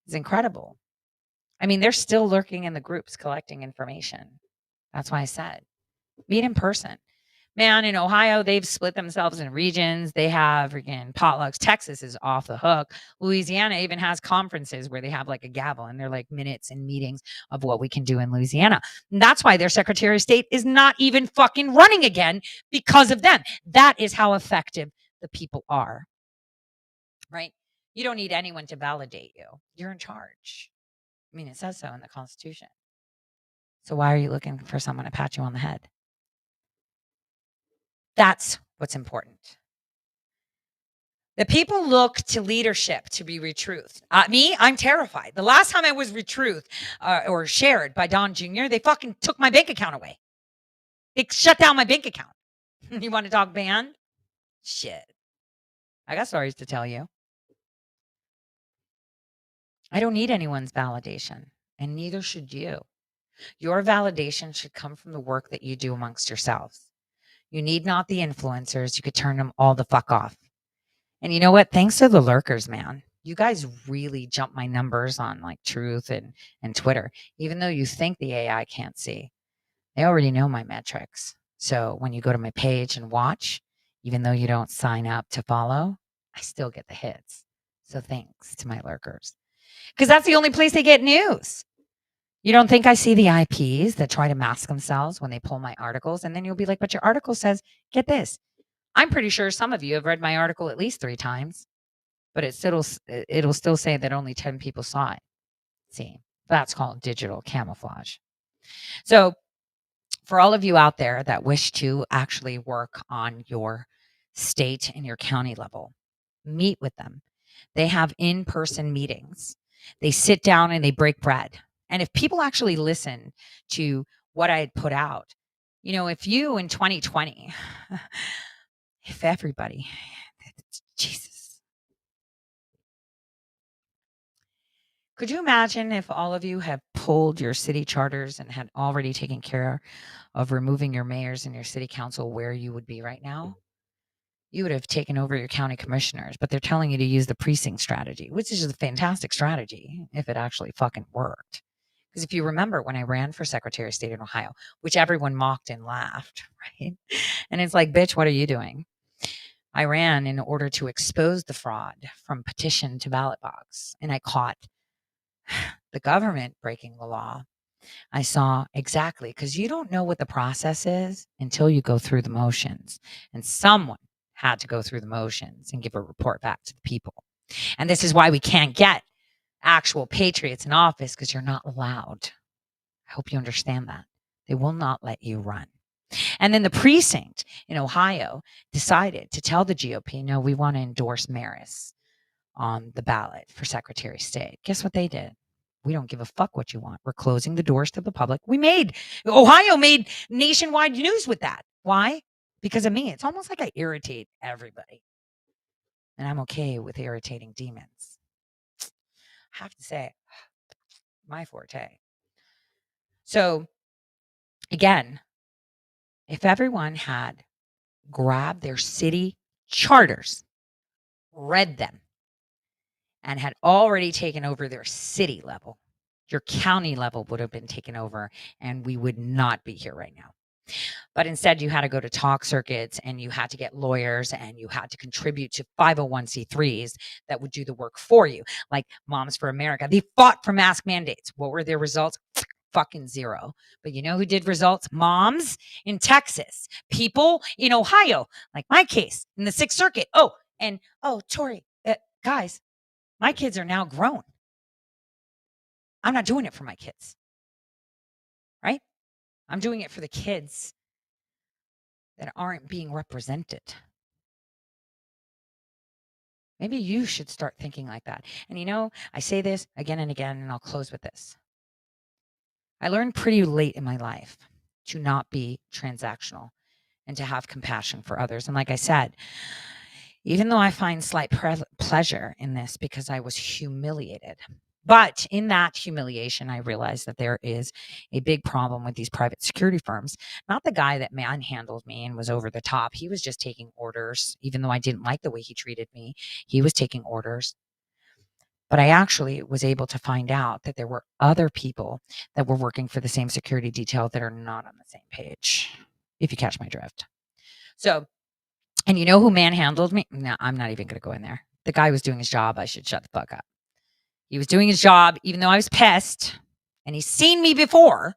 incredible. I mean, they're still lurking in the groups collecting information. That's why I said, meet in person. Man, in Ohio, they've split themselves in regions. They have freaking potlucks. Texas is off the hook. Louisiana even has conferences where they have like a gavel and they're like minutes and meetings of what we can do in Louisiana. And that's why their Secretary of State is not even fucking running again because of them. That is how effective the people are. Right? You don't need anyone to validate you. You're in charge. I mean, it says so in the Constitution. So why are you looking for someone to pat you on the head? That's what's important. The people look to leadership to be retruthed. Me, I'm terrified. The last time I was retruthed or shared by Don Jr., they fucking took my bank account away. They shut down my bank account. You want to talk banned? Shit. I got stories to tell you. I don't need anyone's validation, and neither should you. Your validation should come from the work that you do amongst yourselves. You need not the influencers. You could turn them all the fuck off. And you know what? Thanks to the lurkers, man. You guys really jump my numbers on like Truth and Twitter, even though you think the AI can't see. They already know my metrics. So when you go to my page and watch, even though you don't sign up to follow, I still get the hits. So thanks to my lurkers. Because that's the only place they get news. You don't think I see the IPs that try to mask themselves when they pull my articles? And then you'll be like, but your article says, get this. I'm pretty sure some of you have read my article at least 3 times, but it'll still say that only 10 people saw it. See, that's called digital camouflage. So for all of you out there that wish to actually work on your state and your county level, meet with them. They have in-person meetings. They sit down and they break bread. And if people actually listen to what I had put out, if you in 2020, if everybody, Jesus, could you imagine if all of you have pulled your city charters and had already taken care of removing your mayors and your city council, where you would be right now? You would have taken over your county commissioners, but they're telling you to use the precinct strategy, which is a fantastic strategy if it actually fucking worked. Because if you remember when I ran for Secretary of State in Ohio, which everyone mocked and laughed, right? And it's like, bitch, what are you doing? I ran in order to expose the fraud from petition to ballot box, and I caught the government breaking the law. I saw exactly, because you don't know what the process is until you go through the motions. And someone had to go through the motions and give a report back to the people. And this is why we can't get actual patriots in office, because you're not allowed. I hope you understand that. They will not let you run. And then the precinct in Ohio decided to tell the GOP, no, we want to endorse Maris on the ballot for Secretary of State. Guess what they did? We don't give a fuck what you want. We're closing the doors to the public. Ohio made nationwide news with that. Why? Because of me. It's almost like I irritate everybody. And I'm okay with irritating demons. I have to say, my forte. So, again, if everyone had grabbed their city charters, read them, and had already taken over their city level, your county level would have been taken over and we would not be here right now. But instead, you had to go to talk circuits and you had to get lawyers and you had to contribute to 501c3s that would do the work for you, like Moms for America. They fought for mask mandates. What were their results? Fucking zero. But you know who did results? Moms in Texas, people in Ohio, like my case in the Sixth Circuit. Tori, guys, my kids are now grown. I'm not doing it for my kids, right? I'm doing it for the kids that aren't being represented. Maybe you should start thinking like that. And I say this again and again, and I'll close with this. I learned pretty late in my life to not be transactional and to have compassion for others. And like I said, even though I find slight pleasure in this because I was humiliated, but in that humiliation, I realized that there is a big problem with these private security firms. Not the guy that manhandled me and was over the top. He was just taking orders, even though I didn't like the way he treated me. He was taking orders. But I actually was able to find out that there were other people that were working for the same security detail that are not on the same page, if you catch my drift. So, and you know who manhandled me? No, I'm not even going to go in there. The guy was doing his job. I should shut the fuck up. He was doing his job, even though I was pissed, and he's seen me before,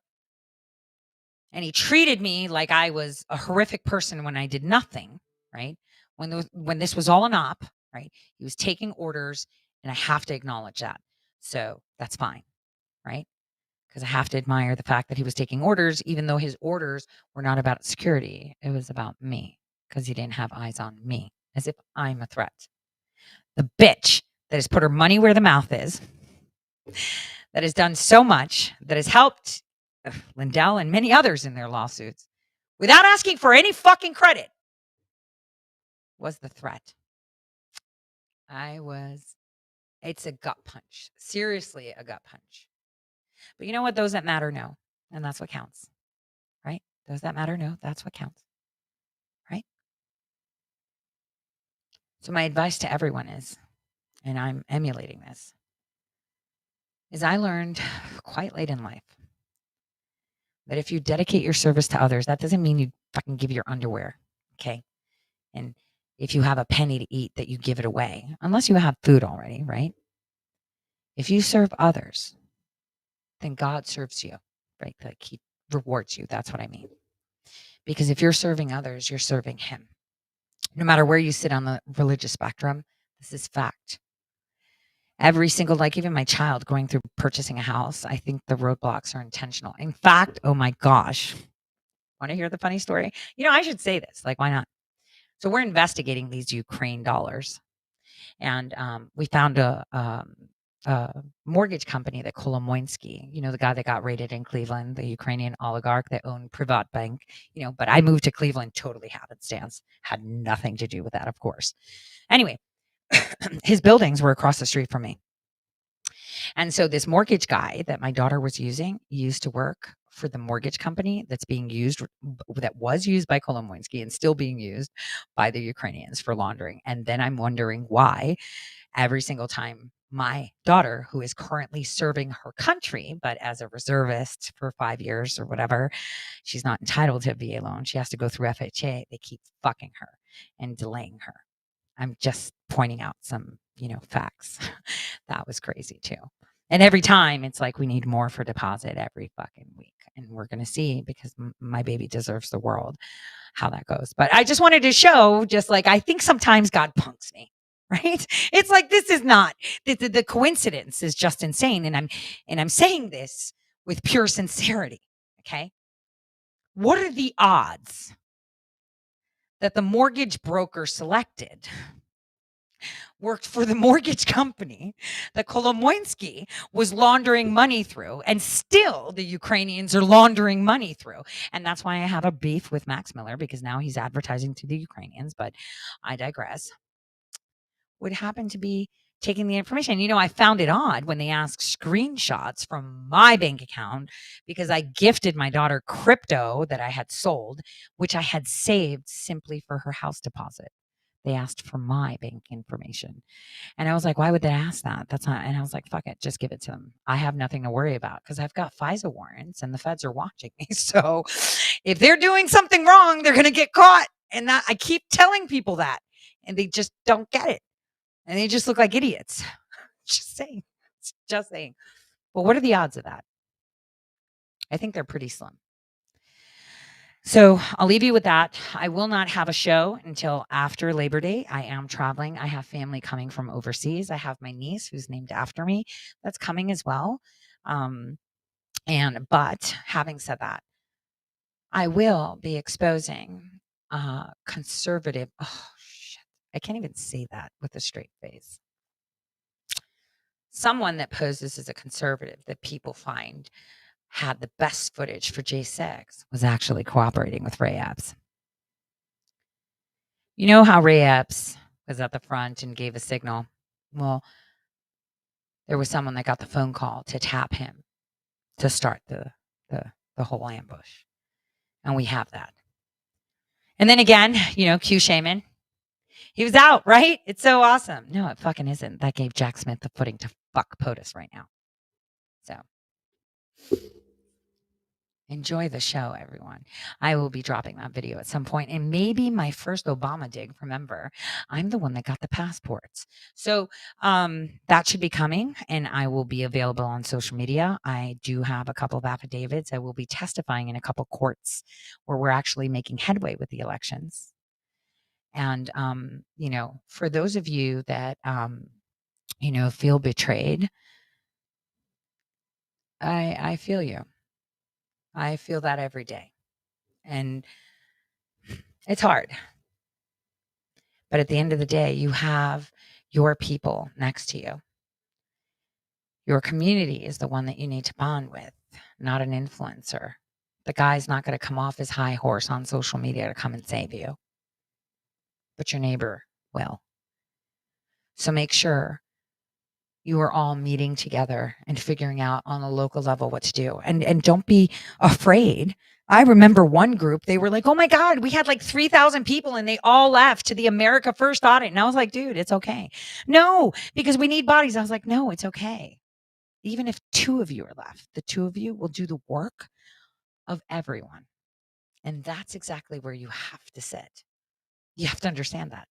and he treated me like I was a horrific person when I did nothing, right? When this was all an op, right? He was taking orders, and I have to acknowledge that. So that's fine, right? Because I have to admire the fact that he was taking orders, even though his orders were not about security. It was about me, because he didn't have eyes on me, as if I'm a threat. The bitch that has put her money where the mouth is, that has done so much, that has helped Lindell and many others in their lawsuits without asking for any fucking credit, was the threat. It's a gut punch. Seriously, a gut punch. But you know what? Those that matter know. And that's what counts, right? Those that matter know. That's what counts, right? So my advice to everyone is and I'm emulating this, is I learned quite late in life that if you dedicate your service to others, that doesn't mean you fucking give your underwear, okay? And if you have a penny to eat, that you give it away, unless you have food already, right? If you serve others, then God serves you, right? Like he rewards you. That's what I mean. Because if you're serving others, you're serving him. No matter where you sit on the religious spectrum, this is fact. Every single, like even my child going through purchasing a house, I think the roadblocks are intentional. In fact, oh my gosh, want to hear the funny story? I should say this. Like, why not? So we're investigating these Ukraine dollars, and we found a mortgage company that Kolomoisky, the guy that got raided in Cleveland, the Ukrainian oligarch that owned Privat Bank. But I moved to Cleveland totally happenstance, had nothing to do with that, of course. Anyway, his buildings were across the street from me. And so this mortgage guy that my daughter was using used to work for the mortgage company that was used by Kolomoisky and still being used by the Ukrainians for laundering. And then I'm wondering why every single time my daughter, who is currently serving her country, but as a reservist for 5 years or whatever, she's not entitled to a VA loan. She has to go through FHA. They keep fucking her and delaying her. I'm just pointing out some, facts. That was crazy too. And every time it's like we need more for deposit every fucking week. And we're going to see, because my baby deserves the world, how that goes. But I just wanted to show, just like, I think sometimes God punks me, right? It's like, this is not, the coincidence is just insane. And I'm saying this with pure sincerity. Okay. What are the odds that the mortgage broker selected worked for the mortgage company that Kolomoisky was laundering money through, and still the Ukrainians are laundering money through? And that's why I have a beef with Max Miller, because now he's advertising to the Ukrainians, but I digress. Would happen to be taking the information. I found it odd when they asked screenshots from my bank account, because I gifted my daughter crypto that I had sold, which I had saved simply for her house deposit. They asked for my bank information. And I was like, why would they ask that? That's not, and I was like, fuck it, just give it to them. I have nothing to worry about, because I've got FISA warrants and the feds are watching me. So if they're doing something wrong, they're going to get caught. And that, I keep telling people that, and they just don't get it. And they just look like idiots. Just saying. Just saying. But what are the odds of that? I think they're pretty slim. So I'll leave you with that. I will not have a show until after Labor Day. I am traveling. I have family coming from overseas. I have my niece, who's named after me, that's coming as well. But having said that, I will be exposing conservative. Oh shit! I can't even say that with a straight face. Someone that poses as a conservative that people find had the best footage for J6 was actually cooperating with Ray Epps. You know how Ray Epps was at the front and gave a signal? Well, there was someone that got the phone call to tap him to start the whole ambush. And we have that. And then again, Q Shaman, he was out, right? It's so awesome. No, it fucking isn't. That gave Jack Smith the footing to fuck POTUS right now. So enjoy the show, everyone. I will be dropping that video at some point, and maybe my first Obama dig. Remember, I'm the one that got the passports. So that should be coming, and I will be available on social media. I do have a couple of affidavits. I will be testifying in a couple courts where we're actually making headway with the elections. And, for those of you that, feel betrayed, I feel you. I feel that every day. And it's hard. But at the end of the day, you have your people next to you. Your community is the one that you need to bond with, not an influencer. The guy's not going to come off his high horse on social media to come and save you, but your neighbor will. So make sure, you are all meeting together and figuring out on a local level what to do. And don't be afraid. I remember one group, they were like, "Oh my God, we had like 3,000 people and they all left to the America First audit." And I was like, "Dude, it's okay." No, because we need bodies. I was like, "No, it's okay. Even if two of you are left, the two of you will do the work of everyone." And that's exactly where you have to sit. You have to understand that.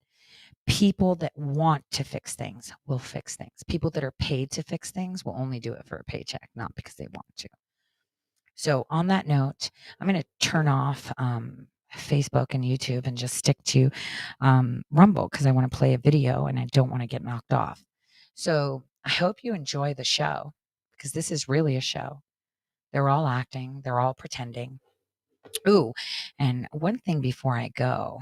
People that want to fix things will fix things. People that are paid to fix things will only do it for a paycheck, not because they want to. So, on that note, I'm going to turn off Facebook and YouTube and just stick to Rumble because I want to play a video and I don't want to get knocked off. So, I hope you enjoy the show because this is really a show. They're all acting, they're all pretending. Ooh, and one thing before I go.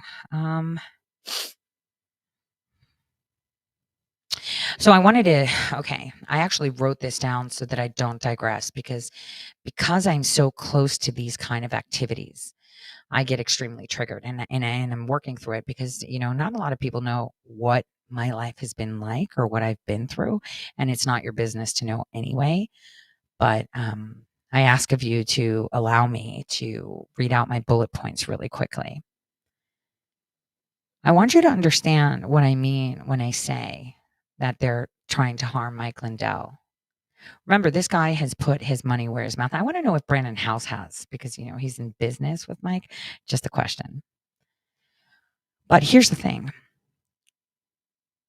So I wanted to okay, I actually wrote this down so that I don't digress because I'm so close to these kind of activities, I get extremely triggered and I'm working through it because, not a lot of people know what my life has been like or what I've been through, and it's not your business to know anyway. But I ask of you to allow me to read out my bullet points really quickly. I want you to understand what I mean when I say that they're trying to harm Mike Lindell. Remember, this guy has put his money where his mouth. I want to know if Brandon House has because he's in business with Mike. Just a question. But here's the thing: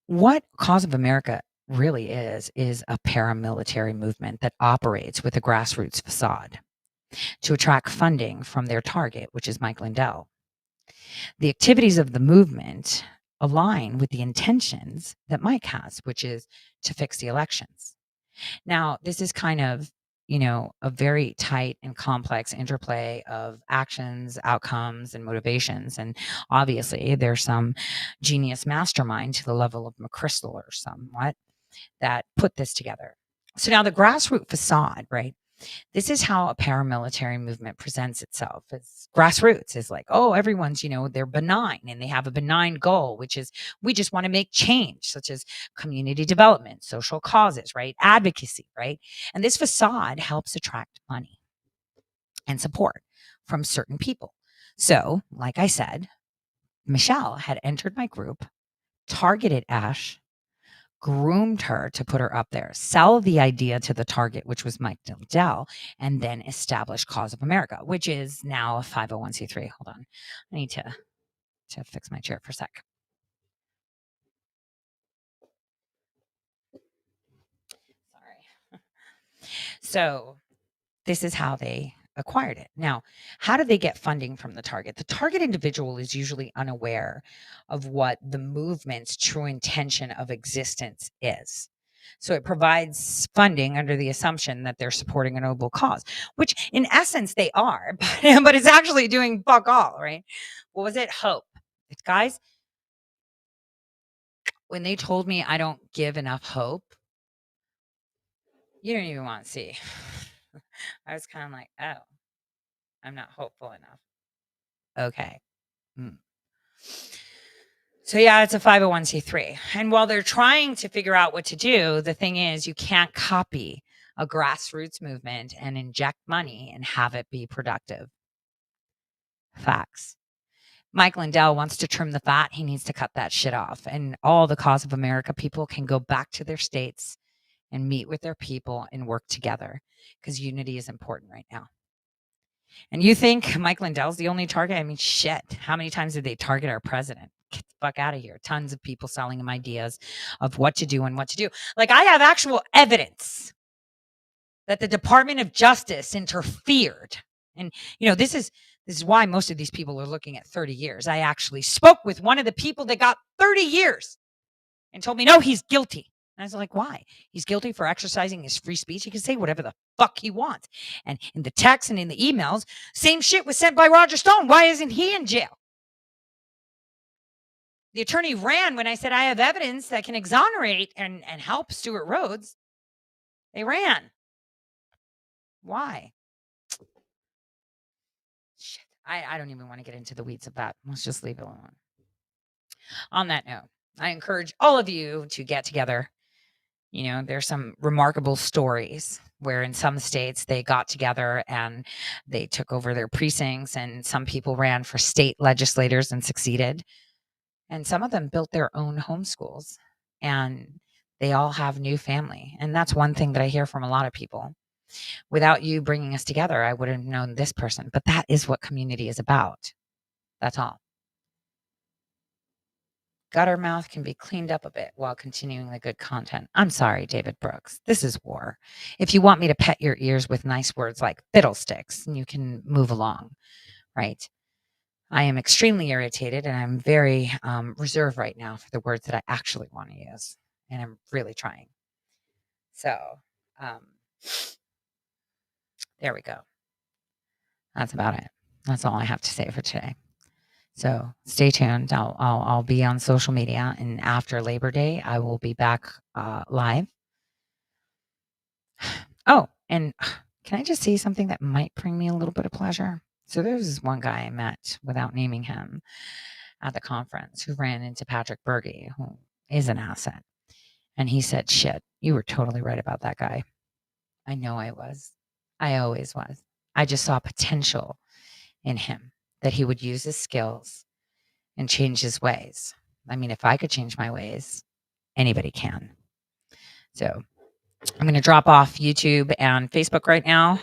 what Cause of America really is a paramilitary movement that operates with a grassroots facade to attract funding from their target, which is Mike Lindell. The activities of the movement align with the intentions that Mike has, which is to fix the elections. Now, this is kind of, a very tight and complex interplay of actions, outcomes, and motivations. And obviously, there's some genius mastermind to the level of McChrystal or somewhat that put this together. So now the grassroots facade, right? This is how a paramilitary movement presents itself. It's grassroots is like, oh, everyone's, they're benign and they have a benign goal, which is we just want to make change, such as community development, social causes, right? Advocacy, right? And this facade helps attract money and support from certain people. So, like I said, Michelle had entered my group, targeted Ash, groomed her to put her up there, sell the idea to the target, which was Mike Lindell, and then establish Cause of America, which is now a 501c3. Hold on. I need to fix my chair for a sec. Sorry. So this is how they acquired it. Now, how do they get funding from the target? The target individual is usually unaware of what the movement's true intention of existence is. So it provides funding under the assumption that they're supporting a noble cause, which in essence they are, but it's actually doing fuck all, right? What was it? Hope. Guys, when they told me I don't give enough hope, you don't even want to see. I was kind of like, oh, I'm not hopeful enough. Okay. Mm. So yeah, it's a 501c3. And while they're trying to figure out what to do, the thing is you can't copy a grassroots movement and inject money and have it be productive. Facts. Mike Lindell wants to trim the fat. He needs to cut that shit off. And all the Cause of America people can go back to their states and meet with their people and work together because unity is important right now. And you think Mike Lindell's the only target? I mean, shit. How many times did they target our president? Get the fuck out of here. Tons of people selling him ideas of what to do and what to do. Like, I have actual evidence that the Department of Justice interfered. And, this is why most of these people are looking at 30 years. I actually spoke with one of the people that got 30 years and told me, no, he's guilty. And I was like, why? He's guilty for exercising his free speech. He can say whatever the fuck he wants. And in the text and in the emails, same shit was sent by Roger Stone. Why isn't he in jail? The attorney ran when I said I have evidence that can exonerate and help Stuart Rhodes. They ran. Why? Shit. I don't even want to get into the weeds of that. Let's just leave it alone. On that note, I encourage all of you to get together There's some remarkable stories where in some states they got together and they took over their precincts, and some people ran for state legislators and succeeded. And some of them built their own homeschools, and they all have new family. And that's one thing that I hear from a lot of people. Without you bringing us together, I wouldn't have known this person. But that is what community is about. That's all. Gutter mouth can be cleaned up a bit while continuing the good content. I'm sorry, David Brooks. This is war. If you want me to pet your ears with nice words like fiddlesticks, you can move along, right? I am extremely irritated, and I'm very reserved right now for the words that I actually want to use. And I'm really trying. So, um, there we go. That's about it. That's all I have to say for today. So stay tuned. I'll be on social media, and after Labor Day, I will be back live. Oh, and can I just say something that might bring me a little bit of pleasure? So there's this one guy I met, without naming him, at the conference, who ran into Patrick Berge, who is an asset. And he said, "Shit, you were totally right about that guy." I know I was. I always was. I just saw potential in him, that he would use his skills and change his ways. I mean, if I could change my ways, anybody can. So I'm going to drop off YouTube and Facebook right now.